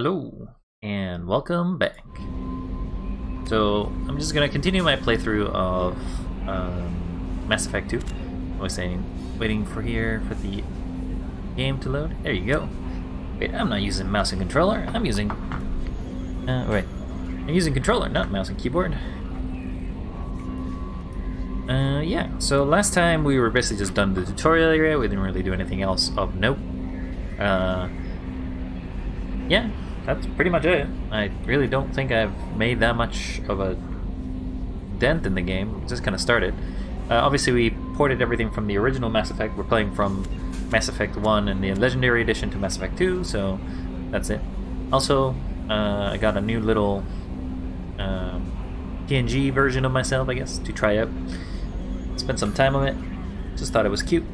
Hello, and welcome back. So, I'm just gonna continue my playthrough of Mass Effect 2. I was saying, waiting for the game to load. There you go. Wait, I'm not using mouse and controller. I'm using... wait. I'm using controller, not mouse and keyboard. Yeah, so last time we were basically just done the tutorial area. We didn't really do anything else of note. Yeah, that's pretty much it. I really don't think I've made that much of a dent in the game. It just kind of started. Obviously, we ported everything from the original Mass Effect. We're playing from Mass Effect 1 and the Legendary Edition to Mass Effect 2, so that's it. Also, I got a new little PNG version of myself, I guess, to try out. Spent some time on it. Just thought it was cute.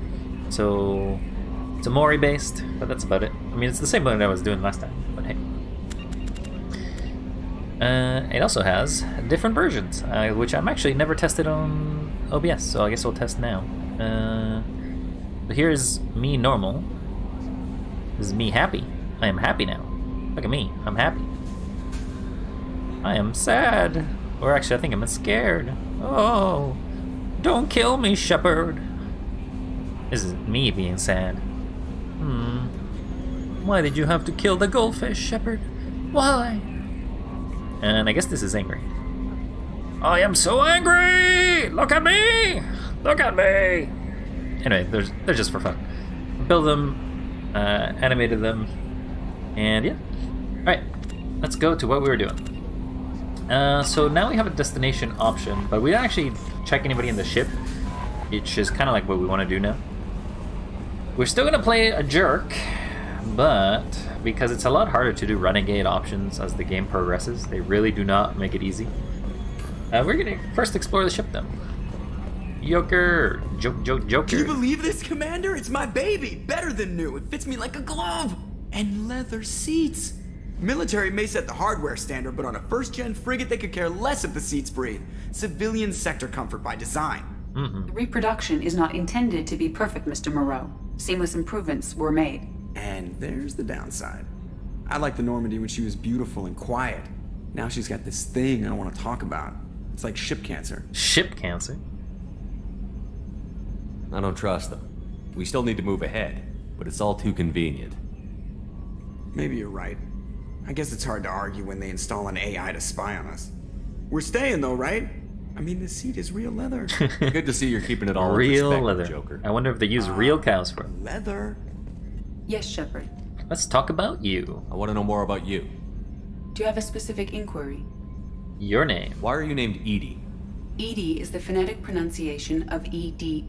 So, it's a Mori based, but that's about it. I mean, it's the same one that I was doing last time, but hey. It also has different versions, which I'm actually never tested on OBS, so I guess we'll test now. But here's me normal. This is me happy. I am happy now. Look at me, I'm happy. I am sad. Or actually, I think I'm scared. Oh, don't kill me, Shepard. This is me being sad. Why did you have to kill the goldfish, Shepard? Why? And I guess this is angry. I am so angry! Look at me! Look at me! Anyway, they're just for fun. Build them, animated them, and yeah. Alright, let's go to what we were doing. So now we have a destination option, but we don't actually check anybody in the ship, which is kind of like what we want to do now. We're still going to play a jerk, but because it's a lot harder to do renegade options as the game progresses, they really do not make it easy. We're going to first explore the ship then. Joker! Joker! Can you believe this, Commander? It's my baby! Better than new! It fits me like a glove! And leather seats! Military may set the hardware standard, but on a first-gen frigate, they could care less if the seats breathe. Civilian sector comfort by design. The reproduction is not intended to be perfect, Mr. Moreau. Seamless improvements were made. And there's the downside. I liked the Normandy when she was beautiful and quiet. Now she's got this thing I don't want to talk about. It's like ship cancer. Ship cancer? I don't trust them. We still need to move ahead, but it's all too convenient. Maybe you're right. I guess it's hard to argue when they install an AI to spy on us. We're staying though, right? I mean, the seat is real leather. Good to see you're keeping it all real in leather. Joker. I wonder if they use real cows for it. Leather? Yes, Shepard. Let's talk about you. I want to know more about you. Do you have a specific inquiry? Your name. Why are you named Edie? EDI is the phonetic pronunciation of EDI.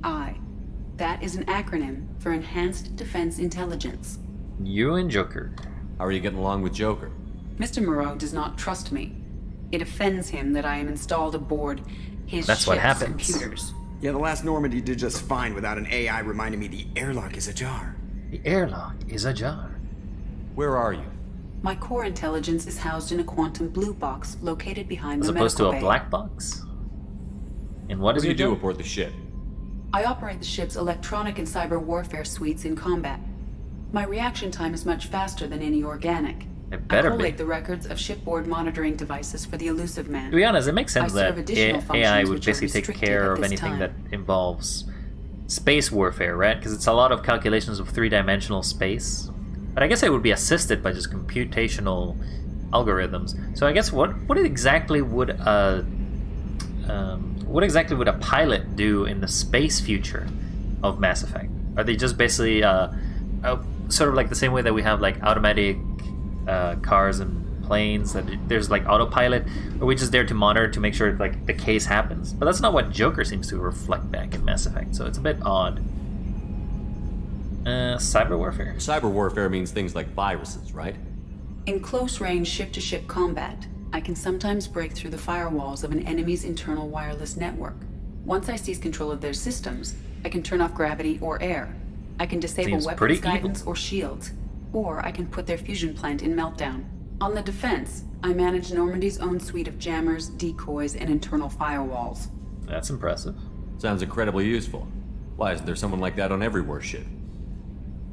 That is an acronym for Enhanced Defense Intelligence. You and Joker. How are you getting along with Joker? Mr. Moreau does not trust me. It offends him that I am installed aboard his That's what ship's happens. computers. Yeah, the last Normandy did just fine without an AI reminding me the airlock is ajar. The airlock is ajar. Where are you? My core intelligence is housed in a quantum blue box located behind As the opposed to medical a bay. black box? And what What does do you it do aboard the ship? I operate the ship's electronic and cyber warfare suites in combat. My reaction time is much faster than any organic. It better I collate be. the records of shipboard monitoring devices for the elusive man. To be honest, it makes sense I serve that additional AI functions would which are basically take restricted care at of this anything time. that involves space warfare, right? Because it's a lot of calculations of three-dimensional space. But I guess it would be assisted by just computational algorithms. So I guess what exactly would a pilot do in the space future of Mass Effect? Are they just basically sort of like the same way that we have like automatic cars and planes, that there's like autopilot, or we just there to monitor to make sure like the case happens? But that's not what Joker seems to reflect back in Mass Effect, so it's a bit odd. Cyber warfare. Cyber warfare means things like viruses, right? In close-range ship-to-ship combat, I can sometimes break through the firewalls of an enemy's internal wireless network. Once I seize control of their systems, I can turn off gravity or air. I can disable Seems pretty weapons guidance evil. or shields, or I can put their fusion plant in meltdown. On the defense, I manage Normandy's own suite of jammers, decoys, and internal firewalls. That's impressive. Sounds incredibly useful. Why isn't there someone like that on every warship?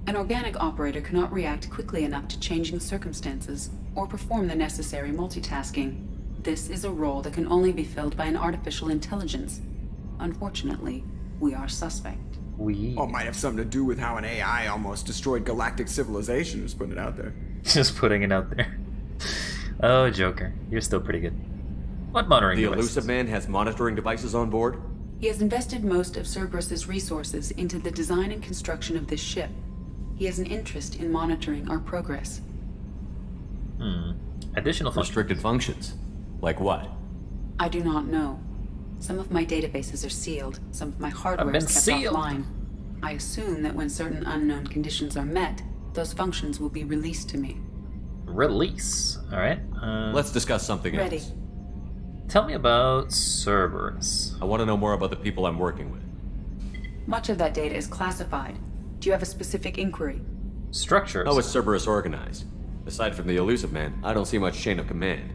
An organic operator cannot react quickly enough to changing circumstances or perform the necessary multitasking. This is a role that can only be filled by an artificial intelligence. Unfortunately, we are suspect. Well, it might have something to do with how an AI almost destroyed galactic civilization. Just putting it out there. Just putting it out there. Oh, Joker, you're still pretty good. What monitoring The devices? elusive man has monitoring devices on board? He has invested most of Cerberus's resources into the design and construction of this ship. He has an interest in monitoring our progress. Additional functions. Restricted functions? Like what? I do not know. Some of my databases are sealed, some of my hardware been is kept sealed. offline. I assume that when certain unknown conditions are met, those functions will be released to me. Release. Alright. Let's discuss something Ready. else. Tell me about Cerberus. I want to know more about the people I'm working with. Much of that data is classified. Do you have a specific inquiry? Structures. How is Cerberus organized? Aside from the elusive man, I don't see much chain of command.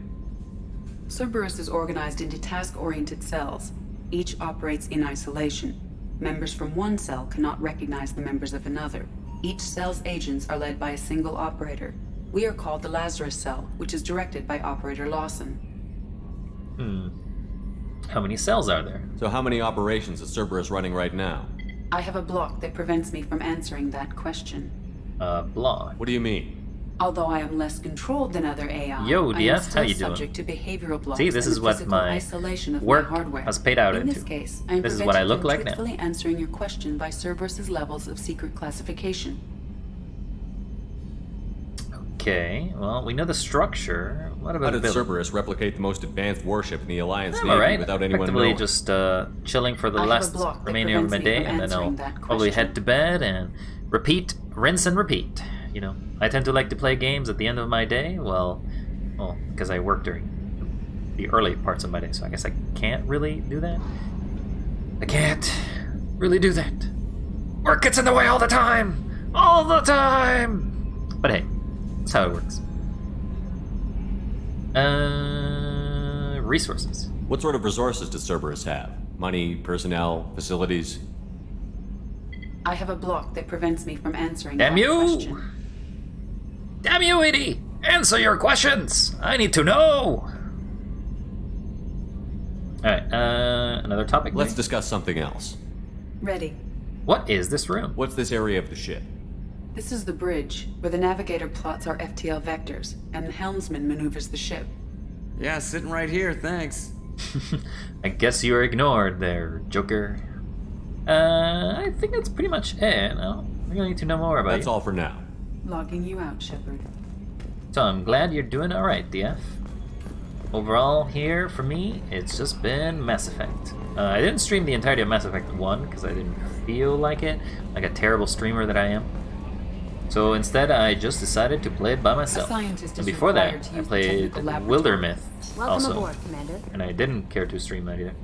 Cerberus is organized into task-oriented cells. Each operates in isolation. Members from one cell cannot recognize the members of another. Each cell's agents are led by a single operator. We are called the Lazarus Cell, which is directed by Operator Lawson. How many cells are there? So how many operations is Cerberus running right now? I have a block that prevents me from answering that question. Block. What do you mean? Although I am less controlled than other AI, Yo, I am DF, still how you doing? subject to behavioral blocks See, this and is the what physical my isolation of work my hardware. has paid out In into. this case, I am This is what I prevented look from like now. truthfully answering your question by Cerberus's levels of secret classification. Okay, well, we know the structure. What How about did Billy? Cerberus replicate the most advanced warship in the Alliance I'm Navy alright. without anyone Effectively knowing? just chilling for the I have a last block that remaining of my prevents me day, from and then I'll answering that probably question. head to bed and repeat, rinse and repeat. You know, I tend to like to play games at the end of my day. Well, because I work during the early parts of my day, so I guess I can't really do that. I can't really do that. Work gets in the way all the time, all the time. But hey, that's how it works. Resources. What sort of resources does Cerberus have? Money, personnel, facilities? I have a block that prevents me from answering Damn that you! question. Damn you, Edie! Answer your questions! I need to know! Alright, another topic? Let's maybe? discuss something else. Ready. What is this room? What's this area of the ship? This is the bridge, where the navigator plots our FTL vectors, and the helmsman maneuvers the ship. Yeah, sitting right here, thanks. I guess you were ignored there, Joker. I think that's pretty much it. No, we're gonna need to know more about That's you. all for now. Logging you out, Shepard. So I'm glad you're doing alright, DF. Overall, here, for me, it's just been Mass Effect. I didn't stream the entirety of Mass Effect 1, because I didn't feel like it, like a terrible streamer that I am. So instead, I just decided to play it by myself. scientist And is before required that, to I use the played technical laboratory. Wildermyth Welcome also. aboard, Commander. And I didn't care to stream that either.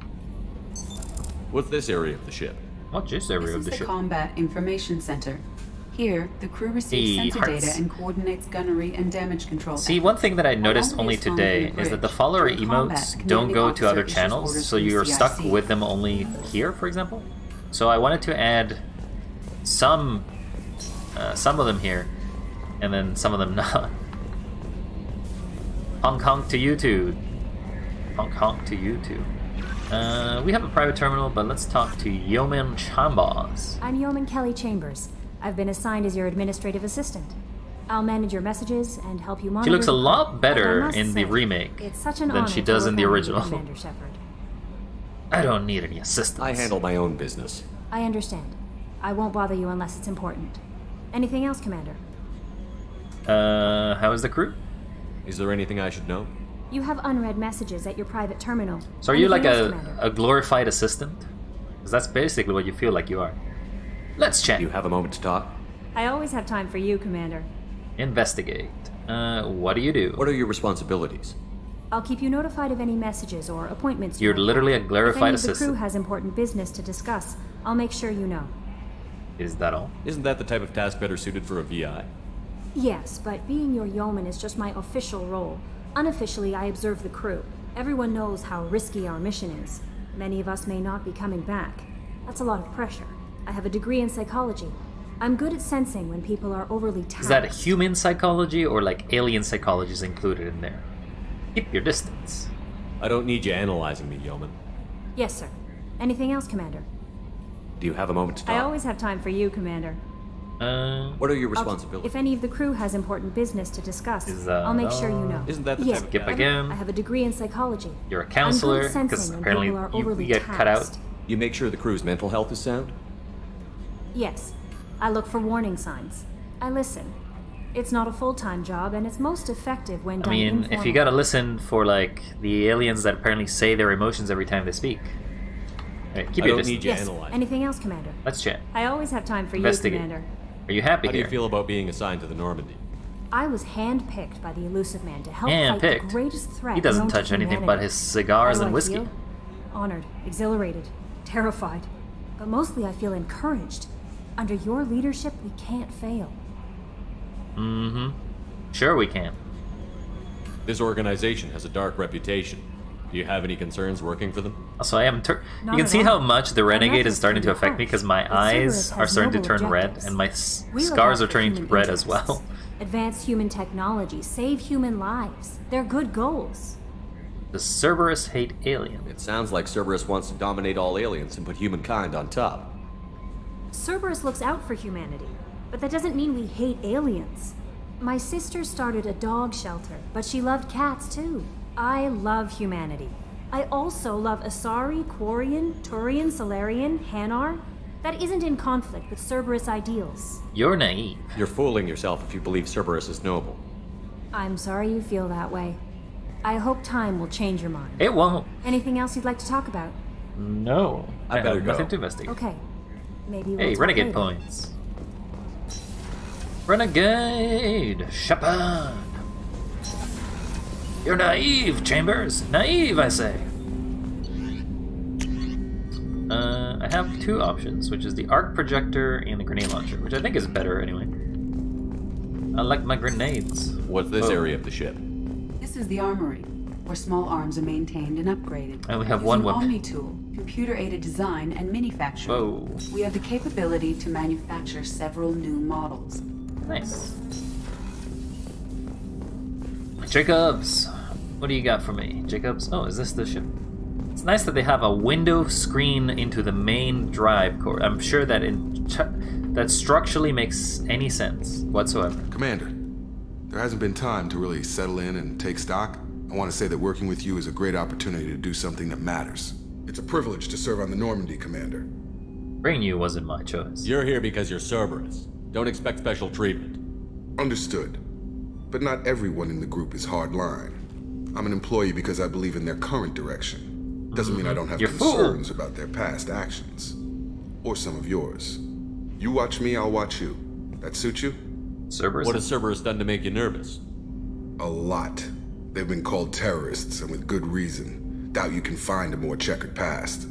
What's this area of the ship? What's this This area is of the the ship? Combat Information Center. Here, the crew receives Hey, sensor hearts. data and coordinates gunnery and damage control. See, one thing that I noticed While only is found today in the is that the bridge, follower during combat, emotes don't commanding go to officer other issues channels, orders so from you're stuck CIC. with them only here, for example. So I wanted to add some of them here, and then some of them not. Honk honk to you too. Honk honk to you too. We have a private terminal, but let's talk to Yeoman Chambers. I'm Yeoman Kelly Chambers. I've been assigned as your administrative assistant. I'll manage your messages and help you monitor. She looks a the lot crew. better And I must in the say, remake it's such an than honor she to does in work the under you, original. Commander Shepard. I don't need any assistance. I handle my own business. I understand. I won't bother you unless it's important. Anything else, Commander? How is the crew? Is there anything I should know? You have unread messages at your private terminal. So are you like Anything else, Commander? a glorified assistant? Because that's basically what you feel like you are. Let's chat. Do you have a moment to talk? I always have time for you, Commander. Investigate. What do you do? What are your responsibilities? I'll keep you notified of any messages or appointments. You're you literally a If any glorified of the crew assistant. has important business to discuss, I'll make sure you know. Is that all? Isn't that the type of task better suited for a VI? Yes, but being your yeoman is just my official role. Unofficially, I observe the crew. Everyone knows how risky our mission is. Many of us may not be coming back. That's a lot of pressure. I have a degree in psychology. I'm good at sensing when people are overly taxed. Is that human psychology or like alien psychology is included in there? Keep your distance. I don't need you analyzing me, Yeoman. Yes, sir. Anything else, Commander? Do you have a moment to talk? I always have time for you, Commander. What are your I'll- responsibilities? If any of the crew has important business to discuss, Is, I'll make sure you know. Isn't that the Yes, type of Skip guy? again. I have a degree in psychology. You're a I'm counselor, good at sensing because when apparently people are you overly get cut out. taxed. You make sure the crew's mental health is sound? Yes. I look for warning signs. I listen. It's not a full-time job, and it's most effective when I done mean, if you informally. gotta listen for like the aliens that apparently say their emotions every time they speak. Alright, keep I your don't distance. need you Yes. analyzing. Anything else, Commander? Let's chat. I always have time for you, Investigate. Commander. Are you happy How do here? you feel about being assigned to the Normandy? I was handpicked by the Elusive Man to help fight Handpicked? the greatest threat He doesn't known to touch anything humanity. but his cigars How do and I whiskey. feel? Honored, exhilarated, terrified. But mostly I feel encouraged. Under your leadership, we can't fail. Mm-hmm. Sure we can. This organization has a dark reputation. Do you have any concerns working for them? Also, I am. You Not can at see all. how much the Our renegade methods is starting can to be affect me harsh, because my but eyes Cerberus are has starting to noble turn red objectives. and my We look scars out are for turning human red as interests. well. Advance human technology, save human lives. They're good goals. Does Cerberus hate alien? It sounds like Cerberus wants to dominate all aliens and put humankind on top. Cerberus looks out for humanity, but that doesn't mean we hate aliens. My sister started a dog shelter, but she loved cats too. I love humanity. I also love Asari, Quarian, Turian, Solarian, Hanar. That isn't in conflict with Cerberus ideals. You're naive. You're fooling yourself if you believe Cerberus is noble. I'm sorry you feel that way. I hope time will change your mind. It won't. Anything else you'd like to talk about? No. I better have go. nothing to investigate. Okay. Maybe we'll Hey, talk renegade later. points. Renegade! Shepard! You're naive, Chambers! Naive, I say! I have two options, which is the arc projector and the grenade launcher, which I think is better anyway. I like my grenades. What's this Oh. area of the ship? This is the armory, where small arms are maintained and upgraded. I only have Using one weapon. ME2, computer-aided design and manufacturing. Whoa. We have the capability to manufacture several new models. Nice. Jacobs! What do you got for me? Jacobs? Oh, is this the ship? It's nice that they have a window screen into the main drive core. I'm sure that that structurally makes any sense whatsoever. Commander, there hasn't been time to really settle in and take stock. I want to say that working with you is a great opportunity to do something that matters. It's a privilege to serve on the Normandy, Commander. Bringing you wasn't my choice. You're here because you're Cerberus. Don't expect special treatment. Understood. But not everyone in the group is hardline. I'm an employee because I believe in their current direction. Doesn't mean I don't have You're concerns about their past actions. Or some of yours. You watch me, I'll watch you. That suit you? Cerberus? What has Cerberus done to make you nervous? A lot. They've been called terrorists, and with good reason. Doubt you can find a more checkered past.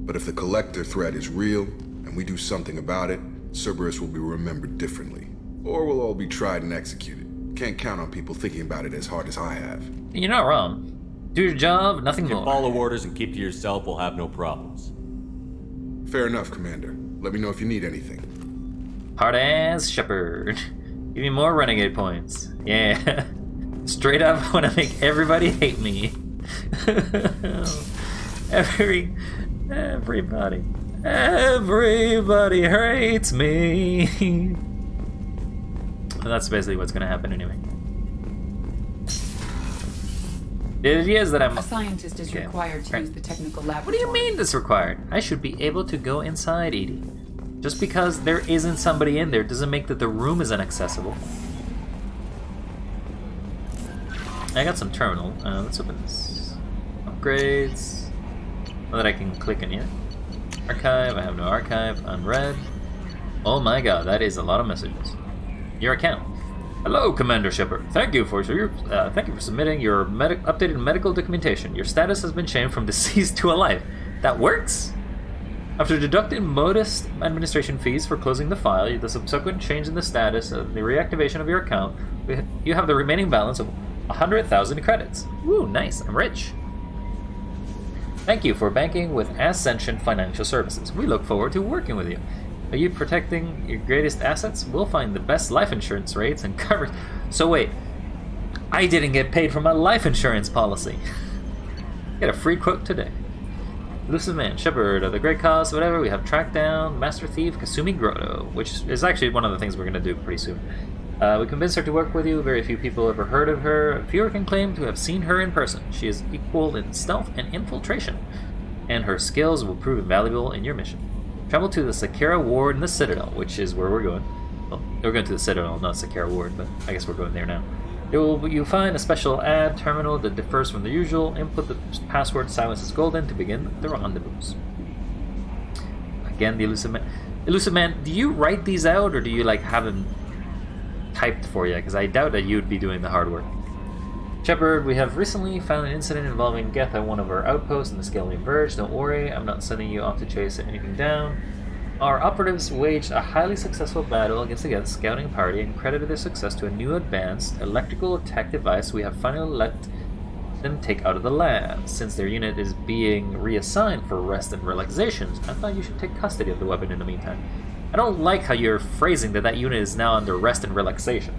But if the Collector threat is real, and we do something about it, Cerberus will be remembered differently. Or we'll all be tried and executed. Can't count on people thinking about it as hard as I have. You're not wrong. Do your job, nothing If you more. follow orders and keep to yourself, we'll have no problems. Fair enough, Commander. Let me know if you need anything. Hard ass Shepard. Give me more renegade points. Yeah. Straight up, I want to make everybody hate me. Everybody hates me. Well, that's basically what's gonna happen anyway. It is that I'm. A scientist is Okay. required to Right. use the technical What laboratory. do you mean this required? I should be able to go inside, Edie. Just because there isn't somebody in there doesn't make that the room is inaccessible. I got some terminal. Let's open this. Upgrades. Not that I can click in yet. Archive. I have no archive. Unread. Oh my god, that is a lot of messages. Your account. Hello, Commander Shepard. Thank you for submitting your updated medical documentation. Your status has been changed from deceased to alive. That works? After deducting modest administration fees for closing the file, the subsequent change in the status and the reactivation of your account, you have the remaining balance of 100,000 credits. Woo, nice. I'm rich. Thank you for banking with Ascension Financial Services. We look forward to working with you. Are you protecting your greatest assets? We'll find the best life insurance rates and cover. So wait, I didn't get paid for my life insurance policy. Get a free quote today. Elusive Man, Shepard of the Great Cause, whatever. We have tracked down Master Thief Kasumi Grotto, which is actually one of the things we're going to do pretty soon. We convinced her to work with you. Very few people ever heard of her. Fewer can claim to have seen her in person. She is equal in stealth and infiltration, and her skills will prove invaluable in your mission. Travel to the Sakura Ward in the Citadel, which is where we're going. Well, we're going to the Citadel, not Sakura Ward, but I guess we're going there now. You'll find a special ad terminal that differs from the usual. Input the password Silence is Golden to begin the rendezvous. Again, the Elusive Man. Elusive Man, do you write these out, or do you like have them typed for you? Because I doubt that you'd be doing the hard work. Shepard, we have recently found an incident involving Geth at one of our outposts in the Scalian Verge. Don't worry, I'm not sending you off to chase anything down. Our operatives waged a highly successful battle against the Geth scouting party and credited their success to a new advanced electrical attack device we have finally let them take out of the lab. Since their unit is being reassigned for rest and relaxations, I thought you should take custody of the weapon in the meantime. I don't like how you're phrasing that unit is now under rest and relaxation.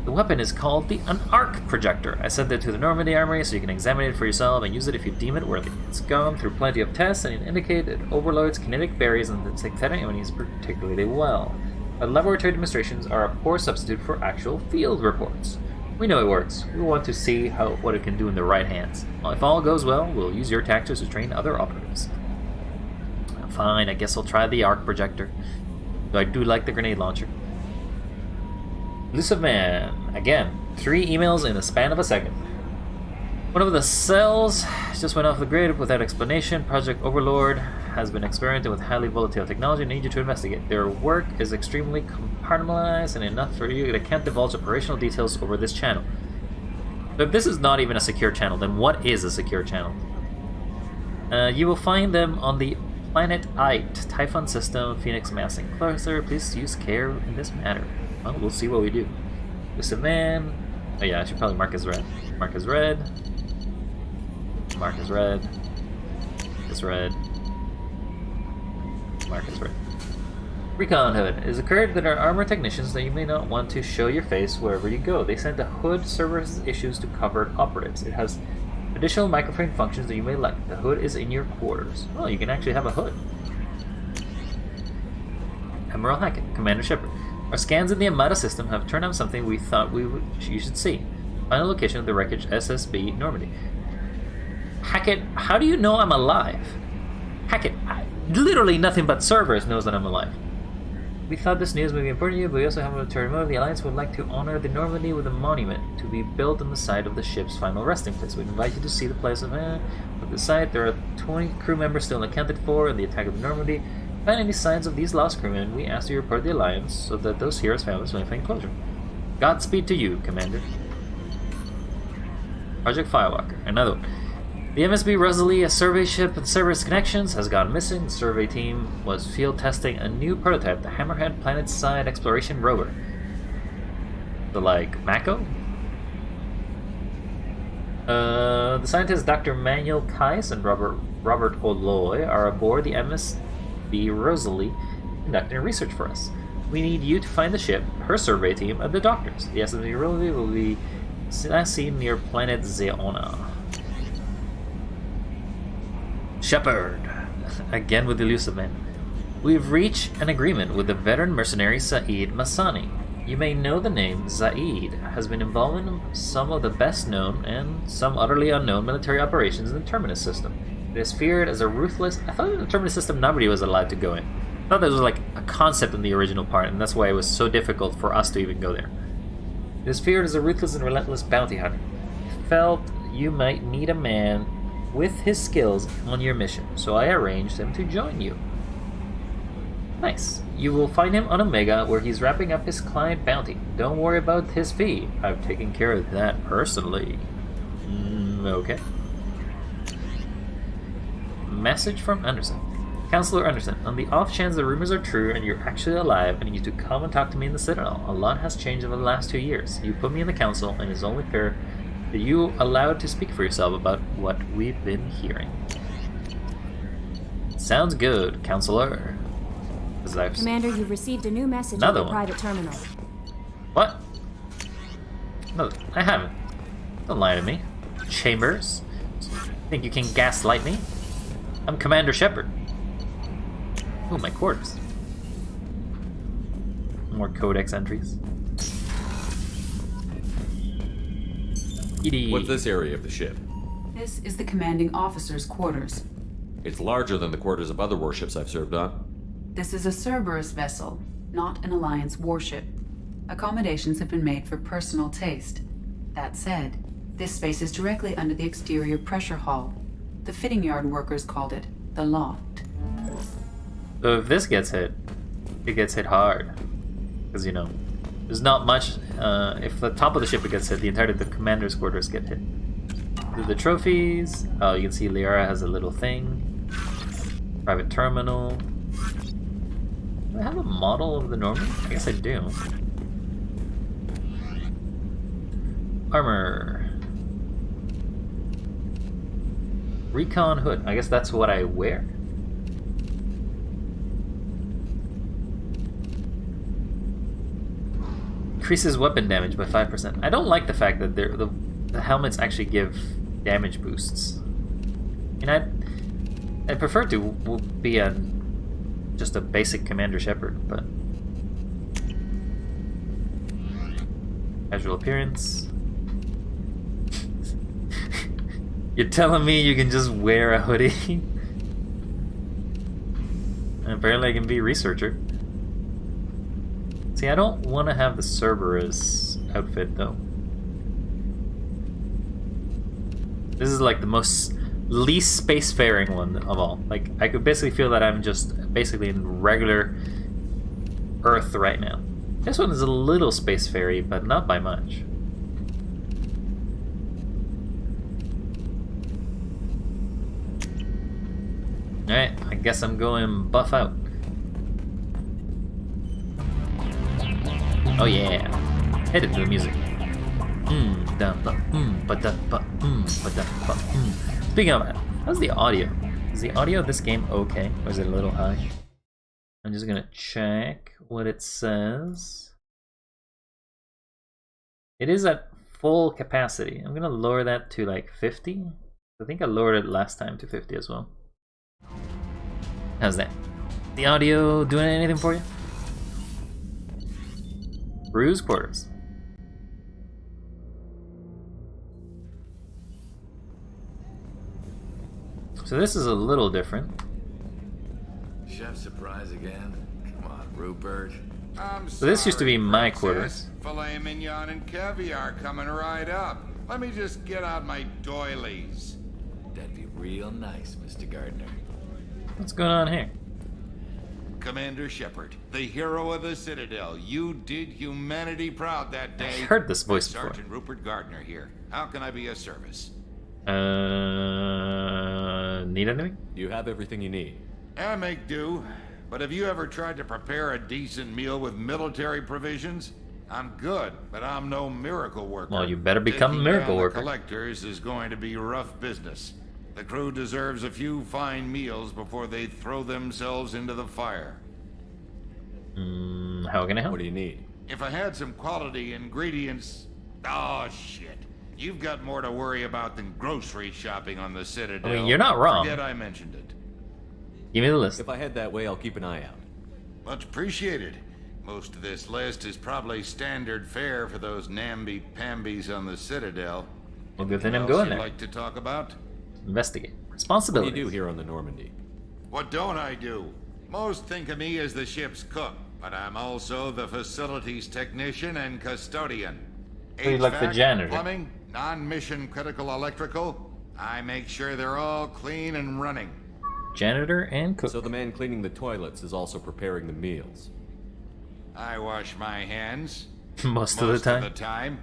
The weapon is called an arc projector. I sent it to the Normandy Armory so you can examine it for yourself and use it if you deem it worthy. It's gone through plenty of tests and it indicates it overloads kinetic barriers and synthetic enemies particularly well. But laboratory demonstrations are a poor substitute for actual field reports. We know it works. We want to see what it can do in the right hands. Well, if all goes well, we'll use your tactics to train other operatives. Fine, I guess I'll try the arc projector. Though I do like the grenade launcher. Elusive Man, again, 3 emails in the span of a second. One of the cells just went off the grid without explanation. Project Overlord has been experimenting with highly volatile technology and need you to investigate. Their work is extremely compartmentalized and enough for you. They can't divulge operational details over this channel. So if this is not even a secure channel, then what is a secure channel? You will find them on the Planet Ite, Typhon System, Phoenix Massing Cluster. Please use care in this matter. Well, we'll see what we do. Elusive Man. Oh yeah, I should probably mark as red. Mark as red. Mark as red. As red. Mark as red. Recon Hood. It has occurred that our armor technicians that you may not want to show your face wherever you go. They sent a hood Cerberus issues to covered operatives. It has additional microframe functions that you may like. The hood is in your quarters. Oh, you can actually have a hood. Admiral Hackett, Commander Shepard. Our scans in the ME2 system have turned out something we thought you should see. Final location of the wreckage SSB Normandy. Hackett, how do you know I'm alive? Hackett, literally nothing but Cerberus knows that I'm alive. We thought this news may be important to you, but we also have to remember the Alliance would like to honor the Normandy with a monument to be built on the site of the ship's final resting place. We invite you to see the place of the site. There are 20 crew members still unaccounted for in the attack of the Normandy. If you find any signs of these lost crewmen, we ask you to report the Alliance so that those heroes' families may find closure. Godspeed to you, Commander. Project Firewalker, another one. The MSB Rosalie, a survey ship with Cerberus connections, has gone missing. The survey team was field testing a new prototype, the Hammerhead Planet-Side Exploration Rover. The Mako? The scientists Dr. Manuel Kais and Robert Oloy are aboard the MSB Rosalie conducting research for us. We need you to find the ship, her survey team, and the doctors. The MSB Rosalie will be seen near planet Zeona. Shepard, again with the Elusive Man. We've reached an agreement with the veteran mercenary Saeed Massani. You may know the name. Zaid has been involved in some of the best known and some utterly unknown military operations in the Terminus system. It is feared as a ruthless... I thought in the Terminus system nobody was allowed to go in. I thought that was like a concept in the original part, and that's why it was so difficult for us to even go there. It is feared as a ruthless and relentless bounty hunter. I felt you might need a man with his skills on your mission, so I arranged him to join you. Nice. You will find him on Omega, where he's wrapping up his client bounty. Don't worry about his fee. I've taken care of that personally. Okay. Message from Anderson. Counselor Anderson, on the off chance the rumors are true and you're actually alive, I need you to come and talk to me in the Citadel. A lot has changed over the last 2 years. You put me in the Council, and it's only fair that you allowed to speak for yourself about what we've been hearing. Sounds good, Counselor. 'Cause I've... Commander, you've received a new message Another on the one. private terminal. What? No, I haven't. Don't lie to me. Chambers? Think you can gaslight me? I'm Commander Shepard. Ooh, my quarters. More codex entries. Edie. What's this area of the ship? This is the commanding officer's quarters. It's larger than the quarters of other warships I've served on. This is a Cerberus vessel, not an Alliance warship. Accommodations have been made for personal taste. That said, this space is directly under the exterior pressure hull. The fitting yard workers called it the loft. So if this gets hit, it gets hit hard. Because, you know, there's not much... if the top of the ship gets hit, the entirety of the commander's quarters get hit. The trophies... Oh, you can see Liara has a little thing. Private terminal. Do I have a model of the Norman? I guess I do. Armor. Recon hood. I guess that's what I wear. Increases weapon damage by 5%. I don't like the fact that the helmets actually give damage boosts. And I'd prefer to be just a basic Commander Shepard, but casual appearance. You're telling me you can just wear a hoodie? And apparently I can be a researcher. See, I don't want to have the Cerberus outfit, though. This is like the least spacefaring one of all. Like, I could basically feel that I'm just basically in regular Earth right now. This one is a little spacefaring, but not by much. Alright, I guess I'm going buff out. Oh yeah. Hit it to the music. Speaking of that, how's the audio? Is the audio of this game okay? Or is it a little high? I'm just gonna check what it says. It is at full capacity. I'm gonna lower that to like 50. I think I lowered it last time to 50 as well. How's that? The audio doing anything for you? Bruise quarters. So this is a little different. Chef surprise again? Come on, Rupert. So this used to be my quarters. Filet mignon and caviar coming right up. Let me just get out my doilies. That'd be real nice, Mr. Gardner. What's going on here? Commander Shepard, the hero of the Citadel. You did humanity proud that day. I heard this voice before. Sergeant Rupert Gardner here. How can I be of service? Need anything? You have everything you need. I make do. But have you ever tried to prepare a decent meal with military provisions? I'm good, but I'm no miracle worker. Well, you better become a Taking miracle down the worker. collectors is going to be rough business. The crew deserves a few fine meals before they throw themselves into the fire. How can I help? What do you need? If I had some quality ingredients... Oh, shit. You've got more to worry about than grocery shopping on the Citadel. I mean, you're not wrong. Forget I mentioned it. Give me the list. If I head that way, I'll keep an eye out. Much appreciated. Most of this list is probably standard fare for those namby-pambies on the Citadel. Well, good thing I'm Anything else going you'd there. like to talk about? Investigate. What do Responsibility. you do here on the Normandy? What don't I do? Most think of me as the ship's cook, but I'm also the facilities technician and custodian. So you're like the HVAC, janitor. Plumbing, non-mission critical electrical. I make sure they're all clean and running. Janitor and cook. So the man cleaning the toilets is also preparing the meals. I wash my hands. Most of the time.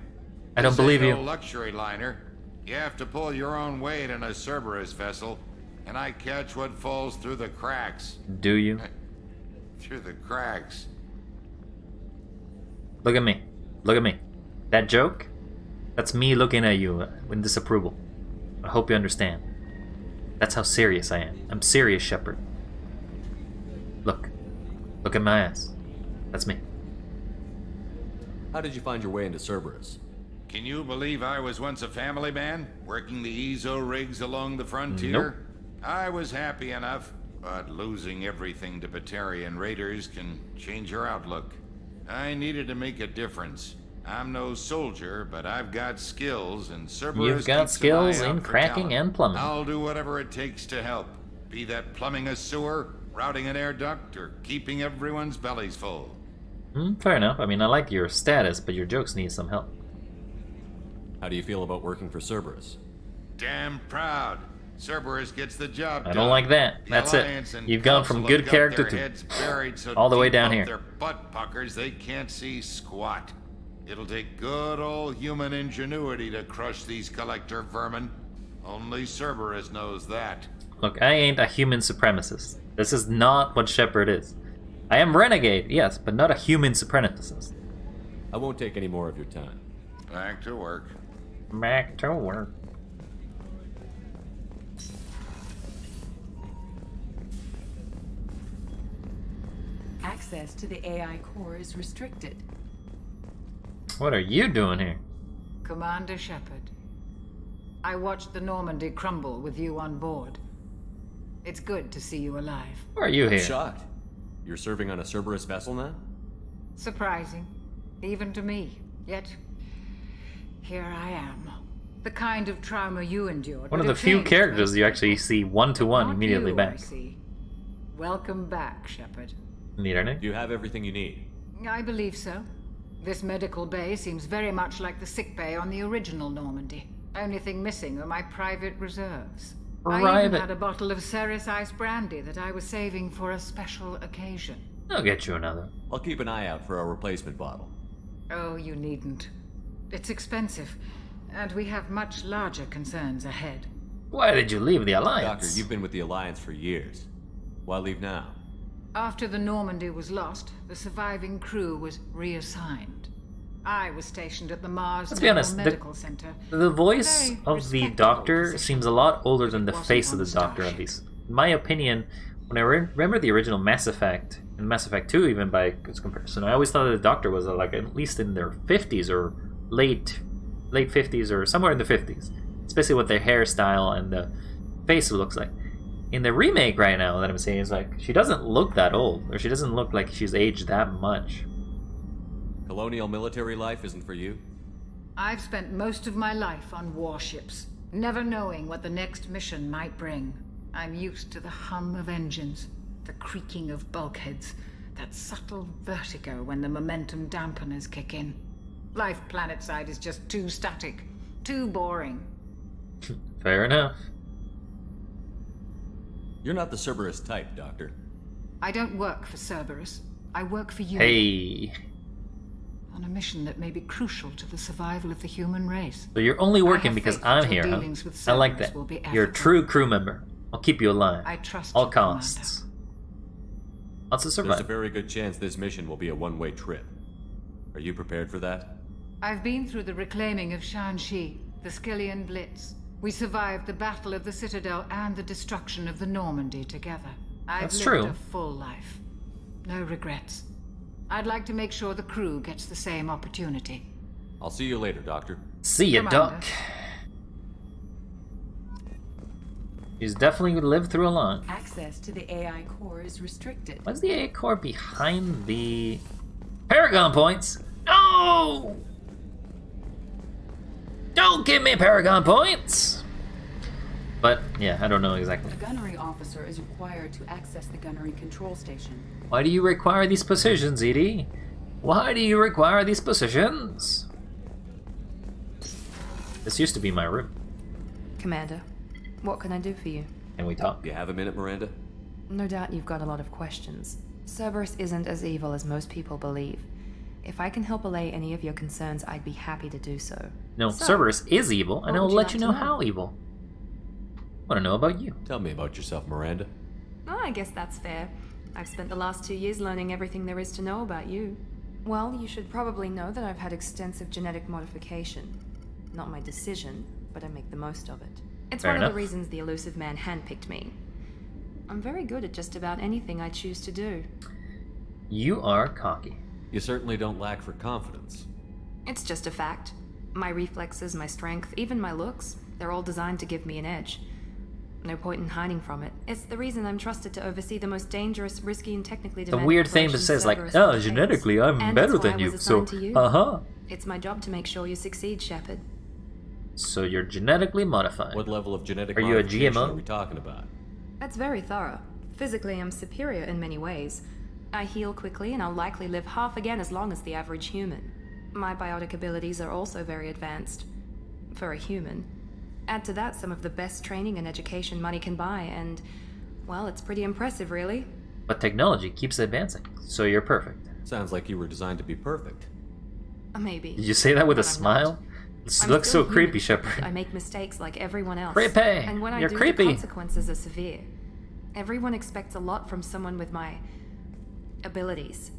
I don't This believe ain't you. no luxury liner. You have to pull your own weight in a Cerberus vessel, and I catch what falls through the cracks. Do you? Through the cracks. Look at me. Look at me. That joke? That's me looking at you in disapproval. I hope you understand. That's how serious I am. I'm serious, Shepard. Look. Look at my ass. That's me. How did you find your way into Cerberus? Can you believe I was once a family man, working the EZO rigs along the frontier? Nope. I was happy enough, but losing everything to Batarian raiders can change your outlook. I needed to make a difference. I'm no soldier, but I've got skills, and Cerberus You've got keeps an skills eye out in for cracking talent. and plumbing. I'll do whatever it takes to help. Be that plumbing a sewer, routing an air duct, or keeping everyone's bellies full. Fair enough. I mean, I like your status, but your jokes need some help. How do you feel about working for Cerberus? Damn proud. Cerberus gets the job done. I don't like that. The That's Alliance it. and You've gone Council from have good got character their to heads buried so all the way deep down up here. Their butt puckers they can't see squat. It'll take good old human ingenuity to crush these collector vermin. Only Cerberus knows that. Look, I ain't a human supremacist. This is not what Shepard is. I am renegade, yes, but not a human supremacist. I won't take any more of your time. Back to work. Back to work. Access to the AI core is restricted. What are you doing here? Commander Shepard, I watched the Normandy crumble with you on board. It's good to see you alive. Why are you I'm here? shocked. You're serving on a Cerberus vessel now? Surprising, even to me. Yet, here I am. The kind of trauma you endured. One of would the have few changed characters most you actually people. see one-to-one Not immediately you, back. I see. Welcome back, Shepard. Need anything? Do you have everything you need? I believe so. This medical bay seems very much like the sick bay on the original Normandy. Only thing missing are my private reserves. I even Private. had a bottle of Cerberus ice brandy that I was saving for a special occasion. I'll get you another. I'll keep an eye out for a replacement bottle. Oh, you needn't. It's expensive, and we have much larger concerns ahead. Why did you leave the Alliance? Doctor, you've been with the Alliance for years. Why leave now? After the Normandy was lost, the surviving crew was reassigned. I was stationed at the Mars Let's be honest, Medical Center. The voice Very of the respectable Doctor position. seems a lot older than the Wasn't face of on the the Doctor, at starship. least. In my opinion, when I remember the original Mass Effect, and Mass Effect 2 even by comparison, I always thought that the Doctor was like at least in their 50s or late 50s or somewhere in the 50s. Especially with their hairstyle and the face looks like. In the remake right now that I'm saying is like, she doesn't look that old, or she doesn't look like she's aged that much. Colonial military life isn't for you? I've spent most of my life on warships, never knowing what the next mission might bring. I'm used to the hum of engines, the creaking of bulkheads, that subtle vertigo when the momentum dampeners kick in. Life planetside is just too static, too boring. Fair enough. You're not the Cerberus type, Doctor. I don't work for Cerberus. I work for you. Hey. On a mission that may be crucial to the survival of the human race. So you're only I working have because faith I'm that your here, huh? dealings with I like Cerberus that. will be You're a ethical. true crew member. I'll keep you alive. I trust All you, Commander. costs. Lots to There's a survive. very good chance this mission will be a one-way trip. Are you prepared for that? I've been through the reclaiming of Shanxi, the Skillian Blitz. We survived the Battle of the Citadel and the destruction of the Normandy together. I've That's lived true. a full life. No regrets. I'd like to make sure the crew gets the same opportunity. I'll see you later, Doctor. See ya, Commander. Doc. He's definitely lived through a lot. Access to the AI core is restricted. Why's the A core behind the Paragon points? No! Don't give me Paragon points! But, yeah, I don't know exactly. A gunnery officer is required to access the gunnery control station. Why do you require these positions, ED? Why do you require these positions? This used to be my room. Commander, what can I do for you? Can we talk? You have a minute, Miranda? No doubt you've got a lot of questions. Cerberus isn't as evil as most people believe. If I can help allay any of your concerns, I'd be happy to do so. No, So, Cerberus is evil, and what I'll would you let like you to know know? how evil. I want to know about you. Tell me about yourself, Miranda. Oh, I guess that's fair. I've spent the last 2 years learning everything there is to know about you. Well, you should probably know that I've had extensive genetic modification. Not my decision, but I make the most of it. It's Fair one enough. of the reasons the elusive man handpicked me. I'm very good at just about anything I choose to do. You are cocky. You certainly don't lack for confidence. It's just a fact. My reflexes, my strength, even my looks, they're all designed to give me an edge. No point in hiding from it. It's the reason I'm trusted to oversee the most dangerous, risky, and technically The demanding weird thing that operations says like, Cerberus oh, undertakes. genetically I'm And better it's why than I you, was so, assigned to you. uh-huh. It's my job to make sure you succeed, Shepard. So you're genetically modified. What level of genetic Are you a modification GMO? are we talking about? That's very thorough. Physically, I'm superior in many ways. I heal quickly, and I'll likely live half again as long as the average human. My biotic abilities are also very advanced. For a human. Add to that some of the best training and education money can buy, and, well, it's pretty impressive, really. But technology keeps advancing, so you're perfect. Sounds like you were designed to be perfect. Maybe. Did you say that with a But I'm smile? not. This I'm looks still so creepy, human, Shepard. I make mistakes like everyone else. Creepy! And when I You're do, creepy. the consequences are severe. Everyone expects a lot from someone with my abilities.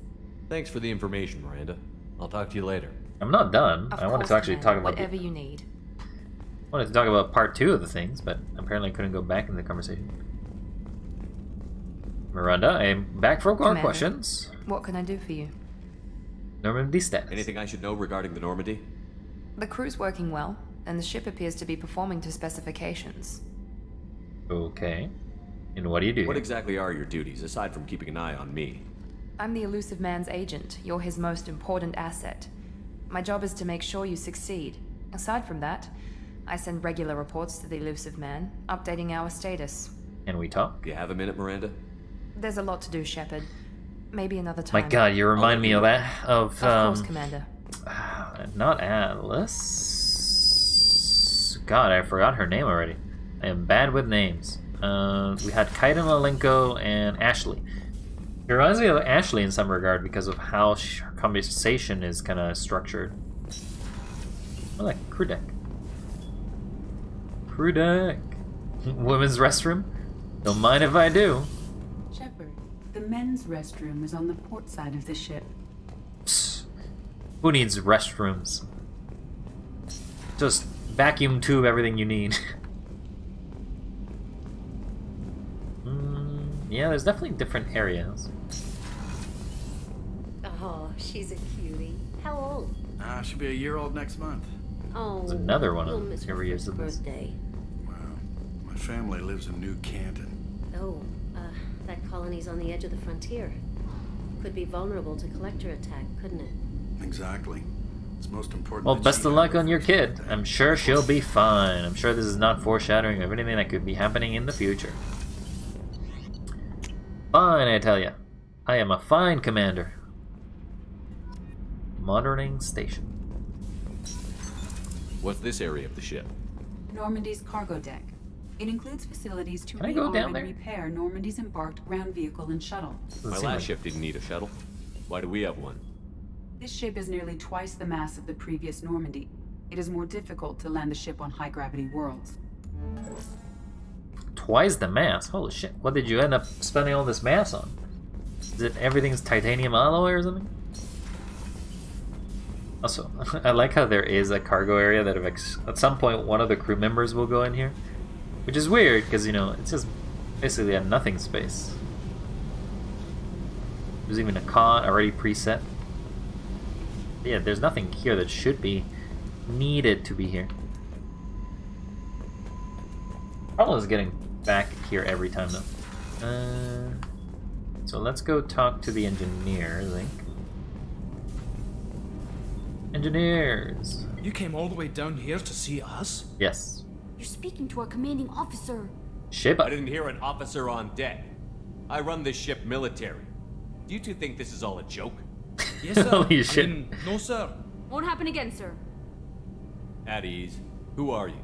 Thanks for the information, Miranda. I'll talk to you later. I'm not done. Of I wanted course, to actually Commander, talk about whatever you need. I wanted to talk about part 2 of the things, but apparently I couldn't go back in the conversation. Miranda, I am back for more Commander. questions. What can I do for you? Normandy status. Anything I should know regarding the Normandy? The crew's working well, and the ship appears to be performing to specifications. Okay. And what do you do What here? exactly are your duties, aside from keeping an eye on me? I'm the elusive man's agent. You're his most important asset. My job is to make sure you succeed. Aside from that, I send regular reports to the elusive man, updating our status. Can we talk? Do you have a minute, Miranda? There's a lot to do, Shepard. Maybe another My time. god, you remind me of that. Of course, Commander. Not Atlas. God, I forgot her name already. I am bad with names. We had Kaiden Malenko and Ashley. It reminds me of Ashley in some regard because of how her conversation is kind of structured. Oh, like crew deck. Crew deck. Women's restroom? Don't mind if I do. Shepard, the men's restroom is on the port side of the ship. Psst. Who needs restrooms? Just vacuum tube everything you need. Yeah, there's definitely different areas. Oh, she's a cutie. How old? She'll be a year old next month. Oh, There's another one you'll of miss her every year's first of this. birthday. Wow. My family lives in New Canton. Oh, that colony's on the edge of the frontier. Could be vulnerable to collector attack, couldn't it? Exactly. It's most important. Well, that best she of luck have on your her kid. birthday. I'm sure she'll be fine. I'm sure this is not foreshadowing of anything that could be happening in the future. Fine, I tell ya. I am a fine commander. Monitoring station. What's this area of the ship? Normandy's cargo deck. It includes facilities to Can I go rearm down and there? repair Normandy's embarked ground vehicle and shuttle. Doesn't My seem last like- ship didn't need a shuttle. Why do we have one? This ship is nearly twice the mass of the previous Normandy. It is more difficult to land the ship on high-gravity worlds. Twice the mass. Holy shit. What did you end up spending all this mass on? Is it everything's titanium alloy or something? Also, I like how there is a cargo area that at some point one of the crew members will go in here. Which is weird, because, you know, it's just basically a nothing space. There's even a cot already preset. Yeah, there's nothing here that should be needed to be here. Problem is getting back here every time, though. So let's go talk to the engineer, I think. Engineers! You came all the way down here to see us? Yes. You're speaking to our commanding officer. Shepard. I didn't hear an officer on deck. I run this ship military. Do you two think this is all a joke? Yes, sir. Holy shit. I mean, no, sir. Won't happen again, sir. At ease. Who are you?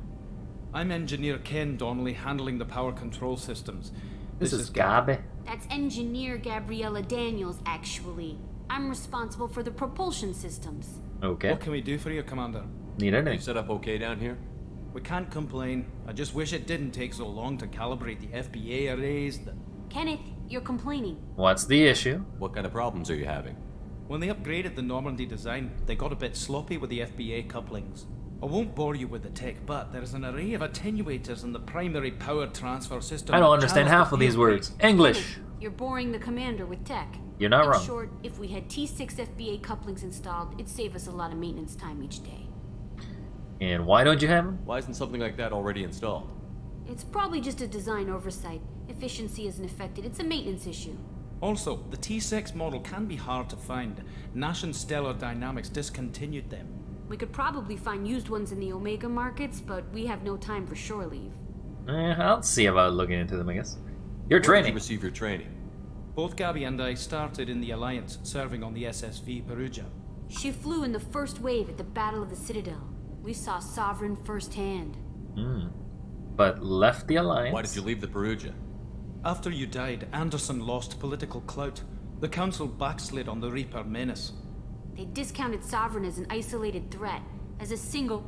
I'm Engineer Ken Donnelly, handling the power control systems. This is Gabe. That's Engineer Gabriella Daniels, actually. I'm responsible for the propulsion systems. Okay. What can we do for you, Commander? Need You anything? set up okay down here? We can't complain. I just wish it didn't take so long to calibrate the FBA arrays. Kenneth, you're complaining. What's the issue? What kind of problems are you having? When they upgraded the Normandy design, they got a bit sloppy with the FBA couplings. I won't bore you with the tech, but there is an array of attenuators in the primary power transfer system. I don't that understand channels half the of these field words. rate. English! You're boring the commander with tech. You're not wrong. In short, if we had T6 FBA couplings installed, it'd save us a lot of maintenance time each day. And why don't you have them? Why isn't something like that already installed? It's probably just a design oversight. Efficiency isn't affected. It's a maintenance issue. Also, the T6 model can be hard to find. Nash and Stellar Dynamics discontinued them. We could probably find used ones in the Omega markets, but we have no time for shore leave. I'll see about looking into them, I guess. Your Where did training. you receive your training? Both Gabby and I started in the Alliance, serving on the SSV Perugia. She flew in the first wave at the Battle of the Citadel. We saw Sovereign firsthand. But left the Alliance. Why did you leave the Perugia? After you died, Anderson lost political clout. The Council backslid on the Reaper menace. They discounted Sovereign as an isolated threat, as a single...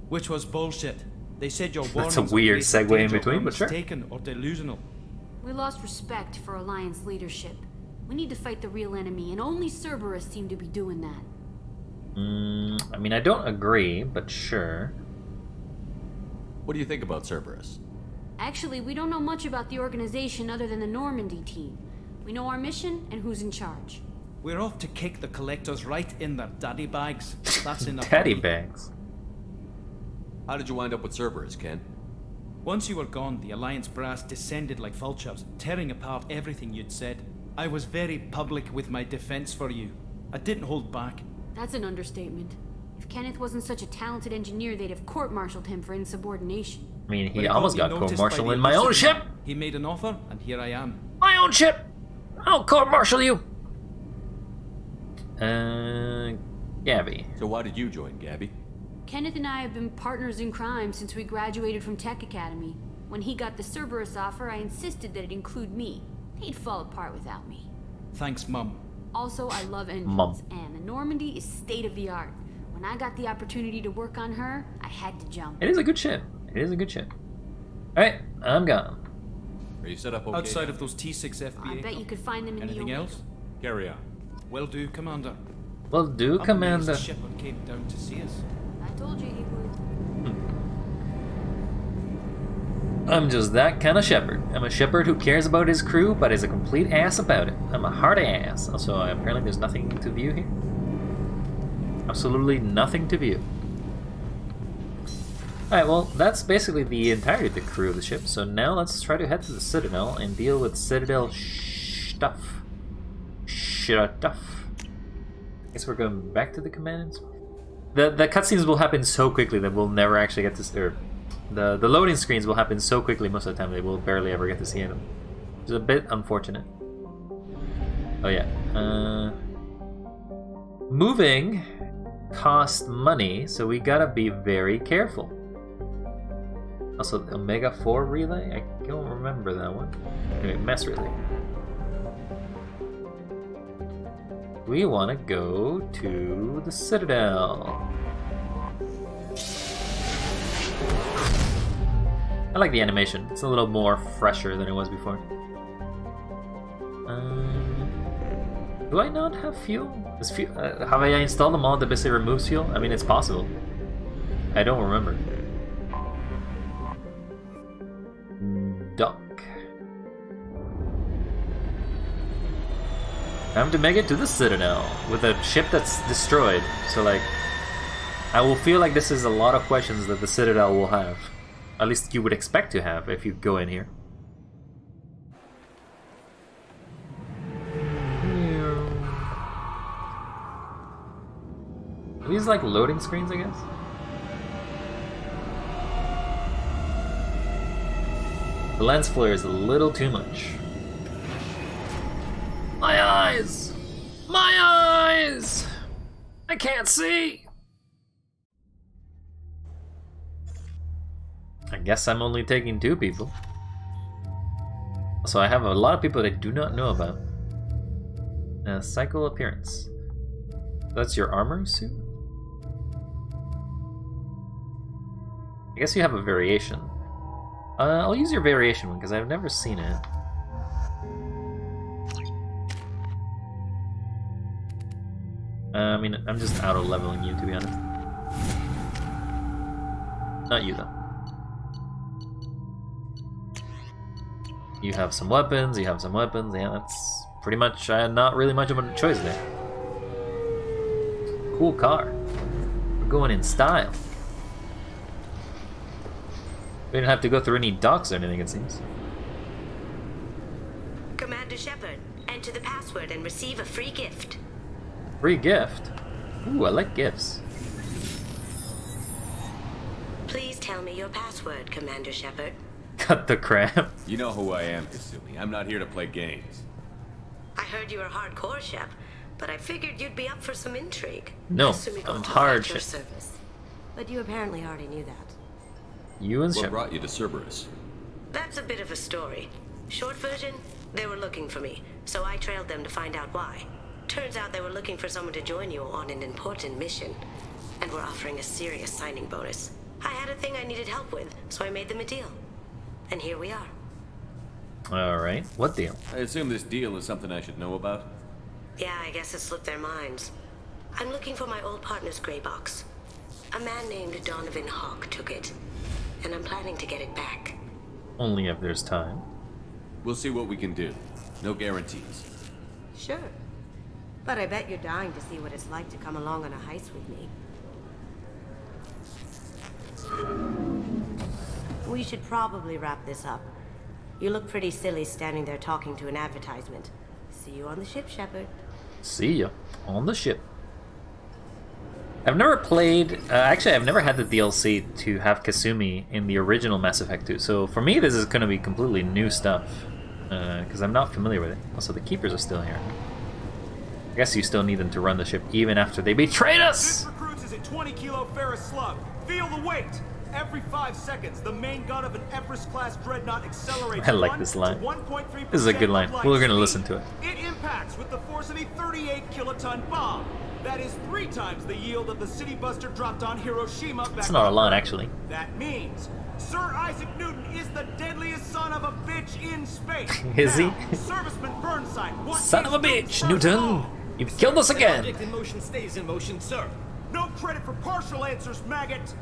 Which was bullshit. They said your warnings That's a weird of great segue in danger between, were but sure. mistaken or delusional. We lost respect for Alliance leadership. We need to fight the real enemy, and only Cerberus seemed to be doing that. I mean, I don't agree, but sure. What do you think about Cerberus? Actually, we don't know much about the organization other than the Normandy team. We know our mission and who's in charge. We're off to kick the Collectors right in their daddy bags. That's enough. Daddy bags. How did you wind up with Cerberus, Ken? Once you were gone, the Alliance brass descended like vultures, tearing apart everything you'd said. I was very public with my defense for you. I didn't hold back. That's an understatement. If Kenneth wasn't such a talented engineer, they'd have court-martialed him for insubordination. I mean, But he it almost got got me noticed court-martialed by in the my own elusive ship! man. He made an offer, and here I am. My own ship! I'll court-martial you! Gabby. So why did you join, Gabby? Kenneth and I have been partners in crime since we graduated from Tech Academy. When he got the Cerberus offer, I insisted that it include me. He'd fall apart without me. Thanks, Mum. Also, I love engines, Mum. and the Normandy is state-of-the-art. When I got the opportunity to work on her, I had to jump. It is a good ship. It is a good ship. Alright, I'm gone. Are you set up okay? Outside of those T6 FBA. I bet you could find them in Anything the else? Carry on. Will do, Commander. Will do, I'm Commander. amazed Shepard came down to see us. I told you he would. I'm just that kind of shepherd. I'm a shepherd who cares about his crew, but is a complete ass about it. I'm a hard ass. Also, apparently there's nothing to view here. Absolutely nothing to view. Alright, well, that's basically the entirety of the crew of the ship, so now let's try to head to the Citadel and deal with Citadel stuff. Stuff. I guess we're going back to the command. The cutscenes will happen so quickly that we'll never actually get to... Or the loading screens will happen so quickly most of the time that we'll barely ever get to see them. Which is a bit unfortunate. Oh yeah. Moving costs money, so we gotta be very careful. Also, the Omega 4 relay? I don't remember that one. Anyway, mass relay. We want to go to the Citadel. I like the animation. It's a little more fresher than it was before. Do I not have fuel? Is fuel have I installed a mod that basically removes fuel? I mean, it's possible. I don't remember. Dock. Time to make it to the Citadel with a ship that's destroyed. So, like, I will feel like this is a lot of questions that the Citadel will have. At least you would expect to have if you go in here. Are these like loading screens, I guess? The lens flare is a little too much. My eyes! My eyes! I can't see! I guess I'm only taking 2 people. So I have a lot of people that I do not know about. Cycle appearance. That's your armor suit? I guess you have a variation. I'll use your variation one because I've never seen it. I mean, I'm just auto-leveling you, to be honest. Not you, though. You have some weapons, yeah, that's pretty much not really much of a choice there. Cool car. We're going in style. We didn't have to go through any docks or anything, it seems. Commander Shepard, enter the password and receive a free gift. Free gift? Ooh, I like gifts. Please tell me your password, Commander Shepard. Cut the crap. You know who I am, Kasumi. I'm not here to play games. I heard you were hardcore, Shep, but I figured you'd be up for some intrigue. No, Kasumi got I'm to hard, your Shep. service. But you apparently already knew that. You and What Shepard. brought you to Cerberus? That's a bit of a story. Short version, they were looking for me, so I trailed them to find out why. Turns out they were looking for someone to join you on an important mission, and were offering a serious signing bonus. I had a thing I needed help with, so I made them a deal. And here we are. Alright, what deal? I assume this deal is something I should know about? Yeah, I guess it slipped their minds. I'm looking for my old partner's gray box. A man named Donovan Hawk took it, and I'm planning to get it back. Only if there's time. We'll see what we can do. No guarantees. Sure. But I bet you're dying to see what it's like to come along on a heist with me. We should probably wrap this up. You look pretty silly standing there talking to an advertisement. See you on the ship, Shepard. See ya on the ship. I've never played, actually I've never had the DLC to have Kasumi in the original Mass Effect 2, so for me this is going to be completely new stuff, because I'm not familiar with it. Also, the Keepers are still here. I guess you still need them to run the ship even after they betrayed us! This recruits is a 20-kilo ferrous slug. Feel the weight! Every 5 seconds, the main gun of an Everest-class dreadnought accelerates. I like this line. This is a good line. We're going to listen to it. It impacts with the force of a 38-kiloton bomb. That is 3 times the yield of the city buster dropped on Hiroshima back. It's not a line, actually. That means Sir Isaac Newton is the deadliest son of a bitch in space. Is he? Serviceman Burnside. Son of a bitch, Newton! You've killed us again! Object in motion stays in motion, sir. No credit for partial answers, maggot.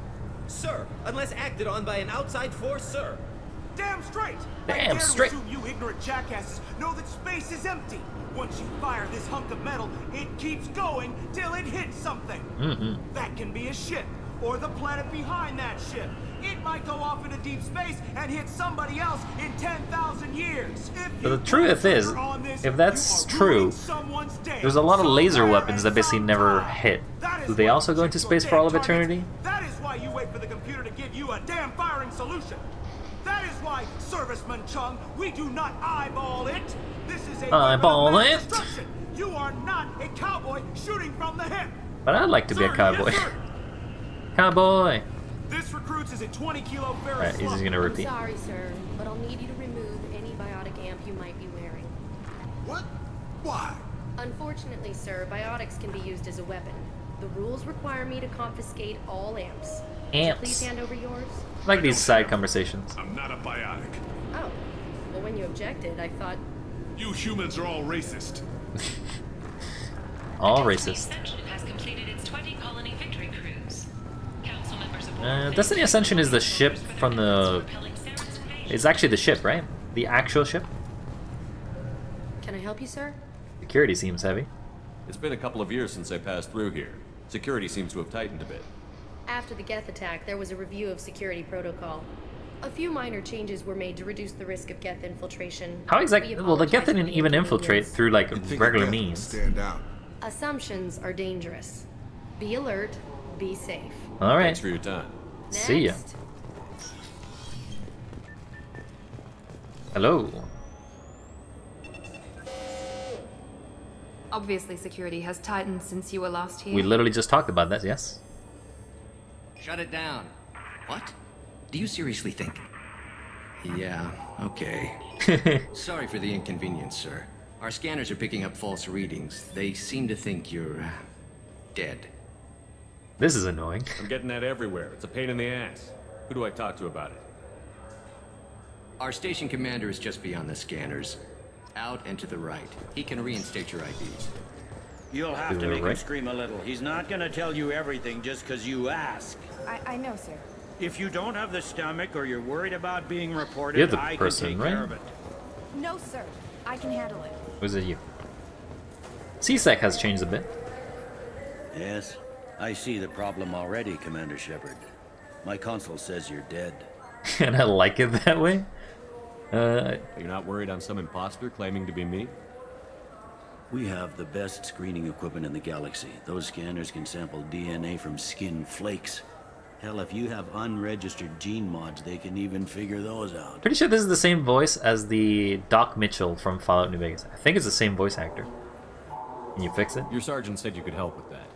Sir, unless acted on by an outside force, sir. Damn straight! Damn I dare straight! to assume you ignorant jackasses know that space is empty. Once you fire this hunk of metal, it keeps going till it hits something. That can be a ship, or the planet behind that ship. It might go off into deep space and hit somebody else in 10,000 years. But the truth is, if that's true, there's a lot of laser weapons that basically never hit. Do they also go into space for all of eternity? That is why you wait for the computer to give you a damn firing solution. That is why, Serviceman Chung, we do not eyeball it. This is a eyeball it. You are not a cowboy shooting from the hip. But I'd like to be a cowboy. Cowboy. This recruits is a 20-kilo ferrous. Alright, he's just gonna repeat. I'm sorry, sir, but I'll need you to remove any biotic amp you might be wearing. What? Why? Unfortunately, sir, biotics can be used as a weapon. The rules require me to confiscate all amps. Amps. Please hand over yours. I like these side conversations. I'm not a biotic. Oh, well, when you objected, I thought. You humans are all racist. All racist. Has completed its 20-colony victory cruise. Council members Destiny Ascension is the ship from the... It's actually the ship, right? The actual ship? Can I help you, sir? Security seems heavy. It's been a couple of years since I passed through here. Security seems to have tightened a bit. After the Geth attack, there was a review of security protocol. A few minor changes were made to reduce the risk of Geth infiltration. How exactly? Well, the Geth didn't even infiltrate through, like, regular means. Stand out. Assumptions are dangerous. Be alert, be safe. Alright. Thanks for your time. See ya. Hello. Obviously, security has tightened since you were last here. We literally just talked about that, yes. Shut it down. What? Do you seriously think? Yeah, okay. Sorry for the inconvenience, sir. Our scanners are picking up false readings. They seem to think you're dead. This is annoying. I'm getting that everywhere. It's a pain in the ass. Who do I talk to about it? Our station commander is just beyond the scanners. Out and to the right. He can reinstate your IDs. You'll have to make him scream a little. He's not gonna tell you everything just because you ask. I know, sir. If you don't have the stomach or you're worried about being reported, You're the I person, can take right? care of it. No, sir. I can handle it. Or is it you? CSEC has changed a bit. Yes, I see the problem already, Commander Shepard. My console says you're dead. And I like it that way. You're not worried I'm some imposter claiming to be me? We have the best screening equipment in the galaxy. Those scanners can sample DNA from skin flakes. Hell, if you have unregistered gene mods, they can even figure those out. Pretty sure this is the same voice as the Doc Mitchell from Fallout New Vegas. I think it's the same voice actor. Can you fix it? Your sergeant said you could help with that.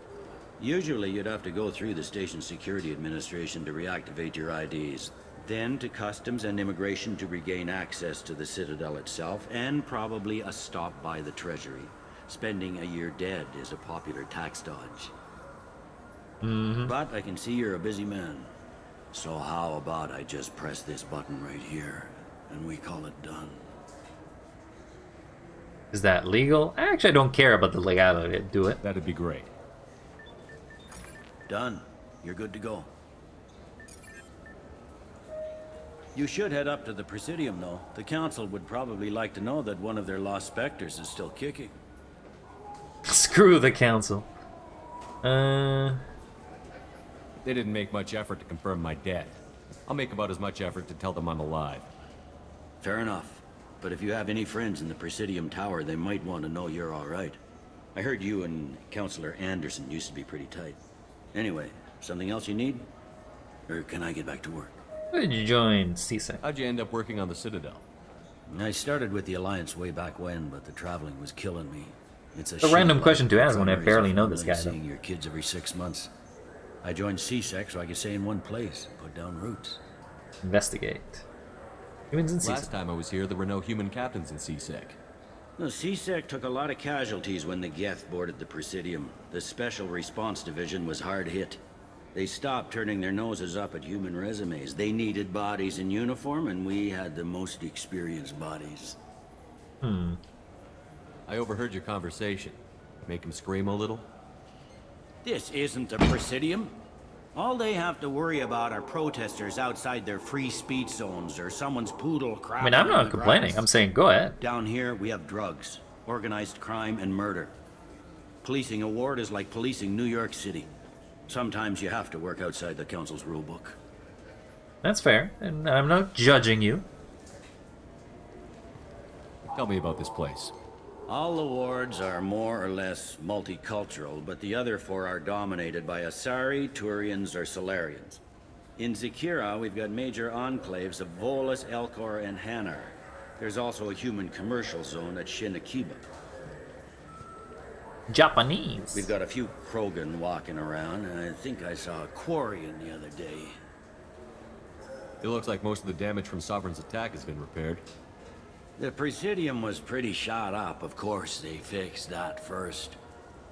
Usually you'd have to go through the Station Security Administration to reactivate your IDs. Then to Customs and Immigration to regain access to the Citadel itself, and probably a stop by the Treasury. Spending a year dead is a popular tax dodge. But I can see you're a busy man. So how about I just press this button right here, and we call it done? Is that legal? Actually, I don't care about the legality. Do it. That'd be great. Done. You're good to go. You should head up to the Presidium, though. The Council would probably like to know that one of their lost specters is still kicking. Screw the Council. They didn't make much effort to confirm my death. I'll make about as much effort to tell them I'm alive. Fair enough. But if you have any friends in the Presidium Tower, they might want to know you're all right. I heard you and Counselor Anderson used to be pretty tight. Anyway, something else you need? Or can I get back to work? Why did you join CSEC? How'd you end up working on the Citadel? I started with the Alliance way back when, but the traveling was killing me. It's a random question to ask when I barely know this guy. Seeing your kids every 6 months. I joined CSEC so I could stay in one place, put down roots. Investigate. Humans in CSEC. Last time I was here, there were no human captains in CSEC. No, CSEC took a lot of casualties when the Geth boarded the Presidium. The Special Response Division was hard hit. They stopped turning their noses up at human resumes. They needed bodies in uniform, and we had the most experienced bodies. I overheard your conversation. Make him scream a little? This isn't the Presidium. All they have to worry about are protesters outside their free speech zones or someone's poodle crowd. I mean, I'm not complaining. I'm saying go ahead. Down here, we have drugs, organized crime, and murder. Policing a ward is like policing New York City. Sometimes you have to work outside the Council's rulebook. That's fair, and I'm not judging you. Tell me about this place. All the wards are more or less multicultural, but the other 4 are dominated by Asari, Turians, or Solarians. In Zakira, we've got major enclaves of Volus, Elcor, and Hanar. There's also a human commercial zone at Shinakiba. Japanese. We've got a few Krogan walking around, and I think I saw a Quarian the other day. It looks like most of the damage from Sovereign's attack has been repaired. The Presidium was pretty shot up, of course. They fixed that first.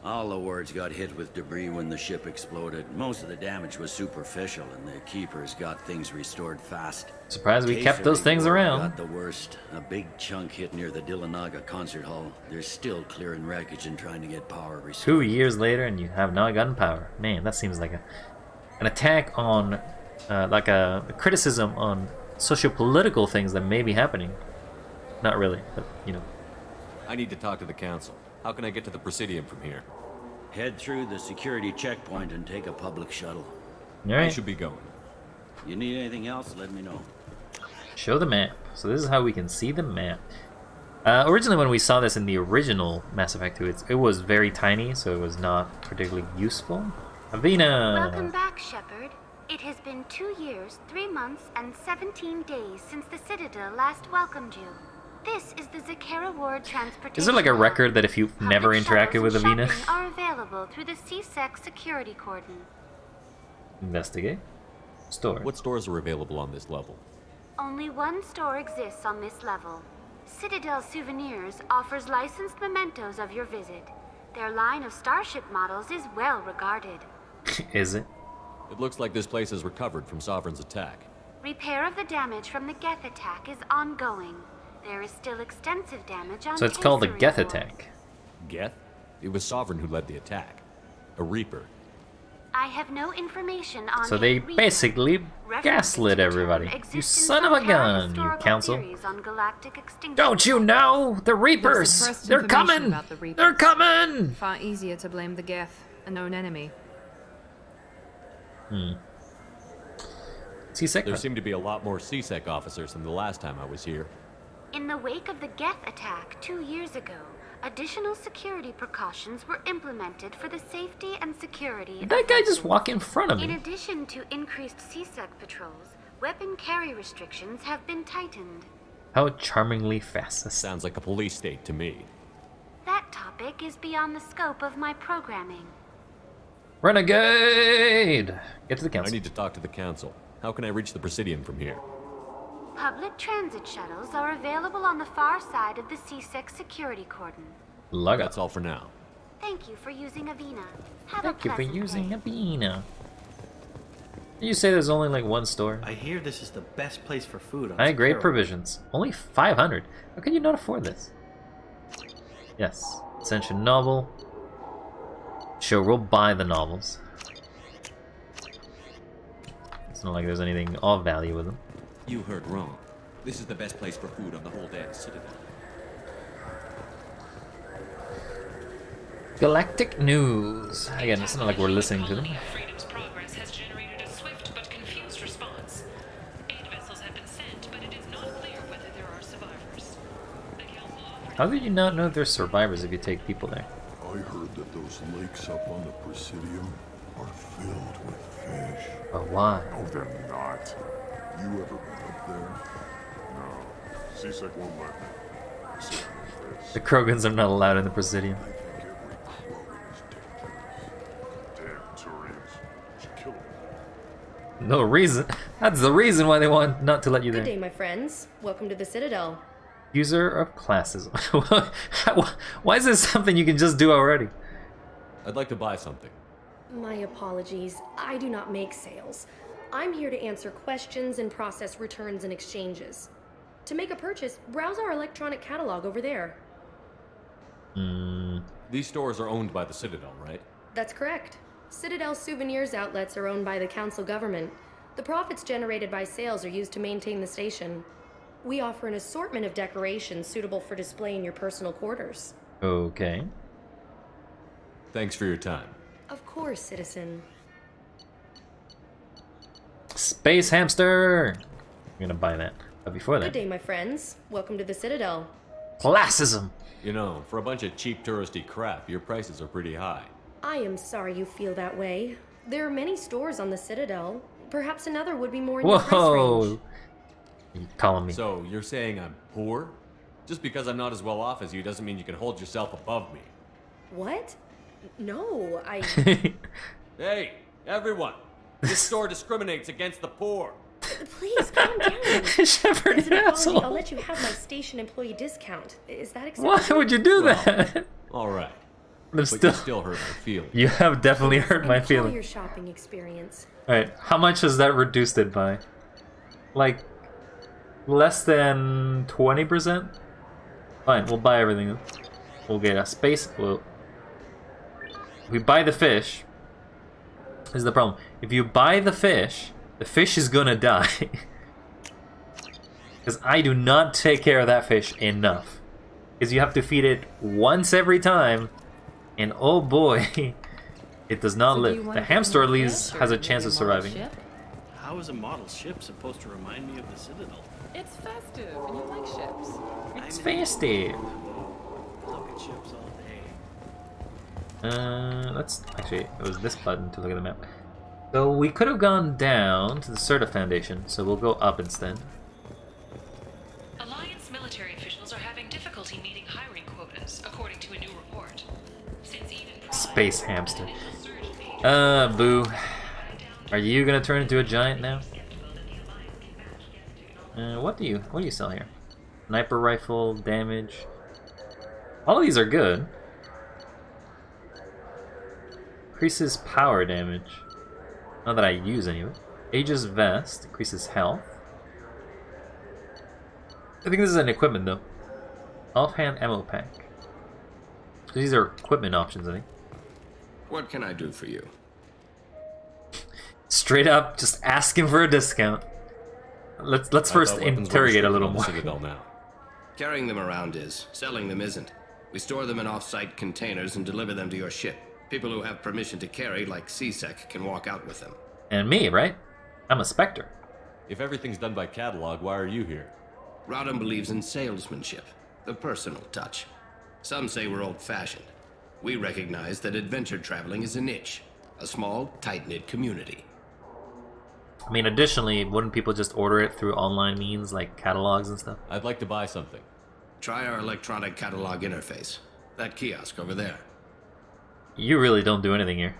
All the wards got hit with debris when the ship exploded. Most of the damage was superficial, and the Keepers got things restored fast. Surprised we kept those things around. Got the worst. A big chunk hit near the Dilanaga concert hall. They're still clearing wreckage and trying to get power restored. 2 years later, and you have no gunpowder. Man, that seems like an attack on, like a criticism on socio-political things that may be happening. Not really, but you know. I need to talk to the Council. How can I get to the Presidium from here? Head through the security checkpoint and take a public shuttle. All right. I should be going. You need anything else, let me know. Show the map. So this is how we can see the map. Originally, when we saw this in the original Mass Effect 2, it was very tiny, so it was not particularly useful. Avina! Welcome back, Shepard. It has been 2 years, 3 months, and 17 days since the Citadel last welcomed you. This is the Zakera Ward transportation. Is there like a record that if you've never interacted with Avina? Are available through the CSEC security cordon. Investigate. Store. What stores are available on this level? Only one store exists on this level. Citadel Souvenirs offers licensed mementos of your visit. Their line of starship models is well regarded. Is it? It looks like this place has recovered from Sovereign's attack. Repair of the damage from the Geth attack is ongoing. There is still extensive damage on So it's called the Tensory Geth wards. attack. Geth? It was Sovereign who led the attack. A Reaper. I have no information on So they basically gaslit everybody. You son of a gun, you council. Don't you know? The Reapers! They're coming! They're coming! Far easier to blame the Geth, a known enemy. C-Sec? There seem to be a lot more C-Sec officers than the last time I was here. In the wake of the Geth attack 2 years ago, additional security precautions were implemented for the safety and security Did that guy just walk in front of In me? addition to increased CSEC patrols, weapon carry restrictions have been tightened. How charmingly fast this sounds like a police state to me. That topic is beyond the scope of my programming. Renegade! Get to the I council. need to talk to the council. How can I reach the Presidium from here? Public transit shuttles are available on the far side of the CSEC security cordon. Lug up. That's all for now. Thank you for using Avina. Have Thank a you for pleasant using day. Abina. Did you say there's only like one store? I hear this is the best place for food on High grade Cerberus. provisions. Only 500. How can you not afford this? Yes. Ascension novel. Sure, we'll buy the novels. It's not like there's anything of value with them. You heard wrong. This is the best place for food on the whole damn Citadel. Galactic news. Again, it's not like we're listening to them. Freedom's progress has generated a swift but confused response. 8 vessels have been sent, but it is not clear whether there are survivors. How did you not know there's survivors if you take people there? I heard that those lakes up on the Presidium are filled with fish. But why? No, they're not. You ever been up there? No. C-Sec won't let me. I said no face. The Krogans are not allowed in the Presidium. I think every Krogan is dangerous. Damn Turians. Should kill them. No reason. That's the reason why they want not to let you Good there. day, my friends. Welcome to the Citadel. User of classism. Why is this something you can just do already? I'd like to buy something. My apologies. I do not make sales. I'm here to answer questions and process returns and exchanges. To make a purchase, browse our electronic catalog over there. These stores are owned by the Citadel, right? That's correct. Citadel Souvenirs outlets are owned by the Council government. The profits generated by sales are used to maintain the station. We offer an assortment of decorations suitable for display in your personal quarters. Okay. Thanks for your time. Of course, citizen. Space hamster! I'm gonna buy that. But before Good that, day, my friends. Welcome to the Citadel. classism! You know, for a bunch of cheap touristy crap, your prices are pretty high. I am sorry you feel that way. There are many stores on the Citadel. Perhaps another would be more in your price range. Whoa! You calling me? So, you're saying I'm poor? Just because I'm not as well off as you doesn't mean you can hold yourself above me. What? No, I... Hey, everyone! This store discriminates against the poor. Please, calm down. Shepard, As an you apology, asshole. I'll let you have my station employee discount. Is that acceptable? Why would you do that? Alright. But You still hurt my feelings. You have definitely hurt my Enjoy feelings. your shopping experience. Alright, how much has that reduced it by? Like, less than 20%? Fine, we'll buy everything. We'll get a space. We buy the fish. This is the problem. If you buy the fish is gonna die. Because I do not take care of that fish enough. Because you have to feed it once every time. And oh boy, it does not live. The hamster at least has a chance of surviving. How is a model ship supposed to remind me of the Citadel? It's festive, and you like ships. It's festive. Look at ships all day. Let's actually, it was this button to look at the map. So we could have gone down to the Certa Foundation, so we'll go up instead. Alliance military officials are having difficulty meeting hiring quotas, according to a new report. Since even Space hamster. Boo. Are you gonna turn into a giant now? What do you sell here? Sniper rifle, damage. All of these are good. Increases power damage. Not that I use any of it. Aegis vest, increases health. I think this is an equipment though. Offhand ammo pack. These are equipment options, I think. What can I do for you? Straight up, just asking for a discount. Let's first interrogate a little more. Citadel now. Carrying them around is. Selling them isn't. We store them in off-site containers and deliver them to your ship. People who have permission to carry, like CSEC, can walk out with them. And me, right? I'm a Spectre. If everything's done by catalog, why are you here? Rodham believes in salesmanship, the personal touch. Some say we're old-fashioned. We recognize that adventure traveling is a niche, a small, tight-knit community. I mean, additionally, wouldn't people just order it through online means like catalogs and stuff? I'd like to buy something. Try our electronic catalog interface. That kiosk over there. You really don't do anything here.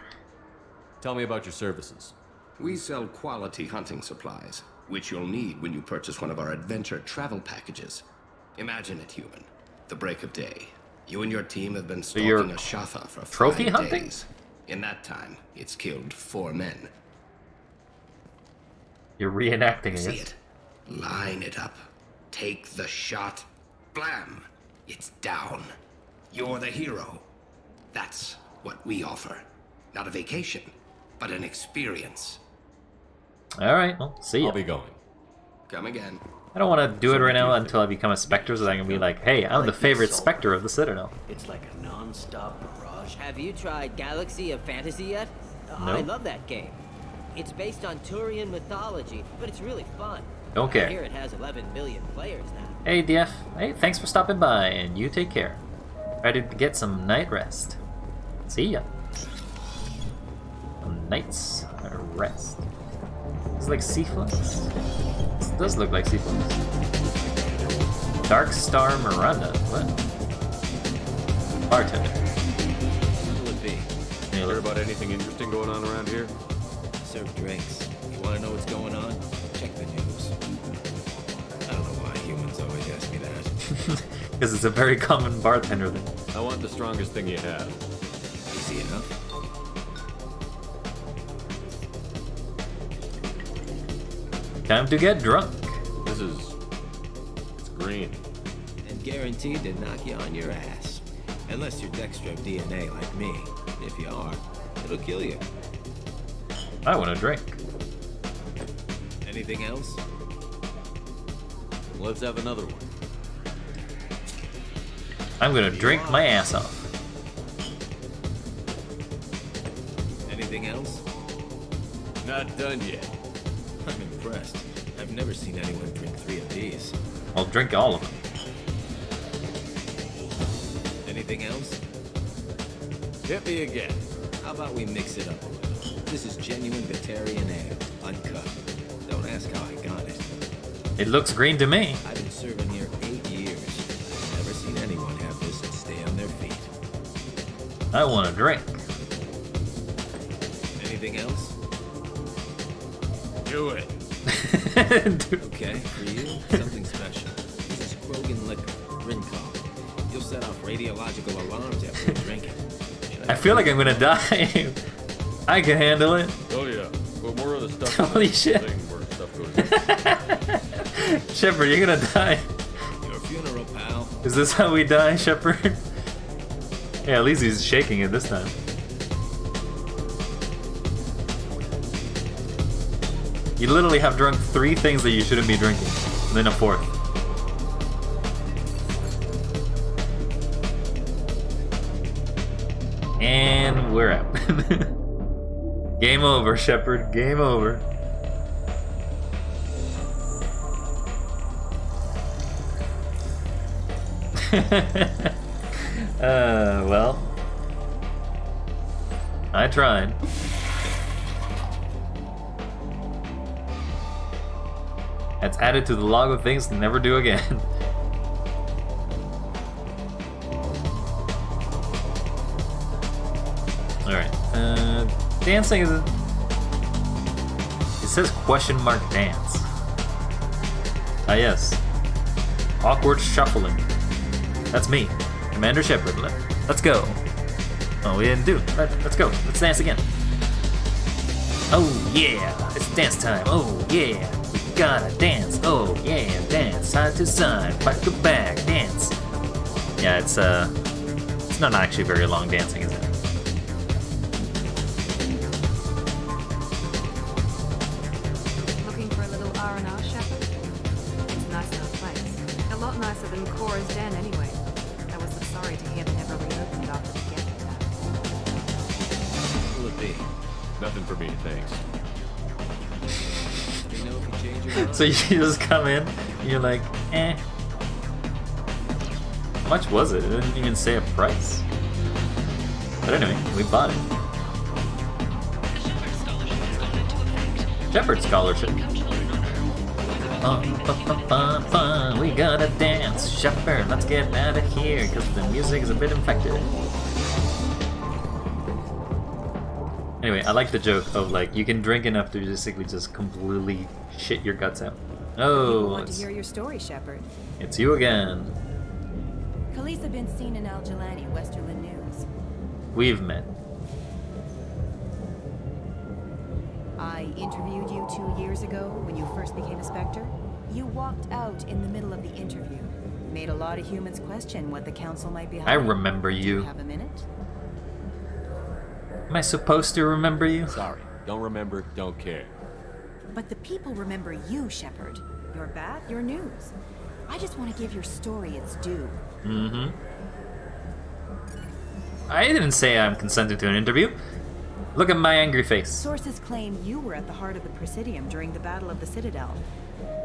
Tell me about your services. We sell quality hunting supplies, which you'll need when you purchase one of our adventure travel packages. Imagine it, human. The break of day. You and your team have been stalking a Shatha for 5 days. In that time, it's killed 4 men. You're reenacting it. See it? Line it up. Take the shot. Blam! It's down. You're the hero. That's what we offer. Not a vacation, but an experience. Alright, well, see ya. I'll be going. Come again. I don't want to do it right now until I become a Spectre, so I can be like, hey, I'm the favorite Spectre of the Citadel. It's like a non-stop barrage. Have you tried Galaxy of Fantasy yet? No. I love that game. It's based on Turian mythology, but it's really fun. Don't care. I hear it has 11 million players now. Hey, DF. Hey, thanks for stopping by, and you take care. Ready to get some night rest. See ya. Some night's rest. It's like Seaflux. This does look like Seaflux. Dark Star Miranda. What? Bartender. What will it be? Hear about anything interesting going on around here? Serve drinks. You want to know what's going on? Check the news. I don't know why humans always ask me that. Because it's a very common bartender thing. I want the strongest thing you have. Easy enough. Time to get drunk. It's green. And guaranteed to knock you on your ass. Unless you're Dextro DNA like me. If you are, it'll kill you. I want a drink. Anything else? Let's have another one. I'm gonna drink my ass off. Anything else? Not done yet. I'm impressed. I've never seen anyone drink 3 of these. I'll drink all of them. Anything else? Hit me again. How about we mix it up a little? This is genuine Batarian ale, uncut. Don't ask how I got it. It looks green to me. I've been serving here 8 years. I've never seen anyone have this and stay on their feet. I want a drink. Anything else? Do it. Okay, for you, something special. This is Krogan liquor, Rincon. You'll set off radiological alarms after you drink it. I feel like I'm gonna die. I can handle it. Oh yeah. But more of the stuff. Holy shit. Where stuff goes. Shepard, you're gonna die. Your funeral, pal. Is this how we die, Shepard? Yeah, at least he's shaking it this time. You literally have drunk 3 things that you shouldn't be drinking, and then a 4th. And we're out. Game over, Shepard. Game over. Well, I tried. That's added to the log of things to never do again. Alright, dancing is... It says question mark dance. Ah yes. Awkward shuffling. That's me, Commander Shepard. Let's go. Oh, we didn't do it. Let's go. Let's dance again. Oh yeah, it's dance time. Oh yeah, we gotta dance. Oh yeah, dance side to side, back to back, dance. Yeah, it's not actually very long dancing, is it? nicer than Cora's den anyway. I was so sorry to hear they never reopened after the Geth attack. Will it be? Nothing for me, thanks. You know if you change your mind? So you just come in, and you're like, eh. How much was it? It didn't even say a price. But anyway, we bought it. Shepard Scholarship. We gotta dance, Shepard. Let's get out of here because the music is a bit infected. Anyway, I like the joke of like you can drink enough to basically just completely shit your guts out. Oh, want to hear your story, Shepard. It's you again. Khaleesa been seen in Al Jalani, Westerland News. We've met. I interviewed you 2 years ago when you first became a Spectre. You walked out in the middle of the interview. Made a lot of humans question what the Council might be hiding. I remember you. Do you have a minute? Am I supposed to remember you? Sorry. Don't remember, don't care. But the people remember you, Shepard. Your back, your news. I just want to give your story its due. Mm-hmm. I didn't say I'm consenting to an interview. Look at my angry face. Sources claim you were at the heart of the Presidium during the Battle of the Citadel.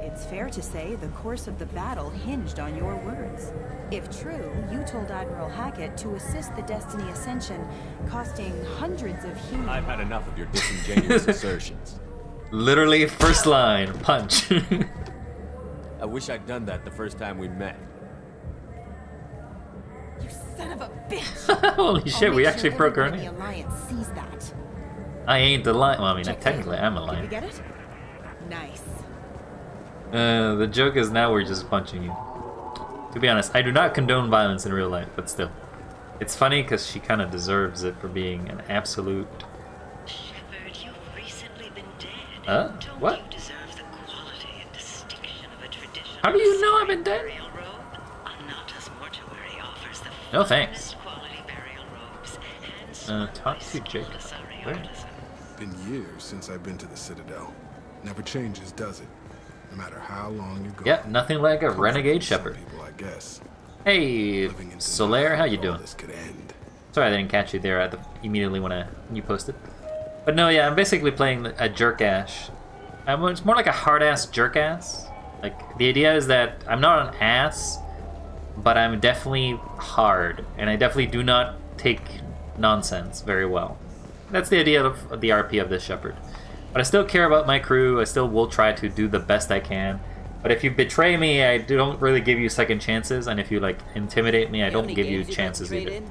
It's fair to say the course of the battle hinged on your words. If true, you told Admiral Hackett to assist the Destiny Ascension, costing hundreds of human... I've had enough of your disingenuous assertions. Literally, first line, punch. I wish I'd done that the first time we met. You son of a bitch! Holy shit, we actually broke her The name. Alliance sees that. I ain't the lion. Well, I mean, technically, I'm a Did lion. you get it? Nice. The joke is now we're just punching you. To be honest, I do not condone violence in real life, but still. It's funny because she kind of deserves it for being an absolute... Shepard, you've recently been dead. Huh? What? You deserve the quality and distinction of a tradition. How do you know I've been dead? Burial robe. Anata's mortuary offers the No thanks. finest quality burial robes. Talk to Jacob. Where? Been years since I've been to the Citadel. Never changes, does it? No matter how long you go. Yeah, nothing like a renegade shepherd. People, I guess. Hey, Solaire, how you doing? This could end. Sorry I didn't catch you there immediately when you posted. But no, yeah, I'm basically playing a jerk-ass. It's more like a hard-ass jerk-ass. Like, the idea is that I'm not an ass, but I'm definitely hard, and I definitely do not take nonsense very well. That's the idea of the RP of this Shepard. But I still care about my crew, I still will try to do the best I can. But if you betray me, I don't really give you second chances, and if you, like, intimidate me, I don't give you chances either. You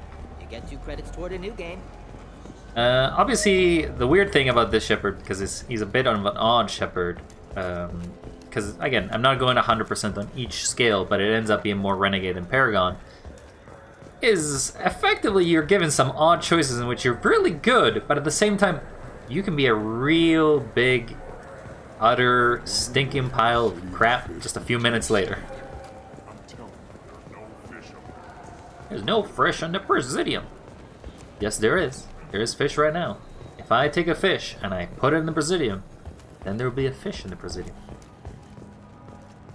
get 2 credits toward a new game. Obviously, the weird thing about this Shepard, because he's a bit of an odd Shepard, because, again, I'm not going 100% on each scale, but it ends up being more Renegade than Paragon, is effectively you're given some odd choices in which you're really good, but at the same time, you can be a real big, utter, stinking pile of crap just a few minutes later. There's no fish on the Presidium. Yes, there is. There is fish right now. If I take a fish and I put it in the Presidium, then there will be a fish in the Presidium.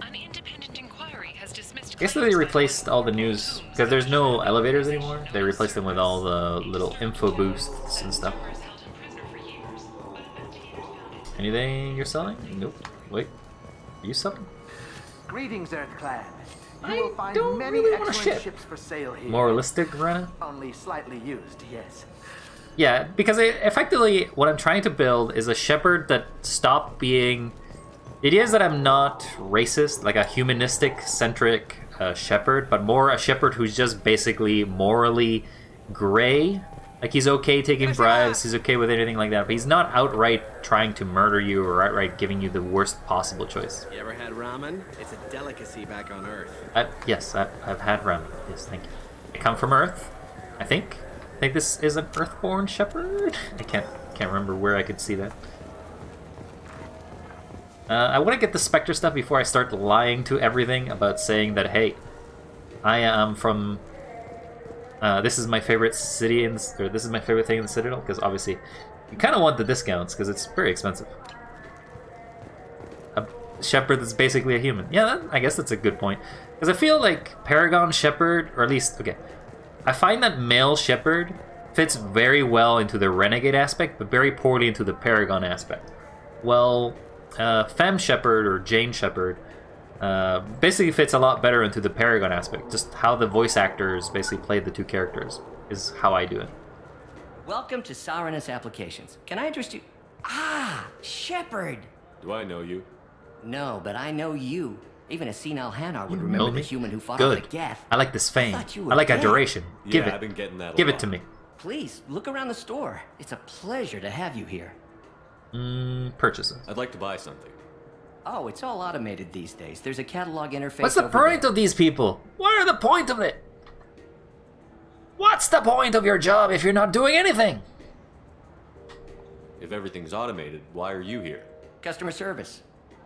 An independent inquiry has dismissed. I guess they replaced all the news, because there's no elevators anymore. They replaced them with all the little info boosts and stuff. Anything you're selling? Nope. Wait. Are you selling? Greetings, Earth-clad. I You will find don't many really want a excellent ship. ships for sale here. Moralistic, Rena? Only slightly used, yes. Yeah, because effectively what I'm trying to build is a Shepard that stopped being... The idea is that I'm not racist, like a humanistic-centric Shepard, but more a Shepard who's just basically morally gray. Like, he's okay taking bribes, he's okay with anything like that, but he's not outright trying to murder you or outright giving you the worst possible choice. You ever had ramen? It's a delicacy back on Earth. Yes, I've had ramen. Yes, thank you. I come from Earth, I think. I think this is an Earthborn Shepard. I can't remember where I could see that. I want to get the Spectre stuff before I start lying to everything about saying that, hey, I am from... this is my favorite city, or this is my favorite thing in the Citadel, because obviously you kind of want the discounts, because it's very expensive. Shepard that's basically a human. Yeah, I guess that's a good point. Because I feel like Paragon Shepard, or at least, okay, I find that male Shepard fits very well into the Renegade aspect, but very poorly into the Paragon aspect. Well, Femme Shepard, or Jane Shepard, basically fits a lot better into the Paragon aspect. Just how the voice actors basically played the two characters is how I do it. Welcome to Saranus Applications. Can I interest you? Ah, Shepard! Do I know you? No, but I know you. Even a senile Hanar would You remember know the me? human who fought Good. on the Geth. I like this fame. thought you I were like dead. adoration. Give Yeah, it. I've been getting that a Give it lot. to me. Please, look around the store. It's a pleasure to have you here. Purchase it. I'd like to buy something. Oh, it's all automated these days. There's a catalog interface. What's the over point of these people? What are the point of it? What's the point of your job if you're not doing anything? If everything's automated, why are you here? Customer service.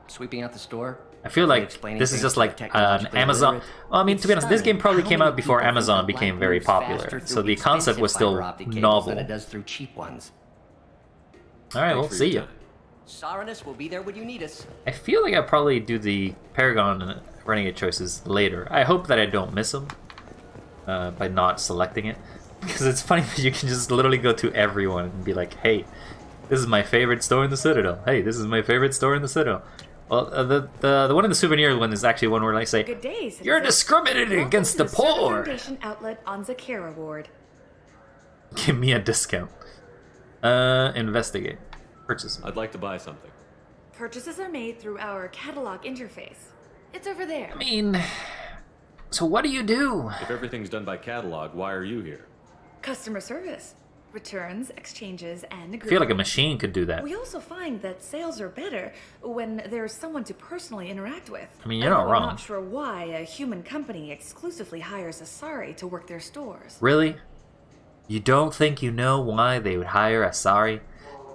Sweeping out the store. I feel like this is just like an Amazon. Well, I mean, to be honest, this game probably came out before Amazon became very popular, so the concept was still novel. Than it does through cheap ones. All right, we'll see you. Saranus will be there when you need us. I feel like I'll probably do the Paragon and Renegade choices later. I hope that I don't miss them by not selecting it, because it's funny that you can just literally go to everyone and be like, "Hey, this is my favorite store in the Citadel. Hey, this is my favorite store in the Citadel." Well, the one in the souvenir one is actually one where I say, Good day, citizen. "You're discriminating against the poor." Foundation outlet on Zakera Ward. Give me a discount. Investigate. Purchase. I'd like to buy something. Purchases are made through our catalog interface. It's over there. I mean, so what do you do? If everything's done by catalog, why are you here? Customer service. Returns, exchanges, and agreements. I feel like a machine could do that. We also find that sales are better when there's someone to personally interact with. I mean, you're not wrong. I'm not sure why a human company exclusively hires Asari to work their stores. Really? You don't think you know why they would hire Asari?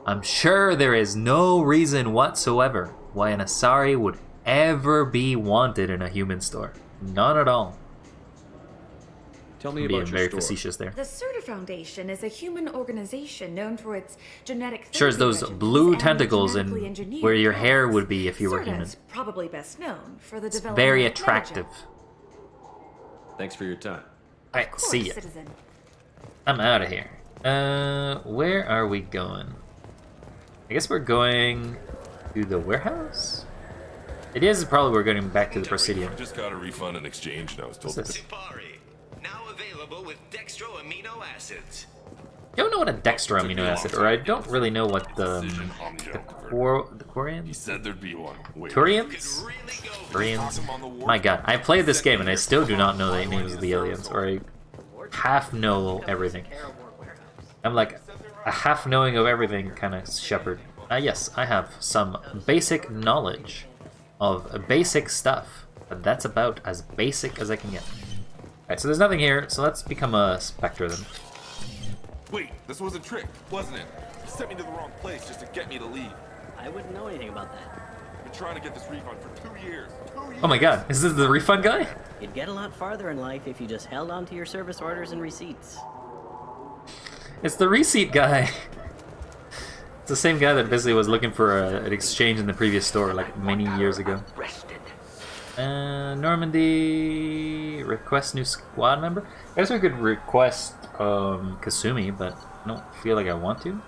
I'm sure there is no reason whatsoever why an Asari would ever be wanted in a human store. None at all. Tell me I'm about being your very store. facetious there. The Certa Foundation is a human organization known for its genetic Sure as therapy those regimens blue and tentacles genetically and engineered where your hair products. would be if you were human. Certa's probably best known for the It's development very of attractive. Thanks for your time. Alright, Of see course, ya. citizen. I'm out of here. Where are we going? I guess we're going to the warehouse? It is probably we're going back to the Presidium. Just got a refund and exchange, and I was told What's this? Now available with dextro amino acids. I don't know what a dextro amino acid, or I don't really know what the Quarians? He said there'd be one. Wait. Turians? Turians? My god, I played this game and I still do not know the names of the aliens, or I half know everything. I'm like a half knowing of everything kind of Shepard. Yes, I have some basic knowledge of basic stuff, but that's about as basic as I can get. Alright, so there's nothing here, so let's become a Spectre then. Wait, this was a trick, wasn't it? You sent me to the wrong place just to get me to leave. I wouldn't know anything about that. I've been trying to get this refund for 2 years. 2 years. Oh my god, is this the refund guy? You'd get a lot farther in life if you just held on to your service orders and receipts. It's the receipt guy. It's the same guy that basically was looking for an exchange in the previous store like many years ago. Normandy, request new squad member. I guess we could request Kasumi, but I don't feel like I want to.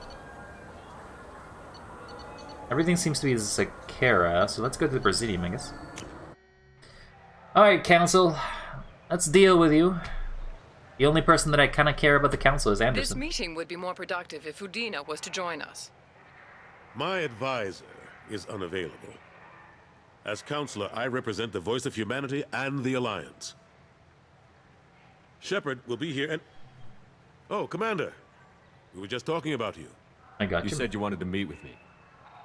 Everything seems to be Zakera, so let's go to the Presidium, I guess. Alright, Council. Let's deal with you. The only person that I kind of care about the Council is This Anderson. meeting would be more productive if Udina was to join us. My advisor is unavailable. As counselor, I represent the voice of humanity and the Alliance. Shepard will be here and... Oh, Commander. We were just talking about you. I got You said you wanted to meet with me.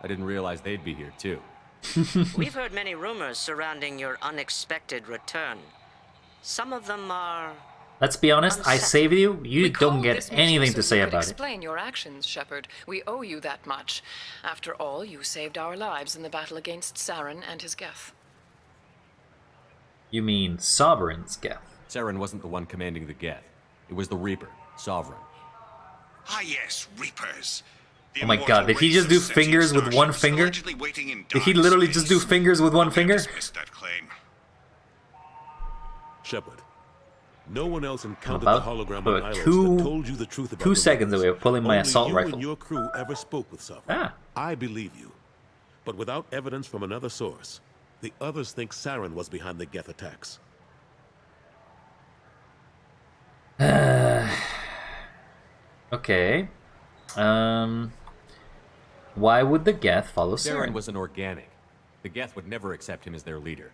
I didn't realize they'd be here, too. We've heard many rumors surrounding your unexpected return. Some of them are... Let's be honest, I saved you. You don't get anything to say about it. Explain your actions, Shepard. We owe you that much. After all, you saved our lives in the battle against Saren and his Geth. You mean Sovereign's Geth? Saren wasn't the one commanding the Geth. It was the Reaper, Sovereign. Ah yes, Reapers. Oh my god, did he just do fingers with one finger? Did he literally just do fingers with one finger? Shepard, no one else encountered About the hologram on Ilos two- that told you the truth about 2 the seconds weapons. away of pulling my Only assault you rifle. and your crew ever spoke with Sovereign. Ah. I believe you. But without evidence from another source, the others think Saren was behind the Geth attacks. Okay. Why would the Geth follow Saren Saren? was an organic. The Geth would never accept him as their leader.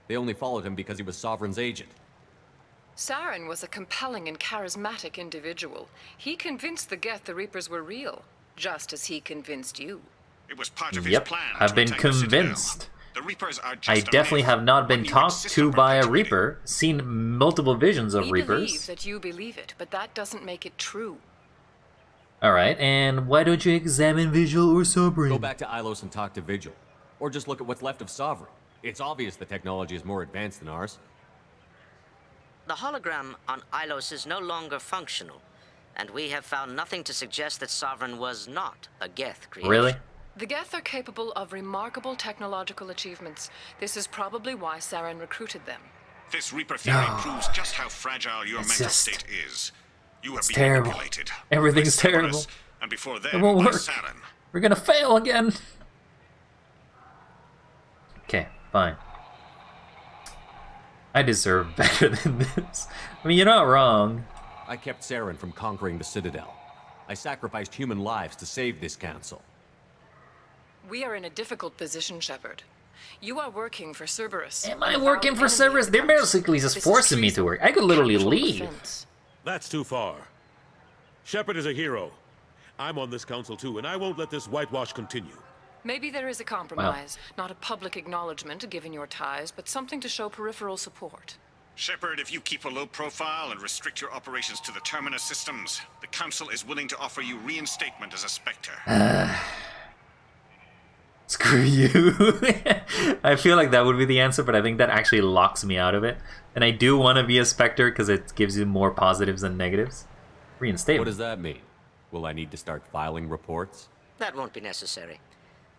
They only followed him because he was Sovereign's agent. Saren was a compelling and charismatic individual. He convinced the Geth the Reapers were real, just as he convinced you. It was part of his Yep, plan I've to been attack the Citadel. convinced. The Reapers are just I a definitely myth. have not been When you talked insist to on by a perpetuating Reaper, seen multiple visions of We believe Reapers. that you believe it, but that doesn't make it true. Alright, and why don't you examine Vigil or Sovereign? Go back to Ilos and talk to Vigil. Or just look at what's left of Sovereign. It's obvious the technology is more advanced than ours. The hologram on Ilos is no longer functional, and we have found nothing to suggest that Sovereign was not a Geth creation. Really? The Geth are capable of remarkable technological achievements. This is probably why Saren recruited them. This Reaper theory proves just how fragile your It's mental just- state is. You have It's been terrible. manipulated. Everything's by Cerberus, terrible. And before It then, won't by work. Saren. We're gonna fail again. Okay, fine. I deserve better than this. I mean, you're not wrong. I kept Saren from conquering the Citadel. I sacrificed human lives to save this council. We are in a difficult position, Shepard. You are working for Cerberus. Am I working for Cerberus? They're basically just forcing me to work. I could literally leave. That's too far. Shepard is a hero. I'm on this council too, and I won't let this whitewash continue. Maybe there is a compromise. Not a public acknowledgement given your ties, but something to show peripheral support. Shepard, if you keep a low profile and restrict your operations to the Terminus systems, the Council is willing to offer you reinstatement as a Spectre. Screw you. I feel like that would be the answer, but I think that actually locks me out of it. And I do want to be a Spectre because it gives you more positives than negatives. Reinstatement. What does that mean? Will I need to start filing reports? That won't be necessary.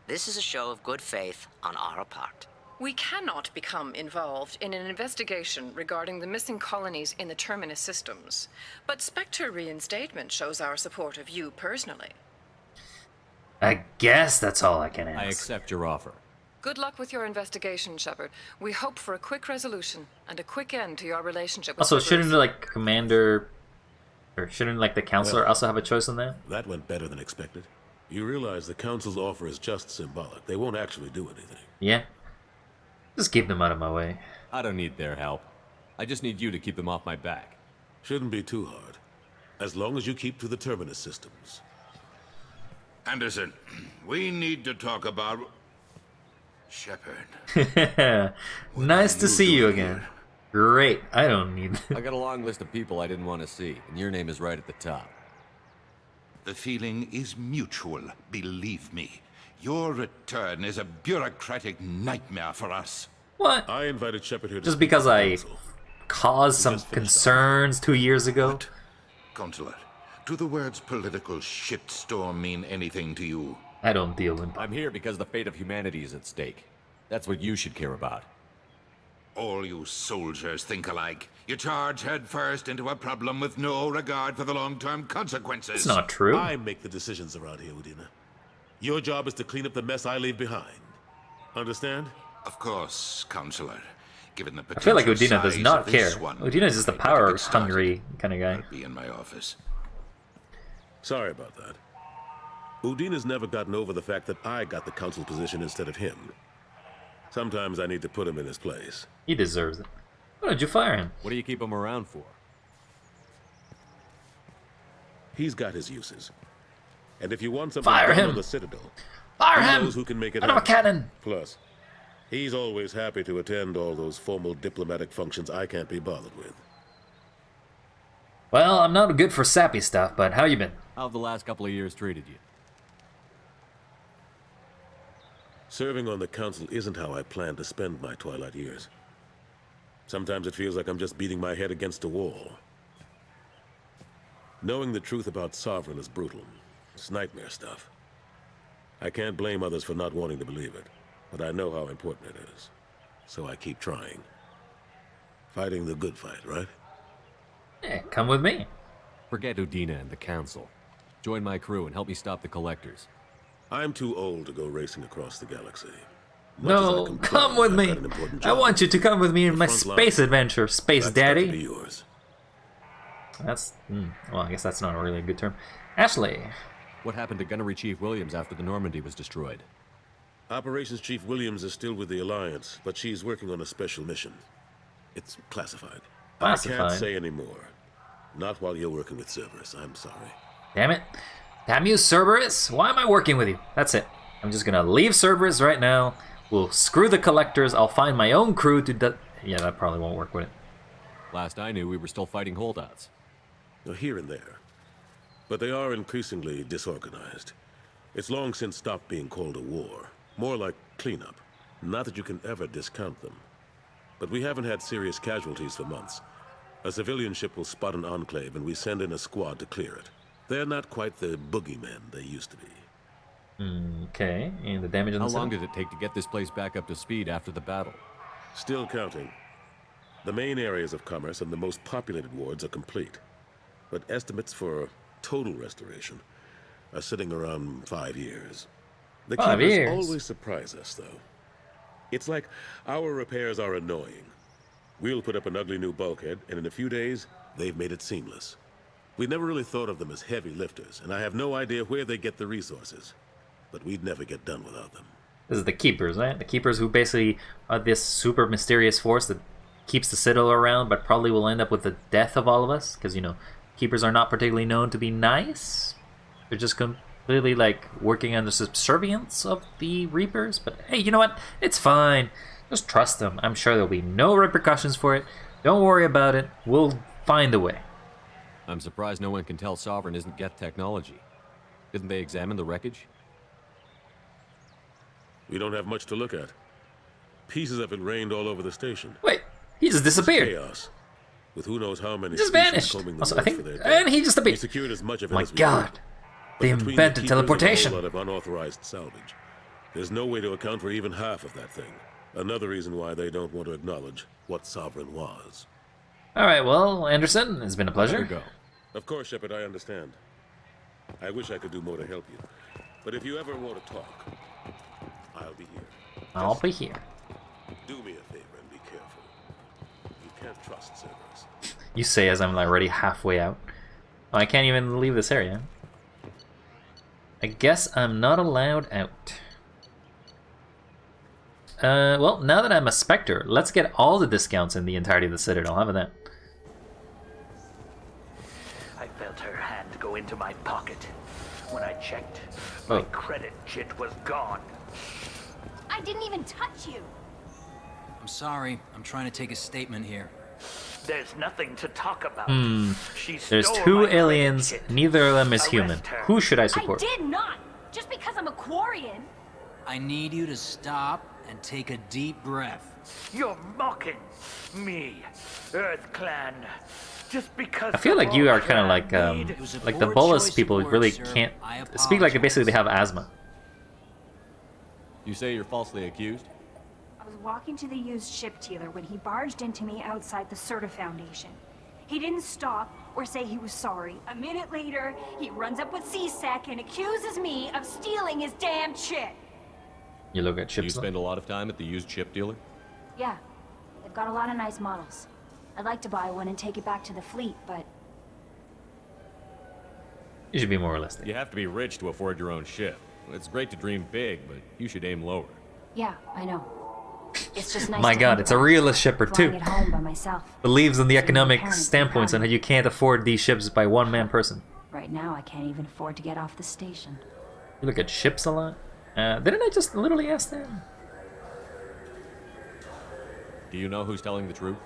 This is a show of good faith on our part. We cannot become involved in an investigation regarding the missing colonies in the Terminus systems. But Spectre reinstatement shows our support of you personally. I guess that's all I can ask. I accept your offer. Good luck with your investigation, Shepard. We hope for a quick resolution and a quick end to your relationship with Also, Cerberus. shouldn't like Commander, or shouldn't like the Counselor also have a choice in that? That went better than expected. You realize the council's offer is just symbolic. They won't actually do anything. Yeah. Just keep them out of my way. I don't need their help. I just need you to keep them off my back. Shouldn't be too hard. As long as you keep to the Terminus systems. Anderson, we need to talk about... Shepard. Nice to see you again. Great. I don't need... I got a long list of people I didn't want to see, and your name is right at the top. The feeling is mutual, believe me. Your return is a bureaucratic nightmare for us. What? I invited Shepard here to Just because I caused some concerns 2 years ago? Consular, do the words political shitstorm mean anything to you? I don't deal in... I'm here because the fate of humanity is at stake. That's what you should care about. All you soldiers think alike. You charge headfirst into a problem with no regard for the long-term consequences. It's not true. I make the decisions around here, Udina. Your job is to clean up the mess I leave behind. Understand? Of course, Counselor. Given the I feel like potential Udina does size not of care. this one, Udina is just a I'd better get power-hungry kind of guy. I'll be in my office. Sorry about that. Udina's never gotten over the fact that I got the council position instead of him. Sometimes I need to put him in his place. He deserves it. Why did you fire him? What do you keep him around for? He's got his uses. And if you want something Fire done him! on the Citadel, Fire he him! knows who can make it Out of a happen. cannon! Plus, he's always happy to attend all those formal diplomatic functions I can't be bothered with. Well, I'm not good for sappy stuff, but how you been? How have the last couple of years treated you? Serving on the council isn't how I plan to spend my twilight years. Sometimes it feels like I'm just beating my head against a wall. Knowing the truth about Sovereign is brutal. It's nightmare stuff. I can't blame others for not wanting to believe it, but I know how important it is. So I keep trying. Fighting the good fight, right? Yeah, come with me. Forget Udina and the Council. Join my crew and help me stop the Collectors. I'm too old to go racing across the galaxy. No, come with me. I want you to come with me in my space adventure, Space Daddy. Yours. That's, well, I guess that's not really a good term. Ashley. What happened to Gunnery Chief Williams after the Normandy was destroyed? Operations Chief Williams is still with the Alliance, but she's working on a special mission. It's classified. Classified? I can't say any more. Not while you're working with Cerberus, I'm sorry. Damn it. Damn you, Cerberus. Why am I working with you? That's it. I'm just gonna leave Cerberus right now. We'll screw the Collectors. I'll find my own crew to yeah, that probably won't work with it. Last I knew, we were still fighting holdouts. Here and there. But they are increasingly disorganized. It's long since stopped being called a war. More like cleanup. Not that you can ever discount them. But we haven't had serious casualties for months. A civilian ship will spot an enclave and we send in a squad to clear it. They're not quite the boogeymen they used to be. Okay, and the damage on the How long did it take to get this place back up to speed after the battle? Still counting. The main areas of commerce and the most populated wards are complete. But estimates for total restoration are sitting around 5 years. The 5 Keepers years? always surprise us, though. It's like our repairs are annoying. We'll put up an ugly new bulkhead, and in a few days, they've made it seamless. We never really thought of them as heavy lifters, and I have no idea where they get the resources. But we'd never get done without them. This is the Keepers, right? The Keepers who basically are this super mysterious force that keeps the Citadel around, but probably will end up with the death of all of us. Because, you know, Keepers are not particularly known to be nice. They're just completely, like, working under subservience of the Reapers. But, hey, you know what? It's fine. Just trust them. I'm sure there'll be no repercussions for it. Don't worry about it. We'll find a way. I'm surprised no one can tell Sovereign isn't Geth technology. Didn't they examine the wreckage? We don't have much to look at. Pieces of it rained all over the station. Wait, he just disappeared. Chaos. With who knows how many He just species vanished. combing the Also, I woods think, for their and dead. he just appeared. We secured as much of it My as we God, could. they But between invented the Keepers teleportation. and a whole lot of unauthorized salvage. There's no way to account for even half of that thing. Another reason why they don't want to acknowledge what Sovereign was. All right, well, Anderson, it's been a pleasure. Go. Of course, Shepard, I understand. I wish I could do more to help you. But if you ever want to talk, I'll be here. I'll be here. Do me a favor and be careful. You can't trust Cerberus. You say as I'm already halfway out. Oh, I can't even leave this area. I guess I'm not allowed out. Well, now that I'm a Spectre, let's get all the discounts in the entirety of the Citadel. How about that? I felt her hand go into my pocket. When I checked, Oh. my credit chit was gone. I didn't even touch you. I'm sorry. I'm trying to take a statement here. There's nothing to talk about. She There's stole 2 my credit aliens, chit. neither of them is Arrest human. her. Who should I support? I did not. Just because I'm a Quarian. I need you to stop and take a deep breath. You're mocking me, Earth Clan. Just because I feel like you are kind of like the Bolus people really can't speak like basically they have asthma. You say you're falsely accused? I was walking to the used ship dealer when he barged into me outside the Certa Foundation. He didn't stop or say he was sorry. A minute later, he runs up with C-Sec and accuses me of stealing his damn chip. You look at You ships. spend a lot of time at the used ship dealer? Yeah, they've got a lot of nice models. I'd like to buy one and take it back to the fleet, but You should be more realistic. You have to be rich to afford your own ship. It's great to dream big, but you should aim lower. yeah, I know. It's just nice. My to God, think it's a about realist shipper flying too. it home by myself. Believes in the So my economic parents can standpoints come. and how you can't afford these ships by one man person. Right now, I can't even afford to get off the station. You look at ships a lot. Didn't I just literally ask that? Do you know who's telling the truth?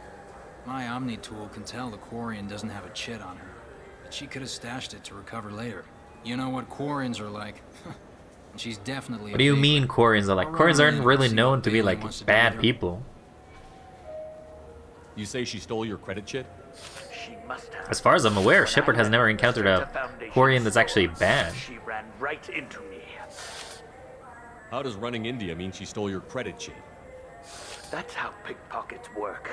My Omni tool can tell the Quarian doesn't have a chit on her, but she could have stashed it to recover later. You know what Quarians are like. And she's definitely. What do you mean Quarians are like? Quarians aren't really known to be like bad people. You say she stole your credit chit? She must have. As far as I'm aware, Shepard has never encountered a Quarian that's actually bad. She ran right into me. How does running India mean she stole your credit sheet? That's how pickpockets work.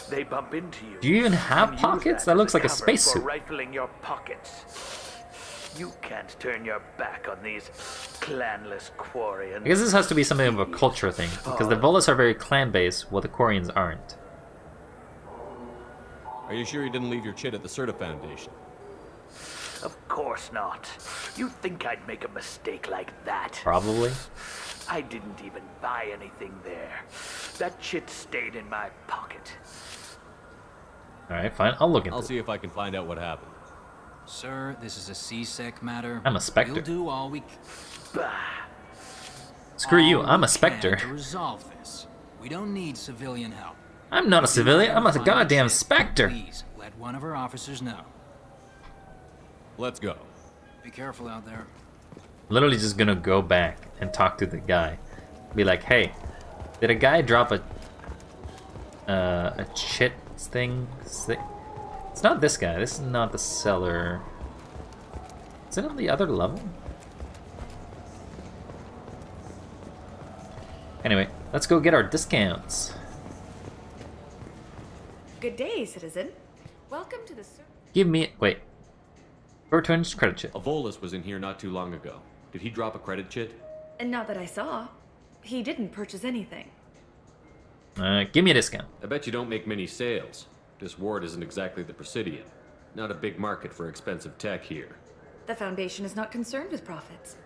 They bump into you. Do you even have and use pockets? That That looks as like a cover spacesuit. for rifling your pockets. You can't turn your back on these clanless Quarians. I guess this has to be something of a culture thing, because the Volus are very clan-based, while the Quarians aren't. Are you sure you didn't leave your chit at the Certa Foundation? Of course not. You'd think I'd make a mistake like that. Probably. I didn't even buy anything there. That shit stayed in my pocket. Alright, fine. I'll look into I'll it. see if I can find out what happened. Sir, this is a C-Sec matter. I'm a Spectre. We'll do all we Screw you, I'm a Spectre. to resolve this. We don't need civilian help. I'm not a civilian, I'm a goddamn Spectre. Please, let one of our officers know. Let's go. Be careful out there. Literally just gonna go back and talk to the guy. Be like, hey, did a guy drop a chit thing? It's not this guy, this is not the seller. Is it on the other level? Anyway, let's go get our discounts. Good day, citizen. Welcome to the... Give me, wait. Returns credit chit. A Volus was in here not too long ago. Did he drop a credit chit? And not that I saw. He didn't purchase anything. Give me a discount. I bet you don't make many sales. This ward isn't exactly the Presidium. Not a big market for expensive tech here. The Foundation is not concerned with profits.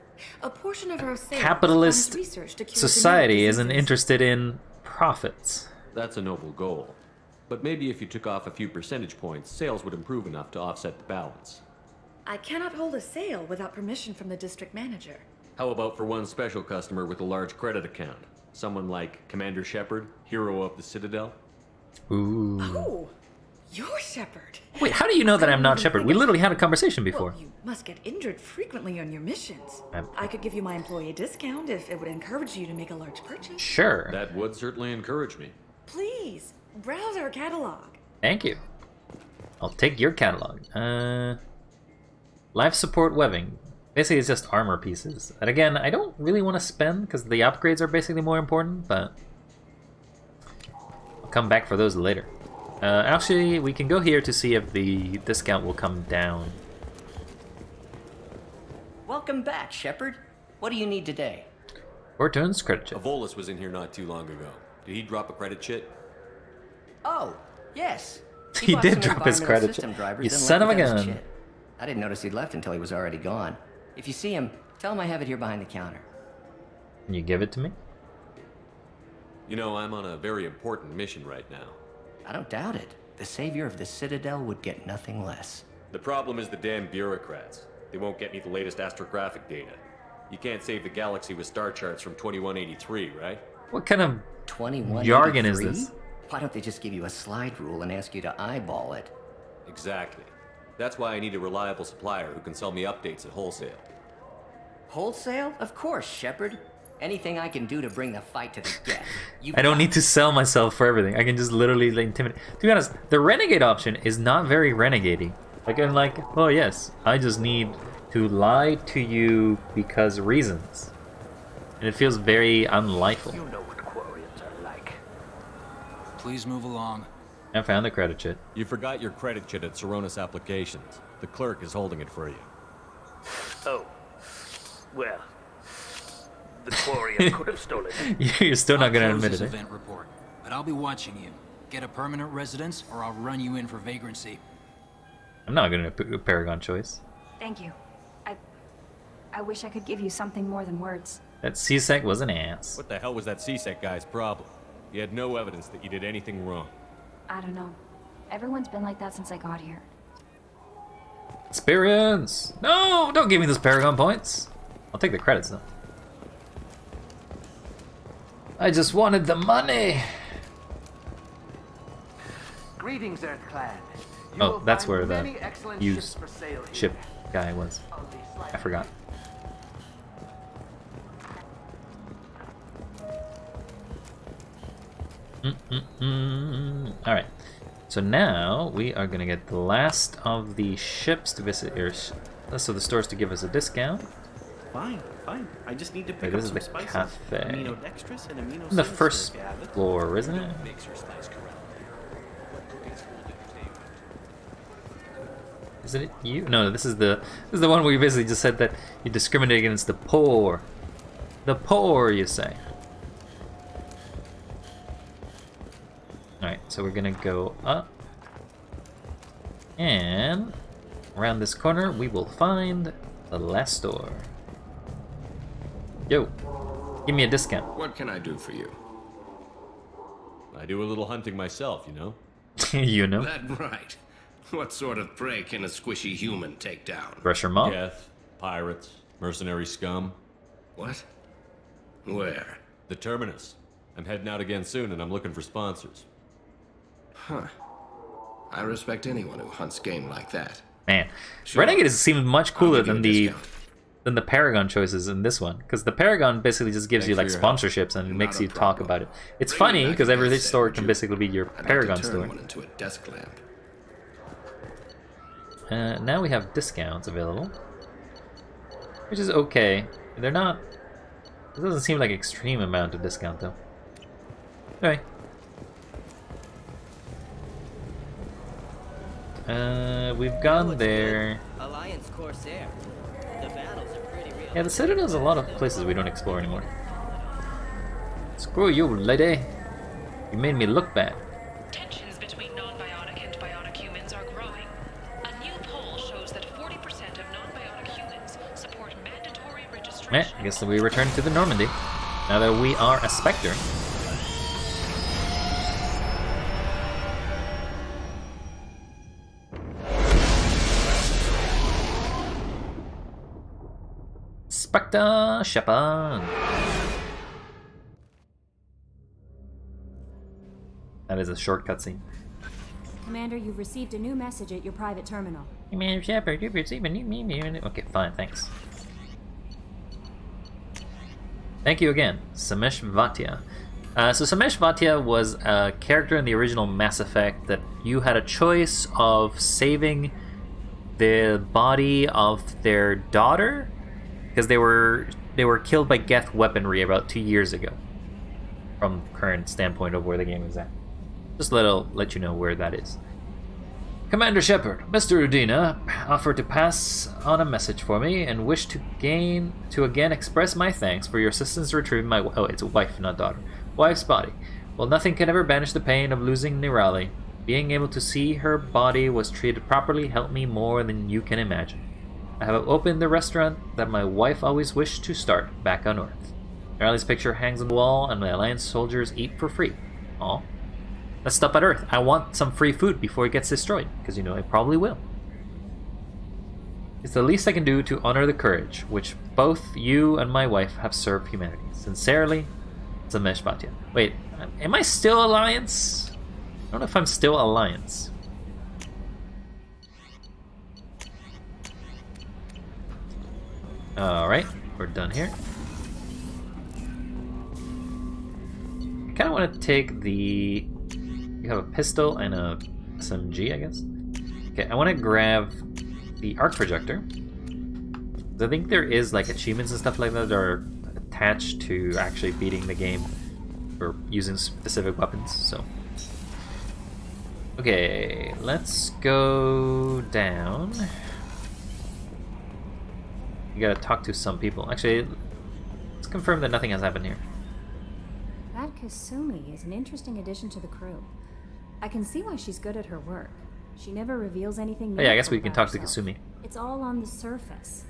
A portion of our sales Capitalist funds research to cure society genetic isn't diseases. interested in profits. That's a noble goal. But maybe if you took off a few percentage points, sales would improve enough to offset the balance. I cannot hold a sale without permission from the district manager. How about for one special customer with a large credit account? Someone like Commander Shepard, hero of the Citadel? Ooh. Oh, you're Shepard. Wait, how do you know that I'm not Shepard? We literally had a conversation before. Well, you must get injured frequently on your missions. I'm- I could give you my employee discount if it would encourage you to make a large purchase. Sure. That would certainly encourage me. Please, browse our catalog. Thank you. I'll take your catalog. Life support webbing. Basically, it's just armor pieces. And again, I don't really want to spend because the upgrades are basically more important, but I'll come back for those later. Actually, we can go here to see if the discount will come down. Welcome back, Shepard. What do you need today? Returns credit chit. A Volus was in here not too long ago. Did he drop a credit chit? Oh, yes. He bought did some drop his environmental credit system chit. drivers, You then son of left a without his gun. chit. I didn't notice he'd left until he was already gone. If you see him, tell him I have it here behind the counter. Can you give it to me? You know, I'm on a very important mission right now. I don't doubt it. The savior of the Citadel would get nothing less. The problem is the damn bureaucrats. They won't get me the latest astrographic data. You can't save the galaxy with star charts from 2183, right? What kind of 2183? jargon is this? Why don't they just give you a slide rule and ask you to eyeball it? Exactly. That's why I need a reliable supplier who can sell me updates at wholesale. Wholesale? Of course, Shepard. Anything I can do to bring the fight to the death. I don't need to sell myself for everything. I can just literally like, intimidate. To be honest, the renegade option is not very renegade-y. Like I'm like, oh yes, I just need to lie to you because reasons. And it feels very unlifeful. You know what Quarians are like. Please move along. I found the credit chit. You forgot your credit chit at Cerberus Applications. The clerk is holding it for you. Oh. Well. The Quarian could have stolen it. You're still not gonna I'll admit close it. this event report, but I'll be watching you. Get a permanent residence, or I'll run you in for vagrancy. I'm not gonna pick a Paragon choice. Thank you. I wish I could give you something more than words. That CSEC was an ass. What the hell was that CSEC guy's problem? He had no evidence that you did anything wrong. I don't know. Everyone's been like that since I got here. Experience! No! Don't give me those Paragon points! I'll take the credits though. I just wanted the money! Greetings, Earth Clan. You Oh, will that's find where the many excellent used ships for sale here. ship guy was. Only slightly. I forgot. Alright, so now we are gonna get the last of the ships to visit here. So the stores to give us a discount. Fine, fine. I just need to pick Wait, up this is some the spices. cafe. Aminodextrous and amino. On the first floor, isn't it? Isn't it you? No, this is the one where you basically just said that you discriminate against the poor. The poor, you say. Alright, so we're gonna go up. And around this corner we will find the last door. Yo, give me a discount. What can I do for you? I do a little hunting myself, you know? You know? That right. What sort of prey can a squishy human take down? Pressure mob? Death, pirates, mercenary scum. What? Where? The Terminus. I'm heading out again soon and I'm looking for sponsors. Huh. I respect anyone who hunts game like that. Man, Sure. Renegade seems much cooler give you than a the discount. Paragon choices in this one, because the Paragon basically just gives you like Thanks for your help. sponsorships and it makes Not a you talk problem. about it. It's Bring funny me back because a every gift set, store would can you? basically be your I'd Paragon like to turn store. one into a desk lamp. Now we have discounts available, which is okay. They're not. It doesn't seem like extreme amount of discount though. Anyway. We've gone there. Alliance Corsair. The battles are pretty real. Yeah, the Citadel's a lot of places we don't explore anymore. Screw you, lady. You made me look bad. Tensions between non-bionic and bionic humans are growing. A new poll shows that 40% of non-bionic humans support mandatory registration. I guess we return to the Normandy. Now that we are a Spectre. Spectre Shepard. That is a short cutscene. Commander, you've received a new message at your private terminal. Commander Shepard, you've received a new. Okay, fine, thanks. Thank you again, Samesh Vatia. So Samesh Vatia was a character in the original Mass Effect that you had a choice of saving the body of their daughter, because they were killed by Geth weaponry about 2 years ago, from current standpoint of where the game is at. Just let you know where that is. Commander Shepard, Mr. Udina offered to pass on a message for me and wished to again express my thanks for your assistance retrieving my it's a wife, not daughter. Wife's body. Well, nothing can ever banish the pain of losing Nirali. Being able to see her body was treated properly helped me more than you can imagine. I have opened the restaurant that my wife always wished to start back on Earth. Nirali's picture hangs on the wall and my Alliance soldiers eat for free. Aw. Let's stop at Earth. I want some free food before it gets destroyed, because you know it probably will. It's the least I can do to honor the courage which both you and my wife have served humanity. Sincerely, Samesh Bhatia. Wait, am I still Alliance? I don't know if I'm still Alliance. Alright, we're done here. I kind of want to take the... You have a pistol and a SMG, I guess? Okay, I want to grab the arc projector. I think there is like achievements and stuff like that that are attached to actually beating the game or using specific weapons, so... Okay, let's go down. You gotta talk to some people. Actually, let's confirm that nothing has happened here. That Kasumi is an interesting addition to the crew. I can see why she's good at her work. She never reveals anything new. Oh yeah, I guess we can about talk to herself. Kasumi. It's all on the surface.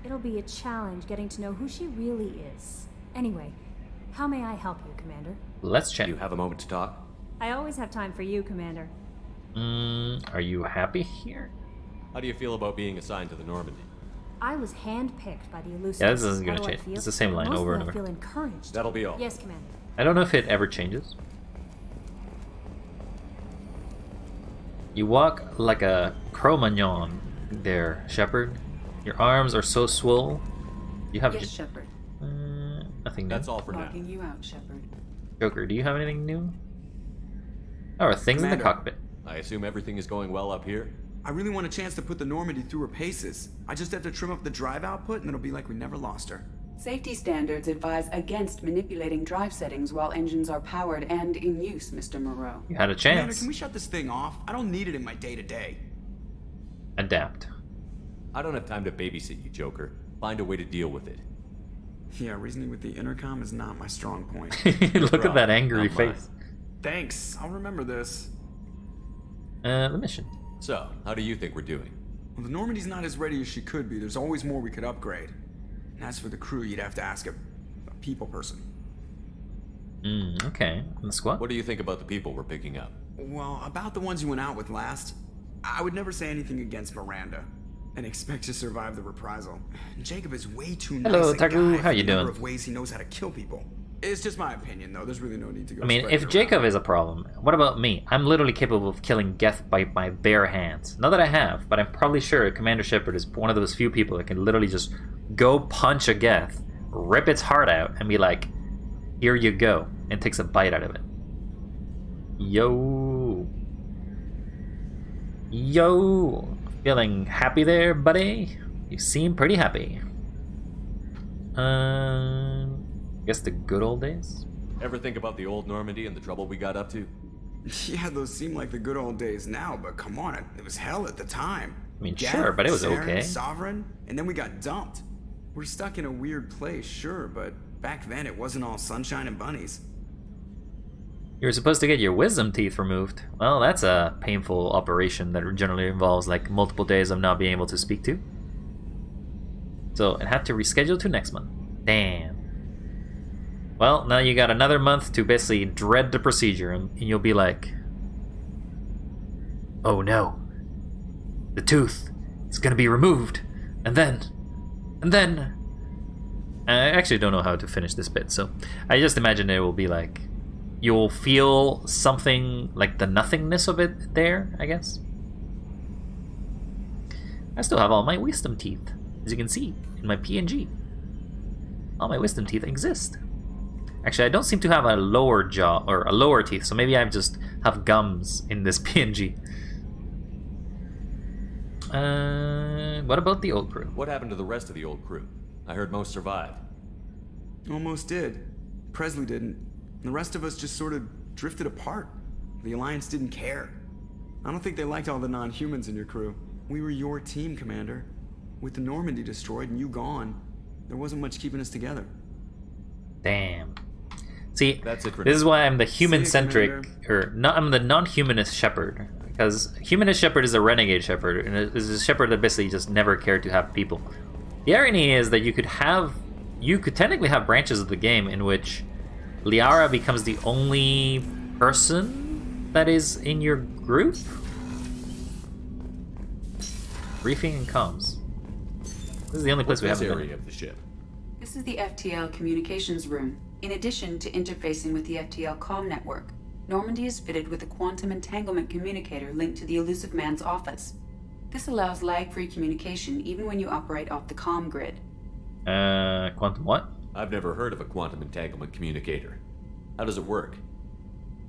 It'll be a challenge getting to know who she really is. Anyway, how may I help you, Commander? Let's chat. You have a moment to talk? I always have time for you, Commander. Are you happy here? How do you feel about being assigned to the Normandy? I was handpicked by the elusive. Yeah, this isn't How gonna do I change. feel? It's the same line Mostly over and I over. feel encouraged. That'll be all. Yes, Commander. I don't know if it ever changes. You walk like a Cro-Magnon there, Shepard. Your arms are so swole. You have Yes, Shepard. nothing new. That's all for now. Logging you out, Shepard. Joker, do you have anything new? Oh, are things in the Commander, cockpit? I assume everything is going well up here? I really want a chance to put the Normandy through her paces. I just have to trim up the drive output and it'll be like we never lost her. Safety standards advise against manipulating drive settings while engines are powered and in use, Mr. Moreau. You had a Commander, chance. can we shut this thing off? I don't need it in my day-to-day. Adapt. I don't have time to babysit you, Joker. Find a way to deal with it. Yeah, reasoning with the intercom is not my strong point. Look at that angry face. Thanks, I'll remember this. The mission. So, how do you think we're doing? Well, the Normandy's not as ready as she could be. There's always more we could upgrade. And as for the crew, you'd have to ask a people person. Okay. And the squad? What do you think about the people we're picking up? Well, about the ones you went out with last, I would never say anything against Miranda and expect to survive the reprisal. Jacob is way too nice. Hello, a guy Taku. How for you the number doing? of ways he knows how to kill people. It's just my opinion, though. There's really no need to go. I mean, spreading if it Jacob is a problem, what about me? I'm literally capable of killing Geth by my bare hands. Not that I have, but I'm probably sure Commander Shepard is one of those few people that can literally just go punch a Geth, rip its heart out, and be like, here you go, and takes a bite out of it. Yo. Yo. Feeling happy there, buddy? You seem pretty happy. Guess the good old days? Ever think about the old Normandy and the trouble we got up to? Yeah, those seem like the good old days now, but come on, it was hell at the time. I mean, Geth, sure, but it was Saren, okay. Sovereign, and then we got dumped. We're stuck in a weird place, sure, but back then it wasn't all sunshine and bunnies. You were supposed to get your wisdom teeth removed. Well, that's a painful operation that generally involves like multiple days of not being able to speak to. So it had to reschedule to next month. Damn. Well, now you got another month to basically dread the procedure, and you'll be like, oh no, the tooth is gonna be removed, and then, I actually don't know how to finish this bit, so I just imagine it will be like, you'll feel something like the nothingness of it there, I guess. I still have all my wisdom teeth, as you can see in my PNG. All my wisdom teeth exist. Actually, I don't seem to have a lower jaw or a lower teeth, so maybe I just have gums in this PNG. What about the old crew? What happened to the rest of the old crew? I heard most survived. Almost did. Presley didn't. The rest of us just sort of drifted apart. The Alliance didn't care. I don't think they liked all the non-humans in your crew. We were your team, Commander. With the Normandy destroyed and you gone, there wasn't much keeping us together. Damn. See, That's it for this is now. why I'm the human-centric, or not, I'm the non-humanist Shepard. Because humanist Shepard is a renegade Shepard, and it is a Shepard that basically just never cared to have people. The irony is that you could technically have branches of the game in which Liara becomes the only person that is in your group? Briefing and comms. This is the only place we haven't been. Of the ship? This is the FTL communications room. In addition to interfacing with the FTL comm network, Normandy is fitted with a quantum entanglement communicator linked to the Elusive Man's office. This allows lag-free communication even when you operate off the comm grid. Quantum what? I've never heard of a quantum entanglement communicator. How does it work?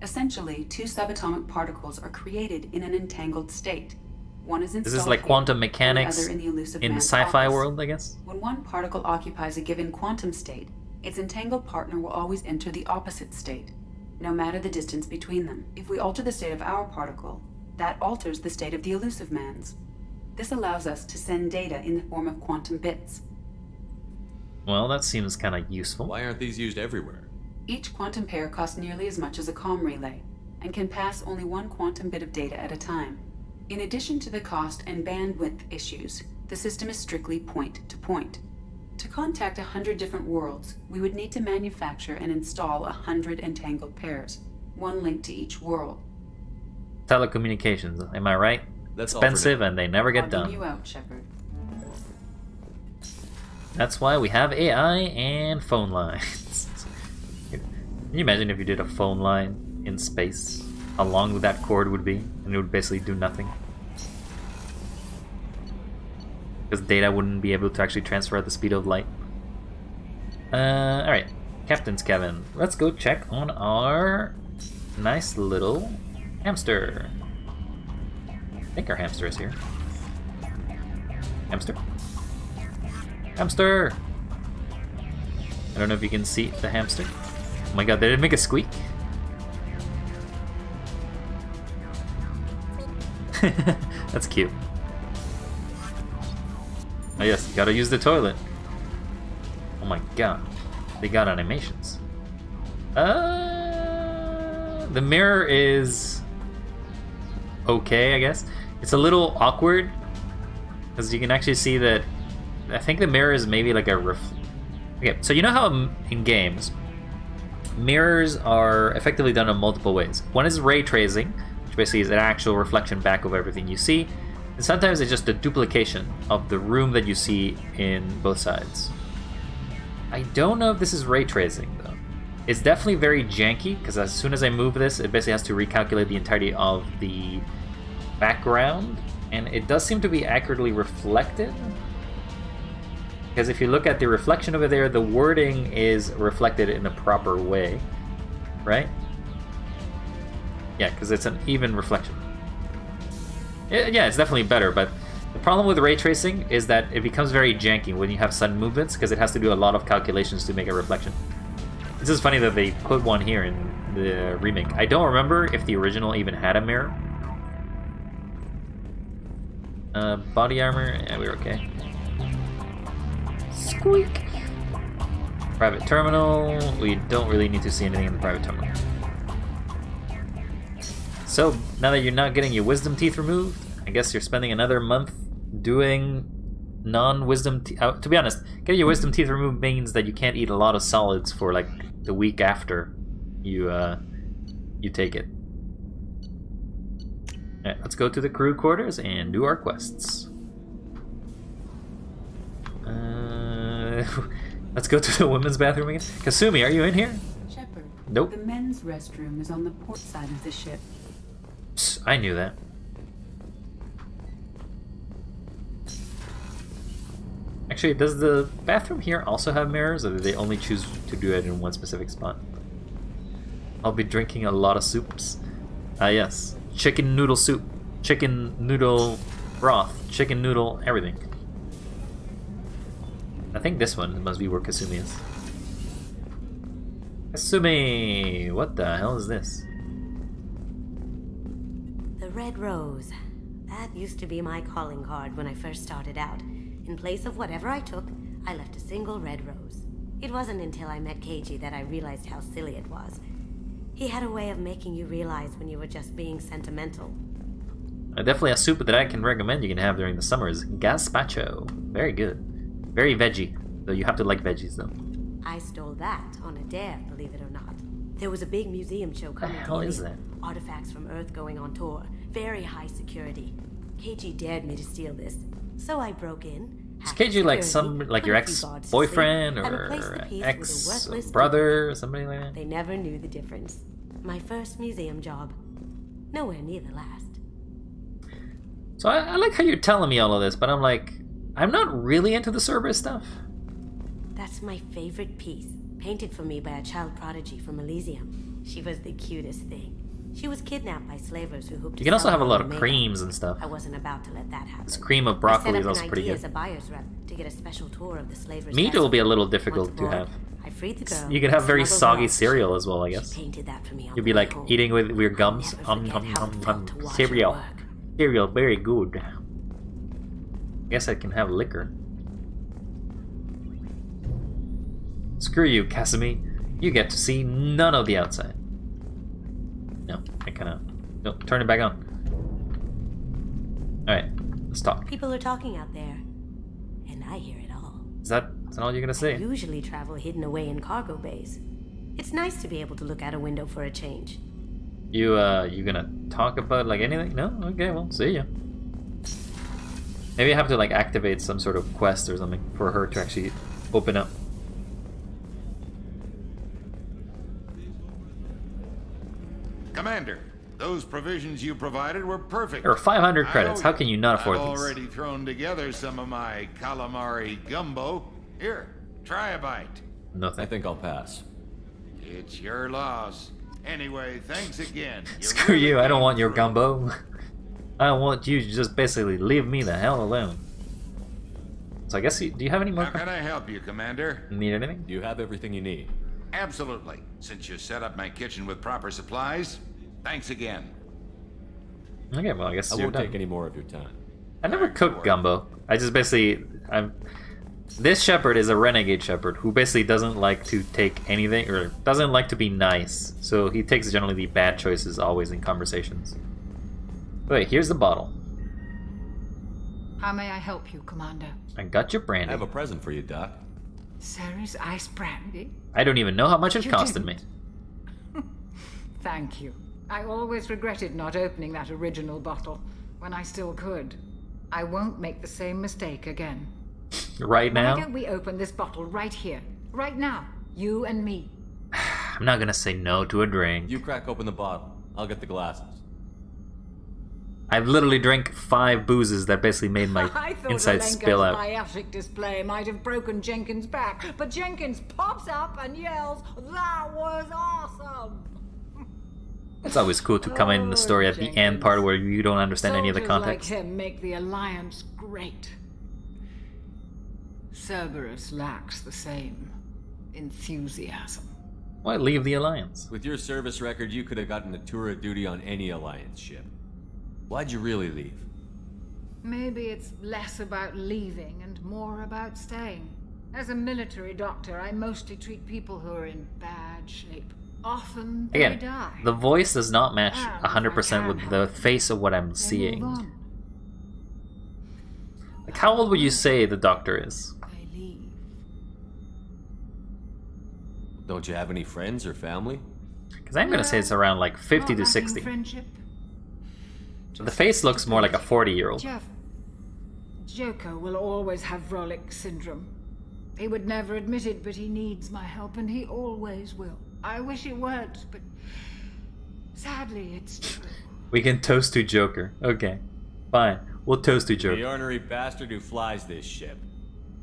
Essentially, two subatomic particles are created in an entangled state. One is installed This is like quantum mechanics the other in the Elusive in the Man's sci-fi office. world, I guess? When one particle occupies a given quantum state, its entangled partner will always enter the opposite state, no matter the distance between them. If we alter the state of our particle, that alters the state of the Elusive Man's. This allows us to send data in the form of quantum bits. Well, that seems kind of useful. Why aren't these used everywhere? Each quantum pair costs nearly as much as a comm relay, and can pass only one quantum bit of data at a time. In addition to the cost and bandwidth issues, the system is strictly point-to-point. To contact 100 different worlds, we would need to manufacture and install 100 entangled pairs, one linked to each world. Telecommunications, am I right? That's all for expensive now. and they never get Logging done. you out, Shepard. That's why we have AI and phone lines. Can you imagine if you did a phone line in space? How long that cord would be, and it would basically do nothing. Because data wouldn't be able to actually transfer at the speed of light. Alright, Captain's cabin. Let's go check on our nice little hamster. I think our hamster is here. Hamster? Hamster! I don't know if you can see the hamster. Oh my god, did it make a squeak? That's cute. Oh yes, gotta use the toilet. Oh my god, they got animations. The mirror is okay, I guess. It's a little awkward because you can actually see that. I think the mirror is maybe like a okay, so you know how in games mirrors are effectively done in multiple ways. One is ray tracing, which basically is an actual reflection back of everything you see, and sometimes it's just a duplication of the room that you see in both sides. I don't know if this is ray tracing though. It's definitely very janky because as soon as I move this, it basically has to recalculate the entirety of the background, and it does seem to be accurately reflected. Because if you look at the reflection over there, the wording is reflected in a proper way, right? Yeah, because it's an even reflection. Yeah, it's definitely better, but the problem with ray tracing is that it becomes very janky when you have sudden movements because it has to do a lot of calculations to make a reflection. This is funny that they put one here in the remake. I don't remember if the original even had a mirror. Body armor, yeah, we're okay. Squeak! Private terminal, we don't really need to see anything in the private terminal. So, now that you're not getting your wisdom teeth removed, I guess you're spending another month doing non-wisdom teeth. To be honest, getting your wisdom teeth removed means that you can't eat a lot of solids for like the week after you take it. Alright, let's go to the crew quarters and do our quests. Let's go to the women's bathroom again. Kasumi, are you in here? Shepard. Nope. The men's restroom is on the port side of the ship. Psst, I knew that. Actually, does the bathroom here also have mirrors, or do they only choose to do it in one specific spot? I'll be drinking a lot of soups. Ah, yes. Chicken noodle soup. Chicken noodle broth. Chicken noodle everything. I think this one must be where Kasumi is. Kasumi! What the hell is this? The Red Rose. That used to be my calling card when I first started out. In place of whatever I took, I left a single red rose. It wasn't until I met Keiji that I realized how silly it was. He had a way of making you realize when you were just being sentimental. Definitely a soup that I can recommend you can have during the summer is gazpacho. Very good. Very veggie, though you have to like veggies though. I stole that on a dare, believe it or not. There was a big museum show coming. What the hell is that? Artifacts from Earth going on tour. Very high security. Keiji dared me to steal this, so I broke in. Is Keiji like like your ex-boyfriend or ex-brother or somebody like that? They never knew the difference. My first museum job. Nowhere near the last. So I like how you're telling me all of this, but I'm like, I'm not really into the Cerberus stuff. That's my favorite piece, painted for me by a child prodigy from Elysium. She was the cutest thing. She was kidnapped by slavers who hooped. You can also have a lot of creams and stuff. I wasn't about to let that happen. This cream of broccoli is also pretty good. I set up an idea as a buyer's rep to get a special tour of the slavers. Meat will be a little difficult to have. I freed the girl. You can have very soggy cereal as well, I guess. She painted that for me. You'll be like eating with your gums. Cereal. Cereal, very good. Guess I can have liquor. Screw you, Kasumi. You get to see none of the outside. No, I kinda... No, turn it back on. Alright, let's talk. People are talking out there, and I hear it all. Is that all you're gonna say? I usually travel hidden away in cargo bays. It's nice to be able to look out a window for a change. You gonna talk about like anything? No? Okay, well, see ya. Maybe I have to like activate some sort of quest or something for her to actually open up. Commander, those provisions you provided were perfect. There are 500 credits. How can you not afford I've these? already thrown together some of my calamari gumbo. Here, try a bite. No, I think I'll pass. It's your loss. Anyway, thanks again. Screw you, I don't want your gumbo. I want you to just basically leave me the hell alone. So I guess do you have any more? How can I help you, Commander? Need anything? Do you have everything you need? Absolutely. Since you set up my kitchen with proper supplies, thanks again. Okay, well I guess I you're won't done. take any more of your time. I never cooked gumbo. I just basically this Shepard is a renegade Shepard who basically doesn't like to take anything or doesn't like to be nice. So he takes generally the bad choices always in conversations. Wait, here's the bottle. How may I help you, Commander? I got your brandy. I have a present for you, Doc. Ceres ice brandy? I don't even know how much it You costed me. Thank you. I always regretted not opening that original bottle when I still could. I won't make the same mistake again. Right now? Why don't we open this bottle right here, right now, you and me? I'm not gonna say no to a drink. You crack open the bottle. I'll get the glasses. I've literally drank 5 boozes that basically made my I thought insides spill Alenka's out. biotic display might have broken Jenkins' back, but Jenkins pops up and yells, "That was awesome!" It's always cool to come in the story at the end part where you don't understand any of the Soldiers context. like him make the Alliance great. Cerberus lacks the same enthusiasm. Why leave the Alliance? With your service record, you could have gotten a tour of duty on any Alliance ship. Why'd you really leave? Maybe it's less about leaving and more about staying. As a military doctor, I mostly treat people who are in bad shape. Often they Again, die. the voice does not match And 100% with the face of what I'm They move seeing. on. Like, how old would you say the doctor is? Don't you have any friends or family? Because I'm gonna say it's around like 50 to Not lacking 60. friendship. The face looks more like a 40-year-old. Jeff, Joker will always have Vrolic syndrome. He would never admit it, but he needs my help, and he always will. I wish it weren't, but sadly, it's true. We can toast to Joker. Okay, fine. We'll toast to Joker. The ornery bastard who flies this ship.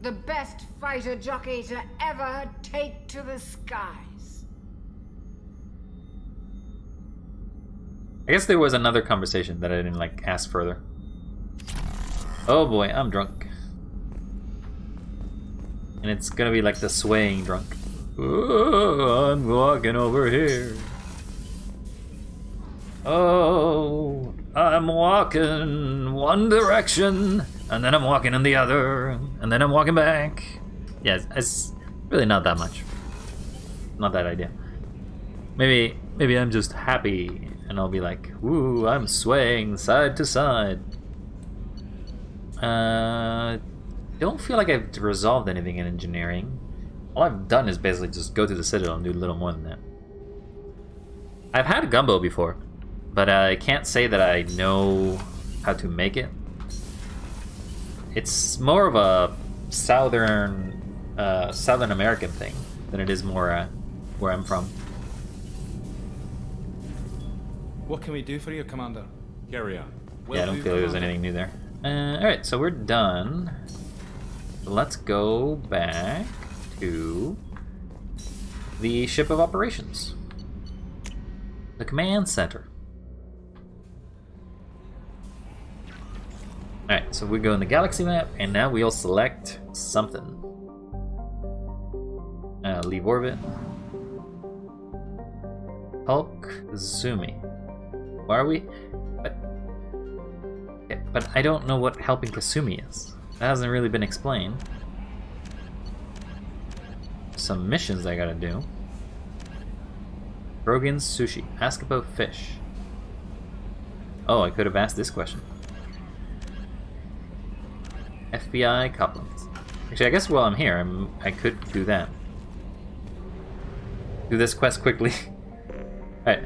The best fighter jockey to ever take to the skies. I guess there was another conversation that I didn't like ask further. Oh boy, I'm drunk. And it's gonna be like the swaying drunk. Oh, I'm walking over here. Oh, I'm walking one direction, and then I'm walking in the other, and then I'm walking back. Yeah, it's really not that much. Not that idea. Maybe I'm just happy, and I'll be like, "Ooh, I'm swaying side to side." Don't feel like I've resolved anything in engineering. All I've done is basically just go to the Citadel and do a little more than that. I've had gumbo before, but I can't say that I know how to make it. It's more of a Southern American thing than it is more where I'm from. What can we do for you, Commander? Carry on. Yeah, I don't feel there's anything new there. Alright, so we're done. Let's go back to the ship of operations. The command center. Alright, so we go in the galaxy map, and now we'll select something. Leave orbit. Hulk, Zoomy. Why are we? But I don't know what helping Kasumi is. That hasn't really been explained. Some missions I gotta do. Brogan's Sushi. Ask about fish. Oh, I could have asked this question. FBI Coplans. Actually, I guess while I'm here, I could do that. Do this quest quickly. Alright.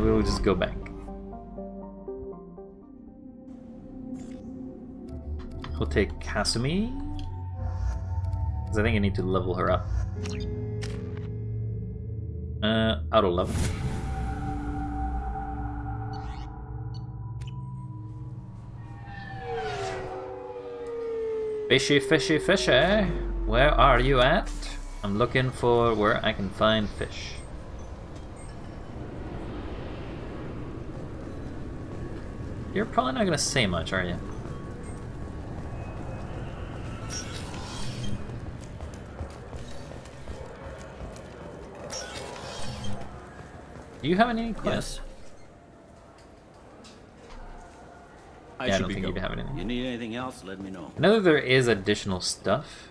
We'll just go back. We'll take Kasumi. Because I think I need to level her up. Auto level. Fishy, fishy, fishy. Where are you at? I'm looking for where I can find fish. You're probably not gonna say much, are you? Do you have any quests? I Yeah, I should don't be think you'd going. have anything. You need anything else, let me know. I know that there is additional stuff,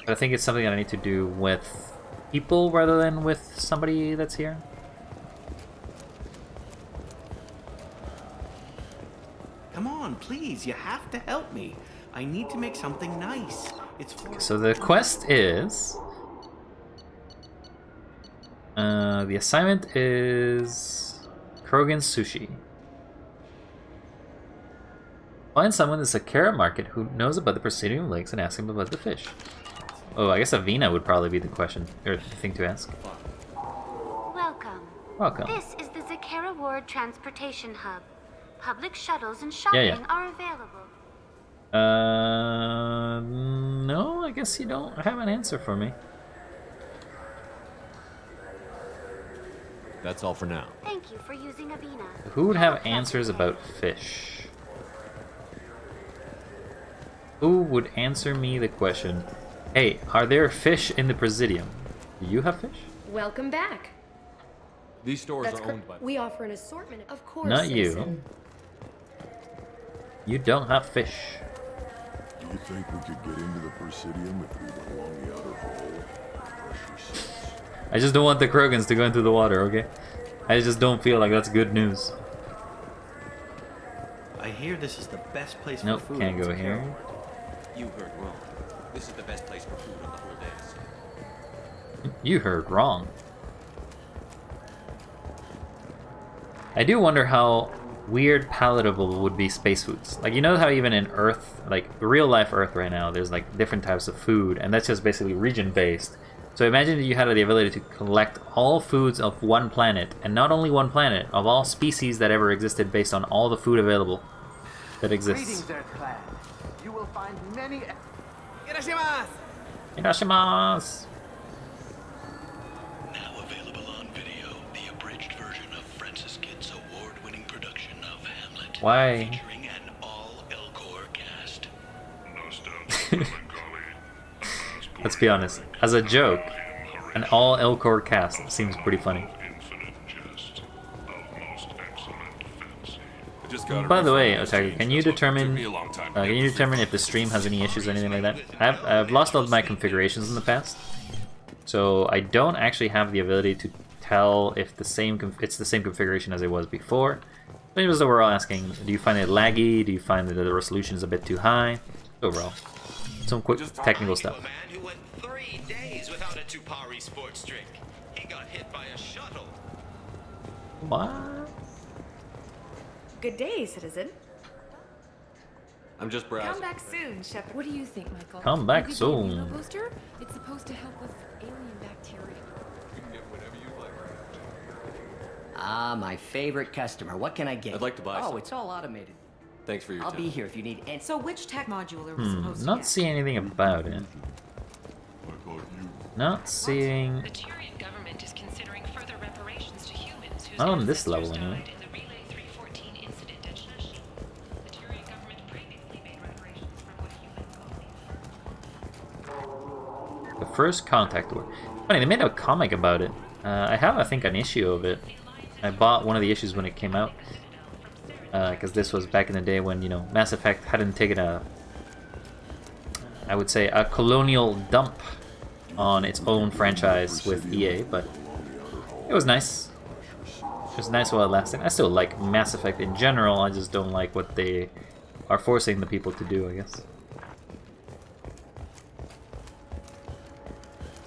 but I think it's something that I need to do with people rather than with somebody that's here. Come on, please, you have to help me. I need to make something nice. It's for... So the quest is... the assignment is... Krogan's Sushi. Find someone in the Sakara market who knows about the Presidium Lakes and ask him about the fish. Oh, I guess Avina would probably be the question, or the thing to ask. Welcome. Welcome. This is the Zakara Ward Transportation Hub. Public shuttles and shopping are available. No, I guess you don't have an answer for me. That's all for now. Thank you for using Avina. Who would have answers about fish? Who would answer me the question, hey, are there fish in the Presidium? Do you have fish? Welcome back. These stores are owned by... We offer an assortment, of course. Not citizen. you. You don't have fish. Do you think we could get into the Presidium if we went along the outer hall? Pressure seats. I just don't want the Krogans to go into the water, okay? I just don't feel like that's good news. I hear this is the best place Nope, for food. can't in go Zakara here. Ward. You heard wrong. This is the best place for food on the whole day. You heard wrong. I do wonder how weird palatable would be space foods. Like, you know how even in Earth, like real life Earth right now, there's like different types of food, and that's just basically region based. So imagine if you had the ability to collect all foods of one planet, and not only one planet, of all species that ever existed based on all the food available that exists. Greetings, Earth Clan. You will find many... Irashimasu! Irashimasu! Now available on video, the abridged version of Francis Kidd's award-winning production of Hamlet. Why? Featuring an all-Elcor cast. Let's be honest. As a joke, an all Elcor cast seems pretty funny. By the way, Otaku, can you determine if the stream has any issues or anything like that? I've lost all of my configurations in the past, so I don't actually have the ability to tell if it's the same configuration as it was before. But it was overall asking, do you find it laggy? Do you find that the resolution is a bit too high? Overall, some quick technical stuff. Without a Tupari sports drink. He got hit by a shuttle. What? Good day, citizen. I'm just browsing. Come back soon, Shepard. What do you think, Michael? Come back You could soon. get a Nano booster? It's supposed to help with alien bacteria. You can get whatever you like. Ah, my favorite customer. What can I get? I'd like to buy Oh, some. it's all automated. Thanks for your I'll time. be here if you need any. So which tech module are we supposed to Not get? seeing anything about it. Not seeing... The Turian government is considering further reparations to humans whose Not on this level, anyway. died in the Relay 314 incident at Shnashi. The Turian government previously made reparations for what humans call The First Contact War. Funny, they made a comic about it. I have, I think, an issue of it. I bought one of the issues when it came out. Because this was back in the day when, you know, Mass Effect hadn't taken a... I would say a colonial dump on its own franchise with EA, but it was nice. It was nice while it lasted. I still like Mass Effect in general, I just don't like what they are forcing the people to do, I guess.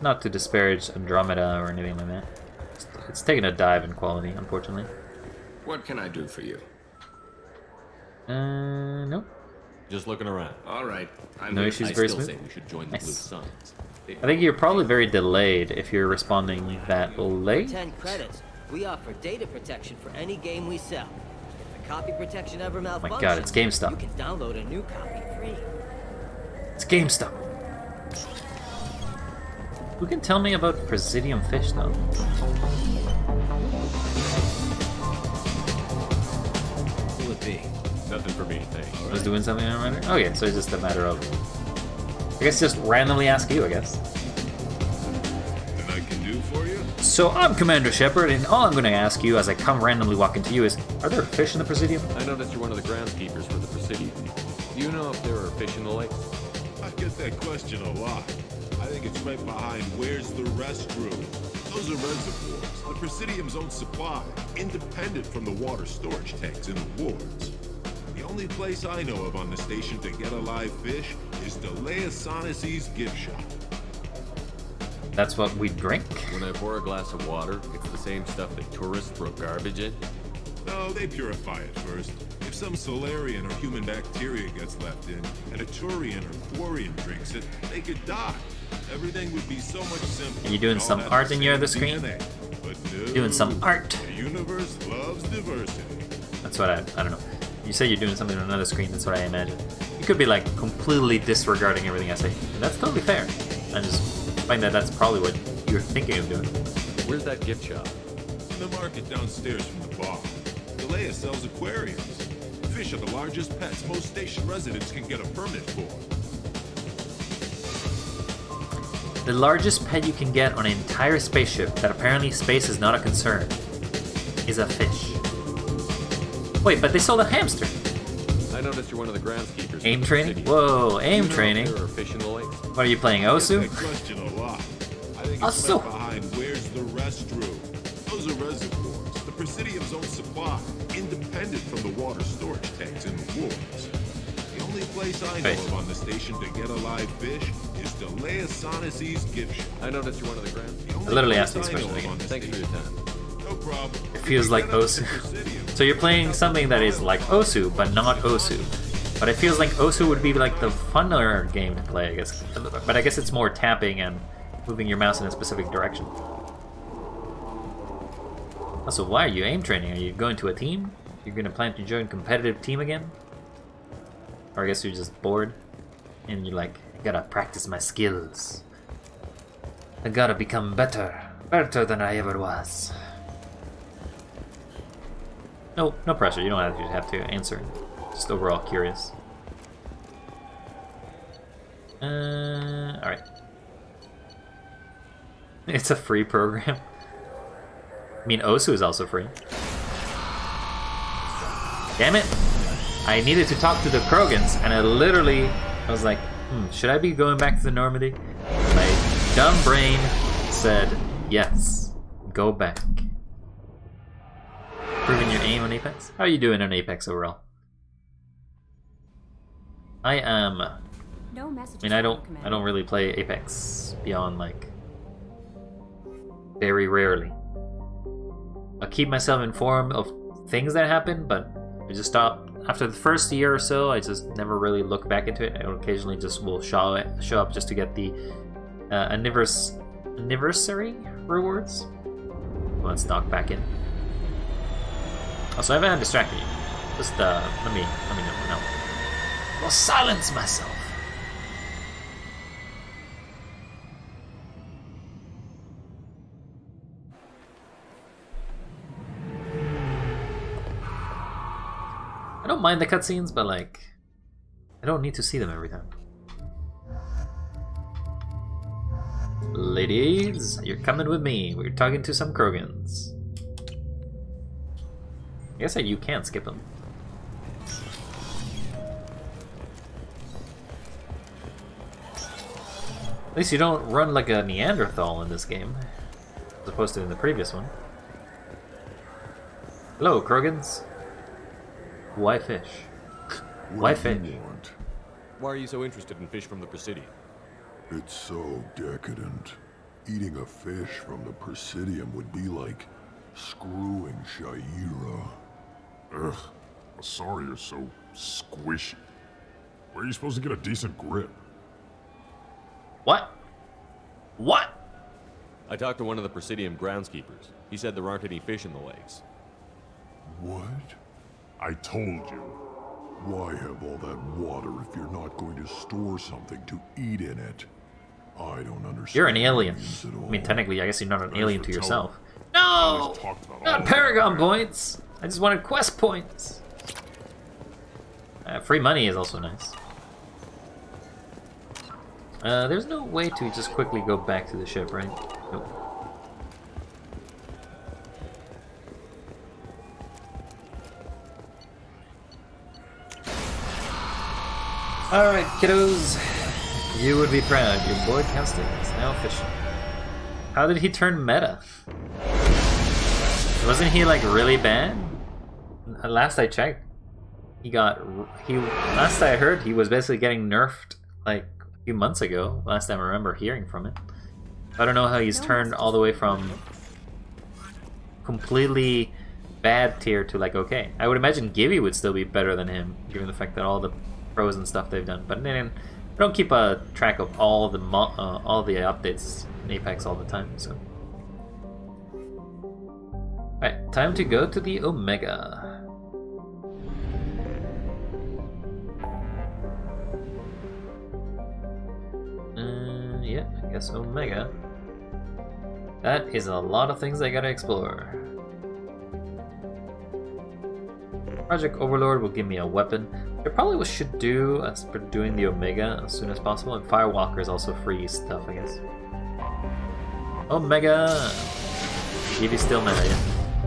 Not to disparage Andromeda or anything like that. It's taken a dive in quality, unfortunately. What can I do for you? Nope. Just looking around. All right. No issues, very smooth. Say we should join the Blue Suns. I think you're probably very delayed if you're responding that late. 10 credits. We offer data protection for any game we sell. If the copy protection ever malfunctions, Oh my god, it's GameStop. you can download a new copy free. It's GameStop. Who can tell me about Presidium fish, though? Will it be? Nothing for me, thanks. I was doing something on right? Okay, so it's just a matter of... I guess just randomly ask you, I guess. And I can do for you? So I'm Commander Shepard, and all I'm going to ask you as I come randomly walk into you is, are there fish in the Presidium? I noticed you're one of the groundskeepers for the Presidium. Do you know if there are fish in the lake? I get that question a lot. I think it's right behind where's the restroom. Those are reservoirs, the Presidium's own supply, independent from the water storage tanks in the wards. The only place I know of on the station to get a live fish is Delea Sonesi's gift shop. That's what we drink? When I pour a glass of water, it's the same stuff that tourists throw garbage in? No, they purify it first. If some Solarian or human bacteria gets left in, and a Turian or Quarian drinks it, they could die. Everything would be so much simpler. Are you doing some art in your other screen? But no, doing some art. The universe loves diversity. That's what I don't know. You say you're doing something on another screen, that's what I imagine. You could be like completely disregarding everything I say. And that's totally fair. I just find that that's probably what you're thinking of doing. Where's that gift shop? In the market downstairs from the bar. Delea sells aquariums. Fish are the largest pets most station residents can get a permit for. The largest pet you can get on an entire spaceship that apparently space is not a concern is a fish. Wait, but they sold a hamster. I noticed you're one of the groundskeepers. Aim training? Whoa, aim training. There are fish in the lake? What are you playing, Osu? I get that question a lot. I think it's right behind where's the restroom. Those are reservoirs, the Presidium's own supply, independent from the water storage tanks in the wards. The only place I know of on the station to get a live fish is Delea Sonesi's gift shop. I noticed you're one of the grounds. I literally asked these questions again. Thanks for your time. No problem. It feels like Osu. So you're playing something that is like Osu, but not Osu. But it feels like Osu would be like the funner game to play, I guess. But I guess it's more tapping and moving your mouse in a specific direction. Also, why are you aim training? Are you going to a team? You're gonna plan to join competitive team again? Or I guess you're just bored and you're like, I gotta practice my skills. I gotta become better than I ever was. No pressure. You don't have to answer. Just overall curious. Alright. It's a free program. I mean, Osu is also free. Damn it! I needed to talk to the Krogans, and I was like, should I be going back to the Normandy? My dumb brain said, yes, go back. Proving your aim on Apex? How are you doing on Apex overall? I am... No messages. I mean, I don't really play Apex beyond, like, very rarely. I'll keep myself informed of things that happen, but I just stopped. After the first year or so, I just never really look back into it. I occasionally just will show up just to get the anniversary rewards. Let's knock back in. Also, I haven't distracted you. Just let me know. No. I'll silence myself. I don't mind the cutscenes, but like, I don't need to see them every time. Ladies, you're coming with me. We're talking to some Krogans. I guess you can't skip them. At least you don't run like a Neanderthal in this game, as opposed to in the previous one. Hello, Krogans. Why fish? Why fish? Why are you so interested in fish from the Presidium? It's so decadent. Eating a fish from the Presidium would be like screwing Shaira. Ugh, sorry you're so squishy. Where are you supposed to get a decent grip? What? What? I talked to one of the Presidium groundskeepers. He said there aren't any fish in the lakes. What? I told you. Why have all that water if you're not going to store something to eat in it? I don't understand. You're an alien. I mean, technically, I guess you're not an alien to yourself. No! Not Paragon points! I just wanted quest points! Free money is also nice. There's no way to just quickly go back to the ship, right? Nope. Alright, kiddos. You would be proud. Your boy Casting is now official. How did he turn meta? Wasn't he like really bad? Last I checked, last I heard he was basically getting nerfed like a few months ago. Last time I remember hearing from it. I don't know how he's turned all the way from completely bad tier to like okay. I would imagine Gibby would still be better than him, given the fact that all the pros and stuff they've done. But then I don't keep a track of all the updates in Apex all the time. So, alright, time to go to the Omega. Yeah, I guess Omega. That is a lot of things I gotta explore. Project Overlord will give me a weapon. I probably should do as for doing the Omega as soon as possible, and Firewalker is also free stuff, I guess. Omega! Gibby's still meta, yeah.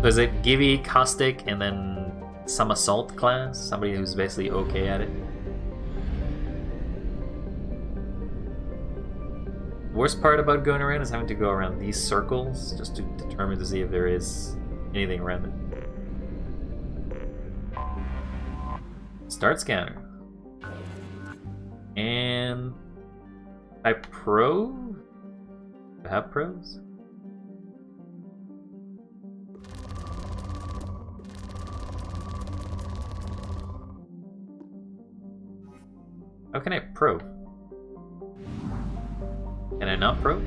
So is it Gibby, Caustic, and then some Assault class? Somebody who's basically okay at it? Worst part about going around is having to go around these circles just to determine to see if there is anything around it. Start scanner. And I pro? Do I have pros? How can I probe? Can I not probe?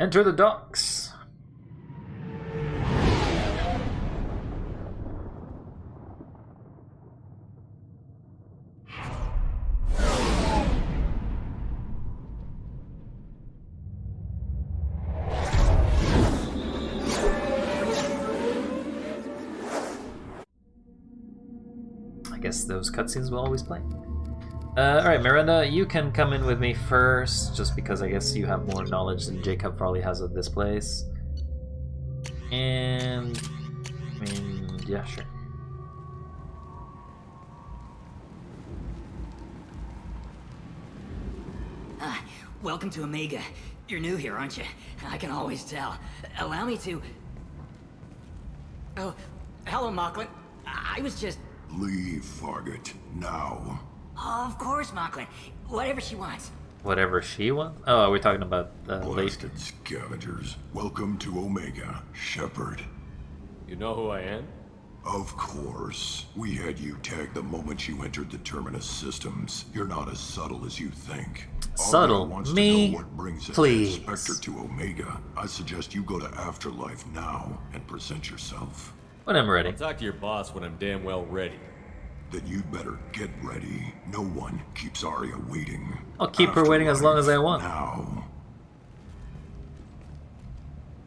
Enter the docks. I guess those cutscenes will always play. Alright, Miranda, you can come in with me first, just because I guess you have more knowledge than Jacob probably has of this place. And... I mean, yeah, sure. Welcome to Omega. You're new here, aren't you? I can always tell. Allow me to... Oh, hello, Mocklin. I was just... Leave, Fargate, now. Of course, Mocklin. Whatever she wants. Whatever she wants? Oh, we're talking about Blasted scavengers. Welcome to Omega, Shepard. You know who I am? Of course. We had you tagged the moment you entered the Terminus systems. You're not as subtle as you think. Subtle? Wants Me? to know what brings Please. Spectre to Omega. I suggest you go to Afterlife now and present yourself. When I'm ready. I'll talk to your boss when I'm damn well ready. Then you'd better get ready. No one keeps Arya waiting. I'll keep her waiting as long as I want. Now.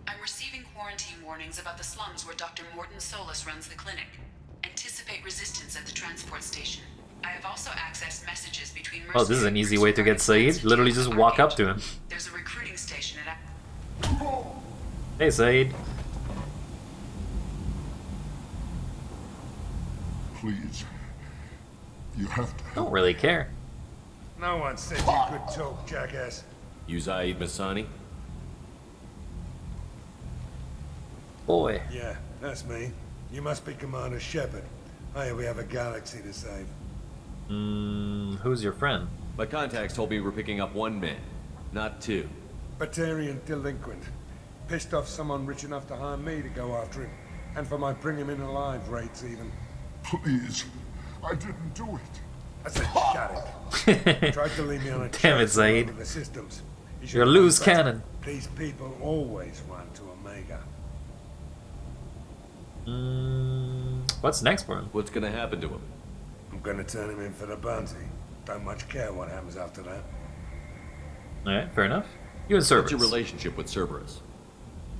I'm receiving quarantine warnings about the slums where Dr. Morton Solus runs the clinic. Anticipate resistance at the transport station. I have also accessed messages between Oh, this is an easy way to get Saeed. Literally just walk up to him. There's a recruiting station at... Hey, Saeed. Please. You have to. Don't really care. No one said you could talk, jackass. You Zaid Masani? Boy. Yeah, that's me. You must be Commander Shepard. Hey, we have a galaxy to save. Who's your friend? My contacts told me we're picking up one man, not two. Batarian delinquent. Pissed off someone rich enough to hire me to go after him. And for my bring him in alive rates even. Please. I didn't do it. I said shut it. Tried to leave me on a Damn it, Zaid. the systems. You're a loose cannon. These people always run to Omega. What's next for him? What's gonna happen to him? I'm gonna turn him in for the bounty. Don't much care what happens after that. Alright, fair enough. You and Cerberus. What's your relationship with Cerberus?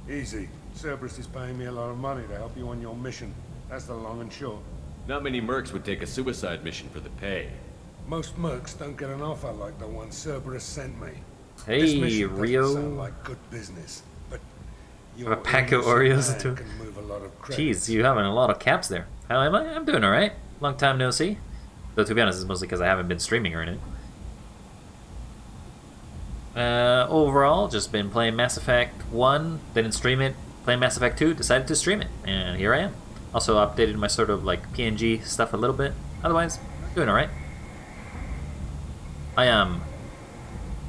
Easy. Cerberus is paying me a lot of money to help you on your mission. That's the long and short. Not many mercs would take a suicide mission for the pay. Most mercs don't get an offer like the one Cerberus sent me. Hey, This mission Rio. doesn't sound like good business, but A pack of Oreos too. can move a lot of credits. Jeez, you having a lot of caps there. How am I? I'm doing alright. Long time no see. Though to be honest, it's mostly because I haven't been streaming or anything. Overall, just been playing Mass Effect 1, didn't stream it. Playing Mass Effect 2, decided to stream it, and here I am. Also updated my sort of like PNG stuff a little bit. Otherwise, doing alright. I am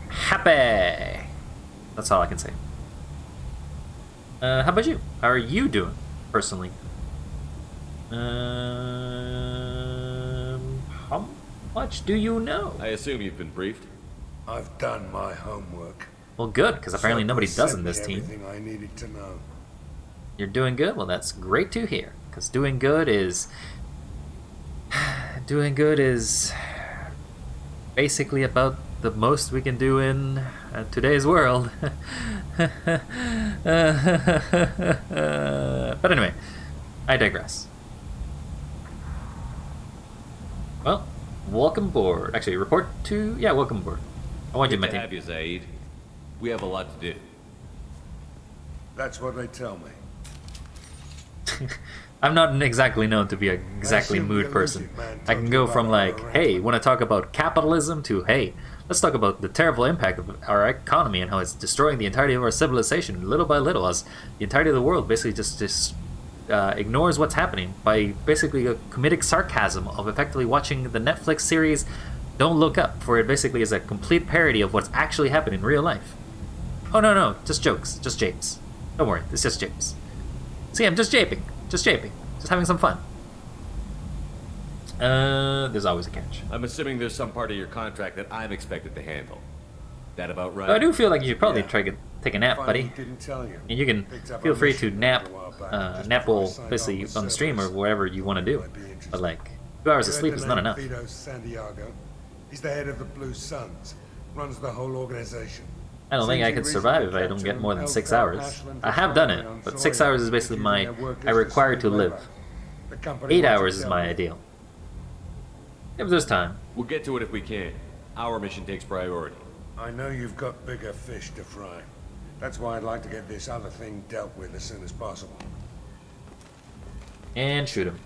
happy. That's all I can say. How about you? How are you doing, personally? How much do you know? I assume you've been briefed. I've done my homework. Well, good, because apparently nobody does in this Sent me team. everything I needed to know. You're doing good? Well, that's great to hear, because doing good is basically about the most we can do in today's world. But anyway, I digress. Well, welcome aboard. Actually, report to... Yeah, welcome aboard. I want you in my Good to team. have you, Zaid. We have a lot to do. That's what they tell me. I'm not exactly known to be a exactly mood person. I can go from like, hey, want to talk about capitalism to, hey, let's talk about the terrible impact of our economy and how it's destroying the entirety of our civilization little by little, as the entirety of the world basically just ignores what's happening by basically a comedic sarcasm of effectively watching the Netflix series Don't Look Up, for it basically is a complete parody of what's actually happening in real life. Oh no, just jokes, just japes. Don't worry, it's just japes. See, I'm just japing, just having some fun. There's always a catch. I'm assuming there's some part of your contract that I'm expected to handle. That about right? But I do feel like you should probably try to take a nap, buddy. Didn't tell you. And you can feel free to nap, nap will basically on the stream or whatever you want to do. But like, 2 hours of sleep is not enough. Santiago. He's the head of the Blue Suns. Runs the whole organization. I don't think I could survive if I don't get more than 6 hours. I have done it, but 6 hours is basically I require to live. 8 hours is my ideal. If there's time. We'll get to it if we can. Our mission takes priority. I know you've got bigger fish to fry. That's why I'd like to get this other thing dealt with as soon as possible. And shoot him.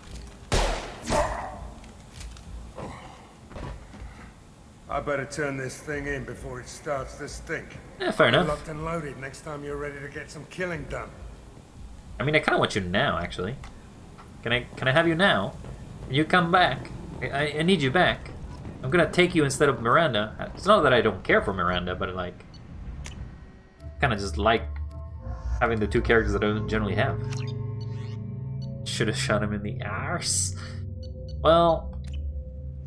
I better turn this thing in before it starts to stink. Yeah, fair enough. Locked and loaded next time you're ready to get some killing done. I mean, I kind of want you now, actually. Can I have you now? You come back. I need you back. I'm gonna take you instead of Miranda. It's not that I don't care for Miranda, but like, kind of just like having the two characters that I don't generally have. Should have shot him in the arse. Well,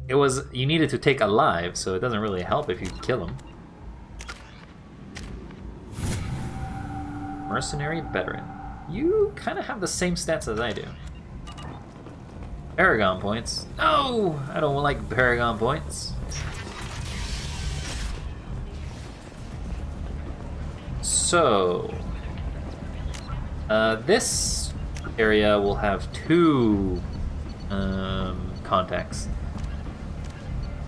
it was, you needed to take alive, so it doesn't really help if you kill him. Mercenary veteran. You kind of have the same stats as I do. Paragon points. No! I don't like Paragon points. So, this area will have two contacts.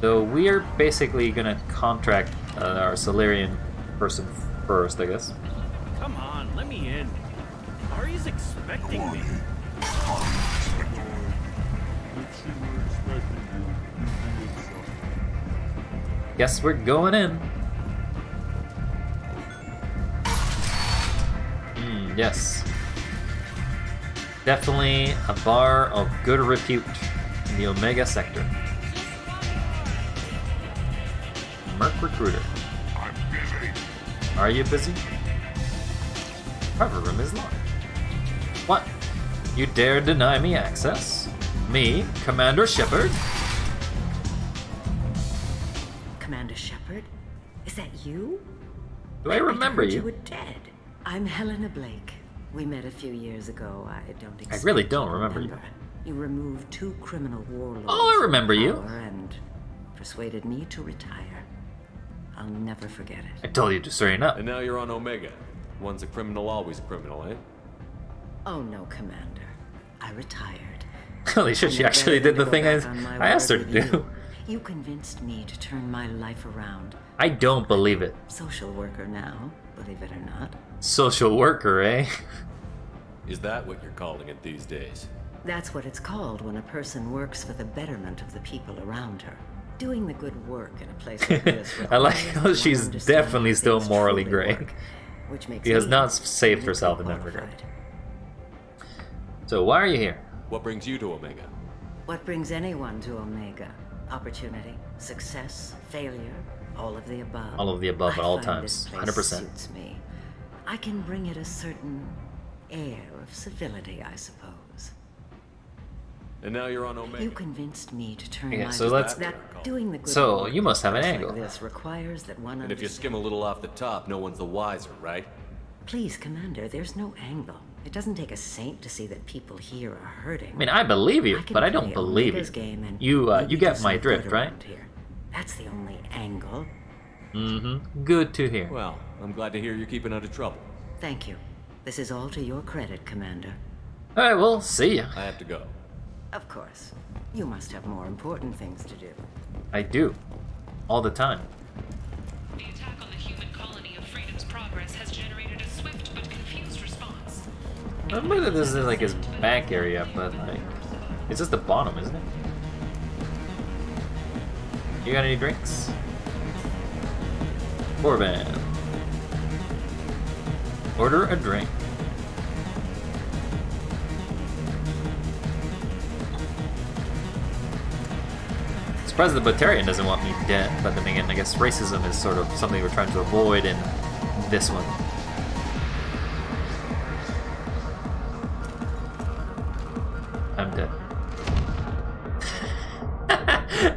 So we're basically gonna contract our Solarian person first, I guess. Come on, let me in. Ari's expecting me. Guess we're going in. Yes. Definitely a bar of good repute in the Omega sector. Merc Recruiter. I'm busy. Are you busy? Private room is locked. What? You dare deny me access? Me, Commander Shepard? Commander Shepard? Is that you? Do I remember heard you? You were dead. I'm Helena Blake. We met a few years ago. I don't expect really don't you remember you. You removed 2 criminal warlords. Oh, I remember from you. power and persuaded me to retire. I'll never forget it. I told you to straighten up. And now you're on Omega. One's a criminal, always a criminal, eh? Oh no, Commander. I retired. Holy shit, she actually did the thing I asked her to do. You convinced me to turn my life around. I don't believe it. Social worker now, believe it or not. Social worker, eh? Is that what you're calling it these days? That's what it's called when a person works for the betterment of the people around her. Doing the good work in a place like this. I like how she's definitely still morally gray. Which makes she has not saved herself in that regard. So why are you here? What brings you to Omega? What brings anyone to Omega? Opportunity, success, failure, all of the above. All of the above at all times, 100%. Suits me. I can bring it a certain air of civility, I suppose. And now you're on Omega. You convinced me to turn okay, my so let's. doing the good so work you must have an like angle. This requires that one. And if you skim a little off the top, no one's the wiser, right? Please, Commander, there's no angle. It doesn't take a saint to see that people here are hurting. I mean, I believe you, but I don't believe you. You get my drift, right? Here. That's the only angle. Mm-hmm. Good to hear. Well, I'm glad to hear you're keeping out of trouble. Thank you. This is all to your credit, Commander. All right, well, see ya. I have to go. Of course. You must have more important things to do. I do. All the time. The attack on the human colony of Freedom's Progress has generated a swift but confused response. I remember that this is like his back area, but like, it's just the bottom, isn't it? You got any drinks? Corbin. Order a drink. Surprised the Batarian doesn't want me dead, but then again, I guess racism is sort of something we're trying to avoid in this one. I'm dead.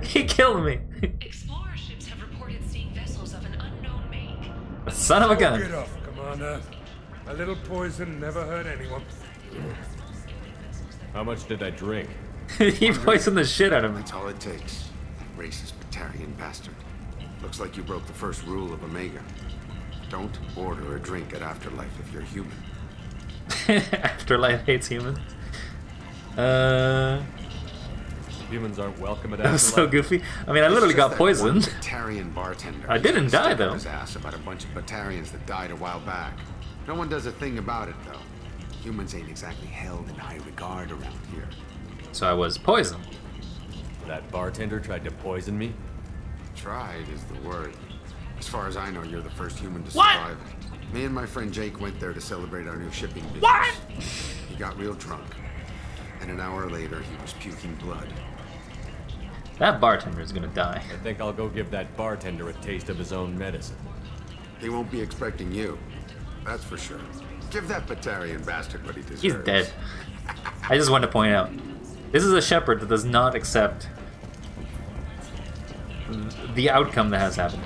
He killed me. Explorer ships have reported seeing vessels of an unknown make. Son of a gun. Get off, Commander. A little poison never hurt anyone. How much did I drink? He poisoned the shit out of me. That's all it takes. Racist Batarian bastard. Looks like you broke the first rule of Omega. Don't order a drink at Afterlife if you're human. Afterlife hates humans. Humans aren't welcome at That was Afterlife. so goofy. I mean, I literally got poisoned. Batarian bartender. I didn't die, though. His ass about a bunch of Batarians that died a while back. No one does a thing about it, though. Humans ain't exactly held in high regard around here. So I was poisoned. That bartender tried to poison me? Tried is the word. As far as I know, you're the first human to What? survive it. Me and my friend Jake went there to celebrate our new shipping business. What? He got real drunk. And an hour later, he was puking blood. That bartender is gonna die. I think I'll go give that bartender a taste of his own medicine. He won't be expecting you. That's for sure. Give that Batarian bastard what he deserves. He's dead. I just wanted to point out, this is a Shepard that does not accept the outcome that has happened.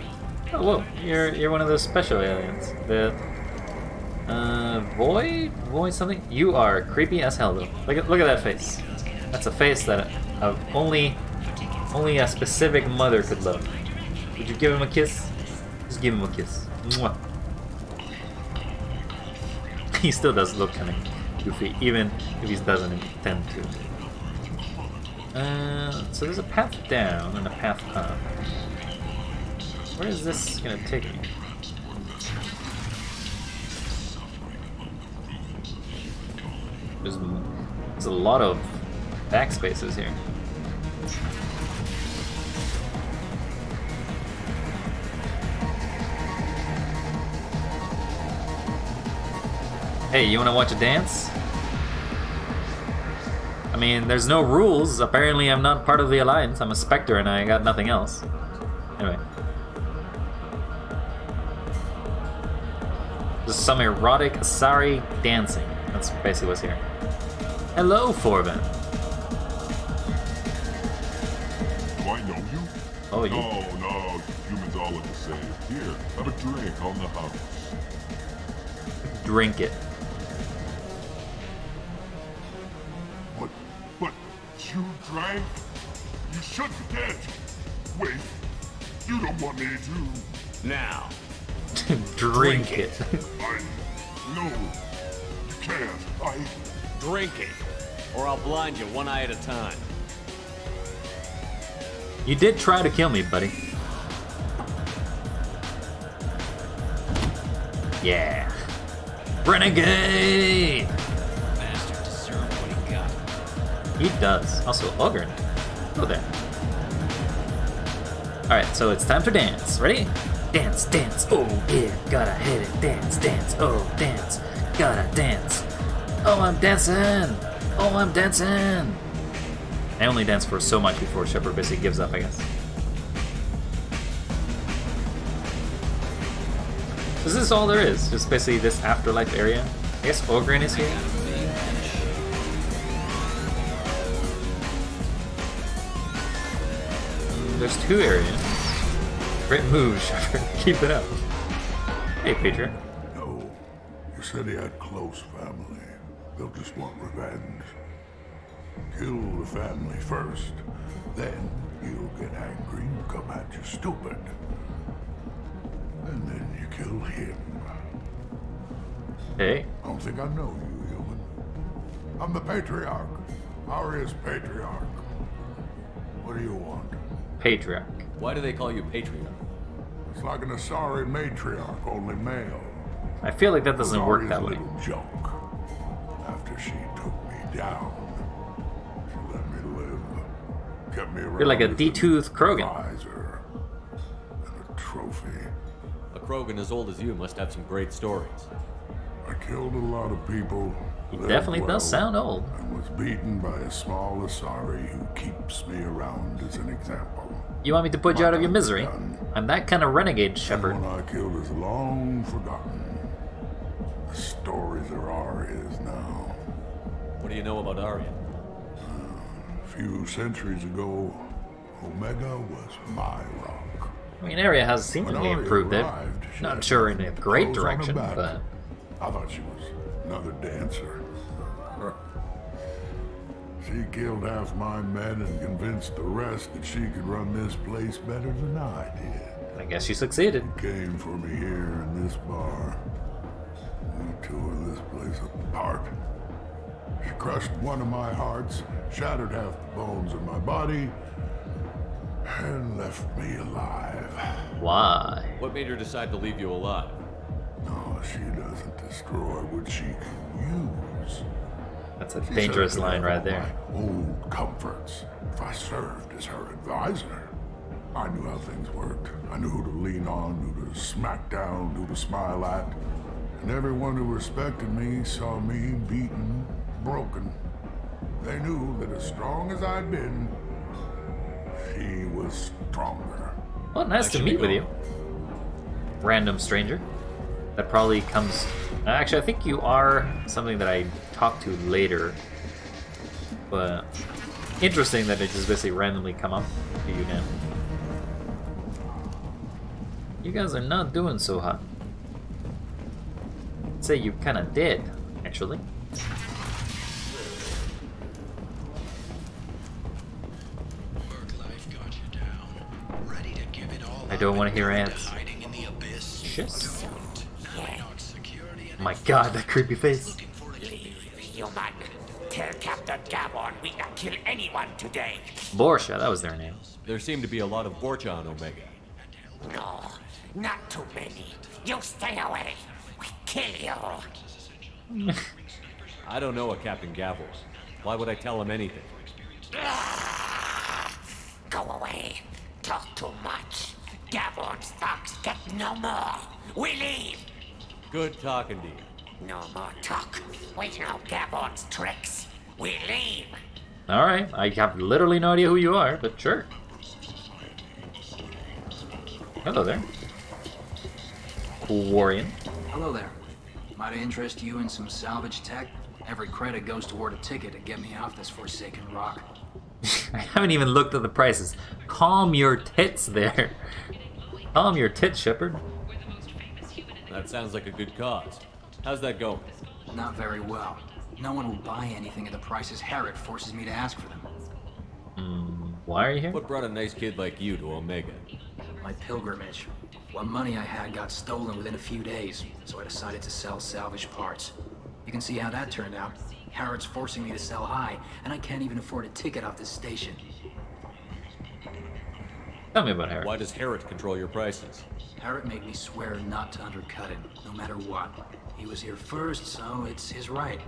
Oh, whoa, you're one of those special aliens. The Void something. You are creepy as hell though. Look at that face. That's a face that only a specific mother could love. Would you give him a kiss? Just give him a kiss. Mwah. He still does look kind of goofy, even if he doesn't intend to. So there's a path down and a path up. Where is this gonna take me? There's a lot of backspaces here. Hey, you wanna watch a dance? I mean, there's no rules. Apparently I'm not part of the Alliance. I'm a Spectre and I got nothing else. Anyway. There's some erotic Asari dancing. That's basically what's here. Hello, Forvin. Do I know you? Oh, you? No, humans all look the same. Here, have a drink on the house. Drink it. But you drank? You should be dead. Wait, you don't want me to. Now. Drink it. No, you can't. Drinking. Or I'll blind you one eye at a time. You did try to kill me, buddy. Yeah. Renegade! Bastard deserved what he got. He does. Also, Ogren. Go there. Alright, so it's time to dance. Ready? Dance, dance, oh yeah, gotta hit it. Dance, dance, oh dance, gotta dance. Oh, I'm dancing! Oh, I'm dancing! I only dance for so much before Shepard basically gives up, I guess. This is all there is, just basically this afterlife area. I guess Ogren is here. There's 2 areas. Great move, Shepard. Keep it up. Hey, Patriot. No, you said he had close family. They'll just want revenge. Kill the family first, then he'll get angry and come at you stupid. And then you kill him. Hey. I don't think I know you, human. I'm the Patriarch. Aria's Patriarch. What do you want? Patriarch. Why do they call you Patriarch? It's like an Asari matriarch, only male. I feel like that doesn't work that way. Little joke. After she took me down, she let me live. Kept me around. You're like a D-tooth Krogan. And a trophy. A Krogan as old as you must have some great stories. I killed a lot of people. He definitely does sound old. And was beaten by a small Asari who keeps me around as an example. You want me to put you out of your misery? I'm that kind of renegade, Shepard. The one I killed is long forgotten. The stories are Aria's now. What do you know about Aria? A few centuries ago, Omega was my rock. I mean, Aria has seemingly improved it. Not sure in a great direction, but... I thought she was another dancer. She killed half my men and convinced the rest that she could run this place better than I did. I guess she succeeded. She came for me here in this bar. We tore this place apart. She crushed one of my hearts, shattered half the bones in my body, and left me alive. Why? What made her decide to leave you alive? No, she doesn't destroy what she can use. That's a dangerous line right there. Old comforts. If I served as her advisor, I knew how things worked. I knew who to lean on, who to smack down, who to smile at. And everyone who respected me saw me beaten, broken. They knew that as strong as I'd been, she was stronger. Well, nice to meet with you. Random stranger. That probably comes... Actually, I think you are something that I talked to later. But interesting that it just basically randomly come up to you now. You guys are not doing so hot. I'd say you kind of did, actually. I don't want to hear ants. Shit. My god, that creepy face. Human, tell Captain Gavon we can kill anyone today. Borsha, that was their name. There seem to be a lot of Borcha on Omega. No, not too many. You stay away. We kill you. I don't know a Captain Gavon. Why would I tell him anything? Go away. Talk too much. Gavon's thugs get no more. We leave. Good talking to you. No more talk. We know Gavon's tricks. We leave. Alright, I have literally no idea who you are, but sure. Hello there. Quarian. Hello there. Might I interest you in some salvage tech? Every credit goes toward a ticket to get me off this forsaken rock. I haven't even looked at the prices. Calm your tits there. Calm your tits, Shepard. That sounds like a good cause. How's that going? Not very well. No one will buy anything at the prices Herod forces me to ask for them. Why are you here? What brought a nice kid like you to Omega? My pilgrimage. What money I had got stolen within a few days, so I decided to sell salvage parts. You can see how that turned out. Harrod's forcing me to sell high, and I can't even afford a ticket off this station. Tell me about Harrod. Why does Harrod control your prices? Harrod made me swear not to undercut him, no matter what. He was here first, so it's his right.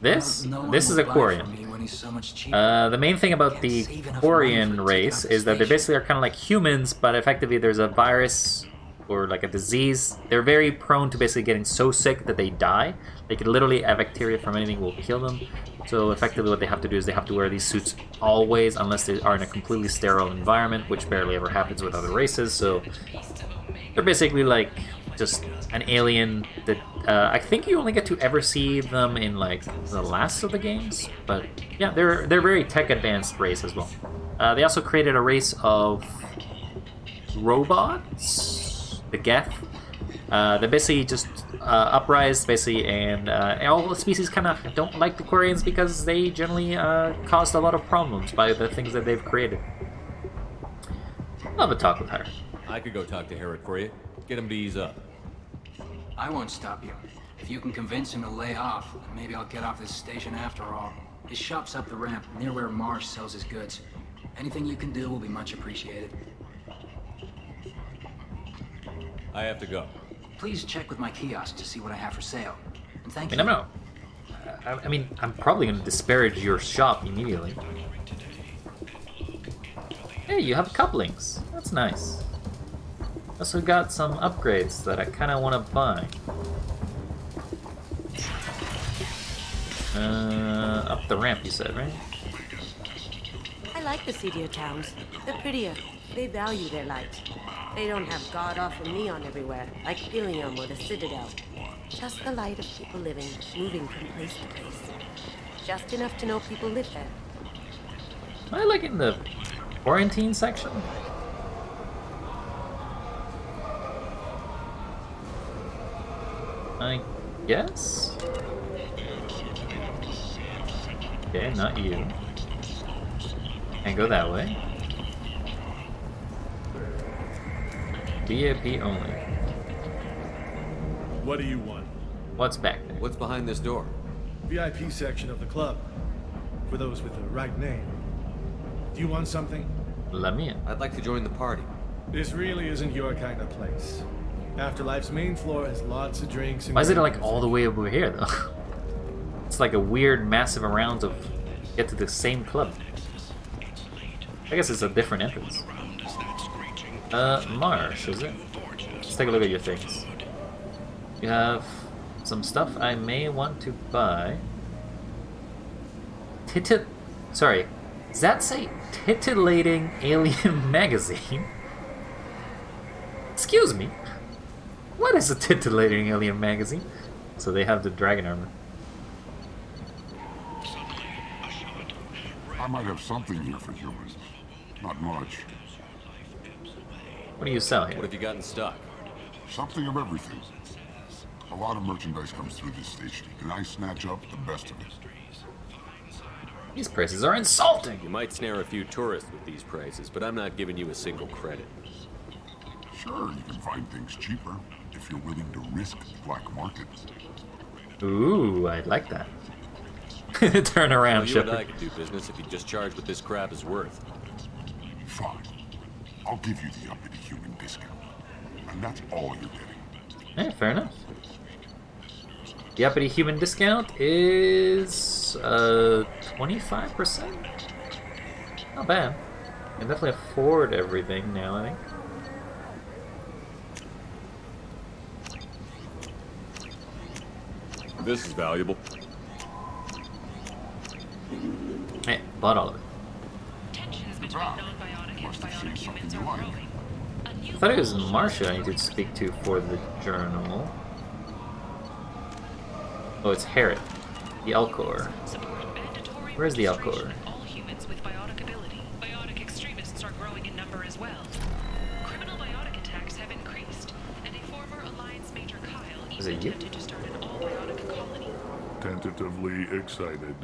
This? No one This is will a buy Quarian. from me when he's so much cheaper. The main thing about the Quarian race is that they basically are kind of like humans, but effectively there's a virus or like a disease. They're very prone to basically getting so sick that they die. They could literally, a bacteria from anything will kill them. So effectively what they have to do is they have to wear these suits always, unless they are in a completely sterile environment, which barely ever happens with other races. So they're basically like just an alien that I think you only get to ever see them in like the last of the games. But yeah, they're very tech advanced race as well. They also created a race of robots, the Geth. They basically just uprise, basically, and all the species kind of don't like the Quarians because they generally caused a lot of problems by the things that they've created. I'll have a talk with her. I could go talk to Harrod for you. Get him to ease up. I won't stop you. If you can convince him to lay off, maybe I'll get off this station after all. His shop's up the ramp, near where Marsh sells his goods. Anything you can do will be much appreciated. I have to go. Please check with my kiosk to see what I have for sale. And thank I you. mean, I mean, I'm probably going to disparage your shop immediately. Hey, you have couplings. That's nice. Also got some upgrades that I kind of want to buy. Up the ramp, you said, right? I like the seedier towns. They're prettier. They value their light. They don't have god-awful neon everywhere, like Ilium or the Citadel. Just the light of people living, moving from place to place. Just enough to know people live there. I like in the quarantine section. I guess? Okay, not you. Can't go that way. VIP only. What do you want? What's back there? What's behind this door? VIP section of the club. For those with the right name. Do you want something? Let me in. I'd like to join the party. This really isn't your kind of place. Afterlife's main floor has lots of drinks and... Why is it like all the way over here though? It's like a weird massive around to get to the same club. I guess it's a different entrance. Marsh, is it? Let's take a look at your things. You have some stuff I may want to buy. Sorry, does that say titillating alien magazine? Excuse me. What is a titillating alien magazine? So they have the dragon armor. I might have something here for humans. Not much. What do you sell here? What have you got in stock? Something of everything. A lot of merchandise comes through this station, and I snatch up the best of it. These prices are insulting! You might snare a few tourists with these prices, but I'm not giving you a single credit. Sure, you can find things cheaper, if you're willing to risk the black market. Ooh, I'd like that. Turn around, You Shepard. and I could do business if you just charge what this crap is worth. Fine. I'll give you the uppity human discount. And that's all you're getting. Yeah, fair enough. The uppity human discount is 25%? Not bad. I can definitely afford everything now, I think. This is valuable. Hey, bought all of it. I thought it was Marcia I need to speak to for the journal. Oh, it's Herod. The Elcor. Where's the Elcor? All humans with biotic ability. Biotic extremists are growing in number as well. Criminal biotic attacks have increased, and a former Alliance Major Kyle Is it you? attempted to start an all-biotic colony. Tentatively excited.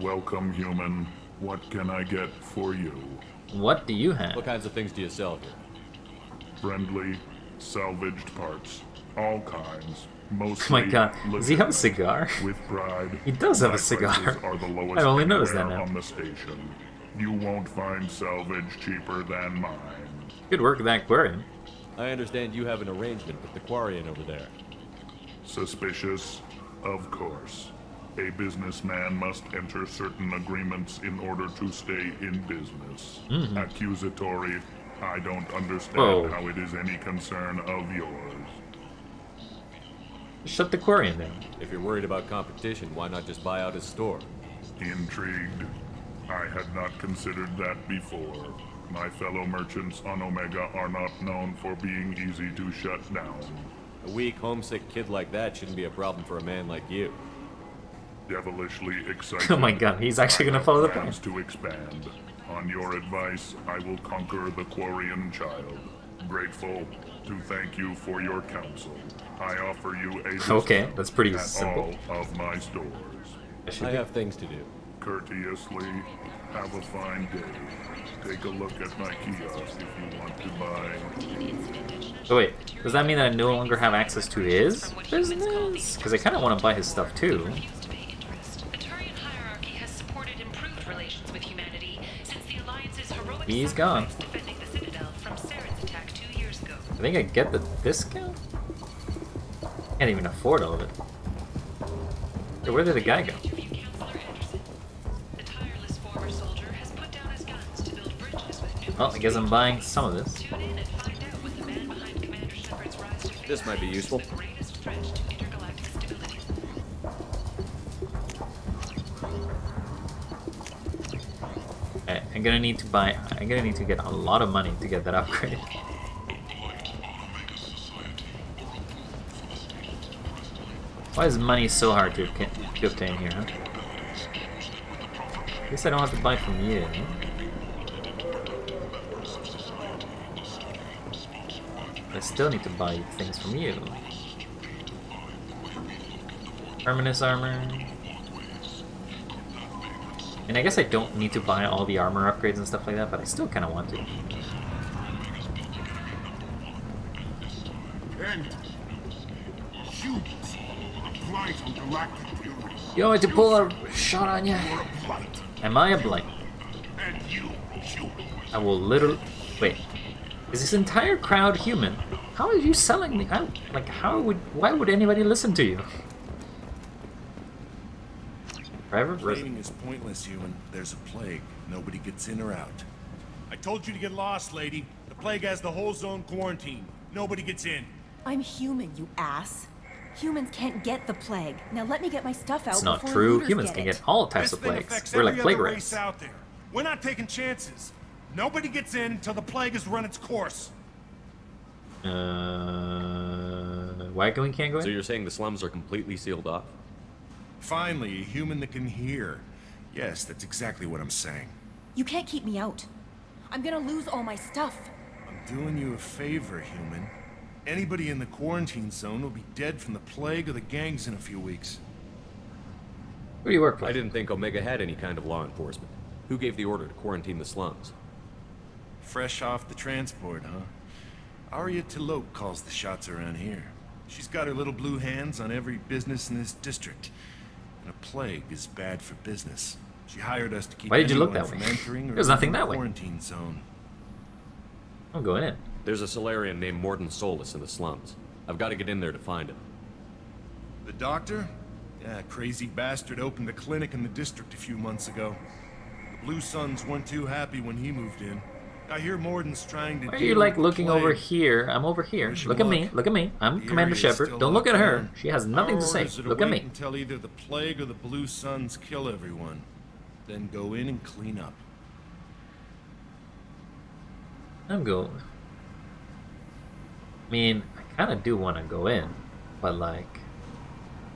Welcome, human. What can I get for you? What do you have? What kinds of things do you sell here? Friendly, salvaged parts. All kinds. Mostly Oh my god, does he have a cigar? With pride. He does have My a cigar. prices are the lowest I only noticed that anywhere now. on the station. You won't find salvage cheaper than mine. Good work with that aquarium. I understand you have an arrangement with the Quarian over there. Suspicious? Of course. A businessman must enter certain agreements in order to stay in business. Accusatory? I don't understand how it is any concern of yours. Shut the aquarium down. If you're worried about competition, why not just buy out his store? Intrigued? I had not considered that before. My fellow merchants on Omega are not known for being easy to shut down. A weak, homesick kid like that shouldn't be a problem for a man like you. Devilishly excited. Oh my god, he's actually gonna follow the plan. Plans to expand. On your advice, I will conquer the Quarian child. Grateful to thank you for your counsel. I offer you a discount that's pretty at simple. all of my stores. I have things to do. Courteously, have a fine day. Take a look at my kiosk if you want to buy. So wait, does that mean that I no longer have access to his business? Because I kind of want to buy his stuff too. He's gone. I think I get the discount? Can't even afford all of it. So where did the guy go? Well, I guess I'm buying some of this. This might be useful. Okay, I'm gonna need to get a lot of money to get that upgrade. Why is money so hard to obtain here, huh? I guess I don't have to buy from you. I still need to buy things from you. Terminus armor. And I guess I don't need to buy all the armor upgrades and stuff like that, but I still kind of want to. And shoot. Apply some galactic fury. You want me to pull a shot on you? Am I a blight? And you, human. I will literally... Wait. Is this entire crowd human? How are you selling me? Why would anybody listen to you? Training is pointless, human. There's a plague. Nobody gets in or out. I told you to get lost, lady. The plague has the whole zone quarantined. Nobody gets in. I'm human, you ass. Humans can't get the plague. Now let me get my stuff out. It's not before true. looters Humans get can it. get all types of plagues. We're like plague rats. Out there. We're not taking chances. Nobody gets in until the plague has run its course. Why can't we go in? So you're saying the slums are completely sealed off? Finally, a human that can hear. Yes, that's exactly what I'm saying. You can't keep me out. I'm gonna lose all my stuff. I'm doing you a favor, human. Anybody in the quarantine zone will be dead from the plague or the gangs in a few weeks. Who do you work for? I didn't think Omega had any kind of law enforcement. Who gave the order to quarantine the slums? Fresh off the transport, huh? Arya Talope calls the shots around here. She's got her little blue hands on every business in this district. And a plague is bad for business. She hired us to keep Why did you look anyone that from way? entering or There's nothing leaving the that way. quarantine zone. I'm going in. There's a Solarian named Morden Solus in the slums. I've got to get in there to find him. The doctor? Yeah, crazy bastard opened a clinic in the district a few months ago. The Blue Suns weren't too happy when he moved in. I hear Morden's trying to Why are deal you like with the looking plague. over here? I'm over here. Wish Look him at me. luck. Look at me. I'm The Commander area's Shepard. still Don't look at locked her. down. She has nothing to Our say. orders are to Look at wait me. until either the plague or the Blue Suns kill everyone. Then go in and clean up. I'm going. I mean, I kind of do want to go in, but like,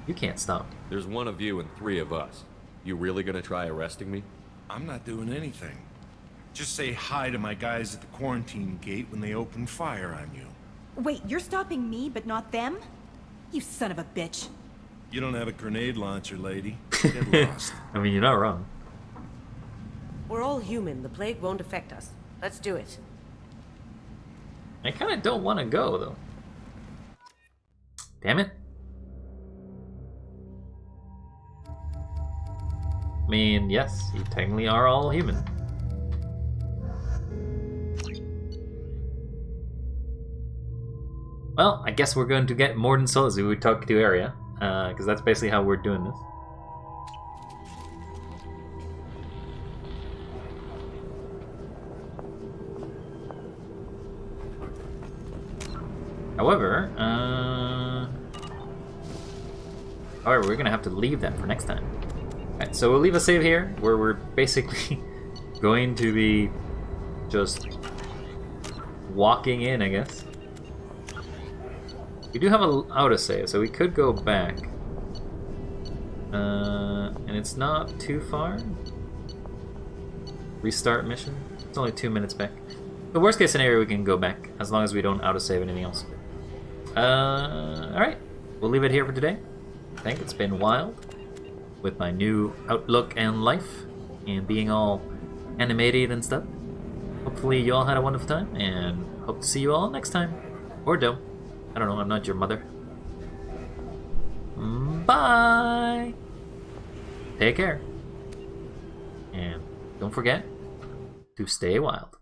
you can't stop me. There's one of you and 3 of us. You really gonna try arresting me? I'm not doing anything. Just say hi to my guys at the quarantine gate when they open fire on you. Wait, you're stopping me, but not them? You son of a bitch. You don't have a grenade launcher, lady. Get lost. I mean, you're not wrong. We're all human. The plague won't affect us. Let's do it. I kind of don't want to go, though. Damn it. mean, yes, you technically are all human. Well, I guess we're going to get Morden Solus who we talked to area, because that's basically how we're doing this. However, we're gonna have to leave that for next time. Alright, so we'll leave a save here, where we're basically going to be just walking in, I guess. We do have an autosave, so we could go back. And it's not too far. Restart mission. It's only 2 minutes back. The worst case scenario, we can go back, as long as we don't autosave anything else. Alright, we'll leave it here for today. I think it's been wild with my new outlook and life and being all animated and stuff. Hopefully you all had a wonderful time and hope to see you all next time. Or don't. I don't know, I'm not your mother. Bye! Take care. And don't forget to stay wild.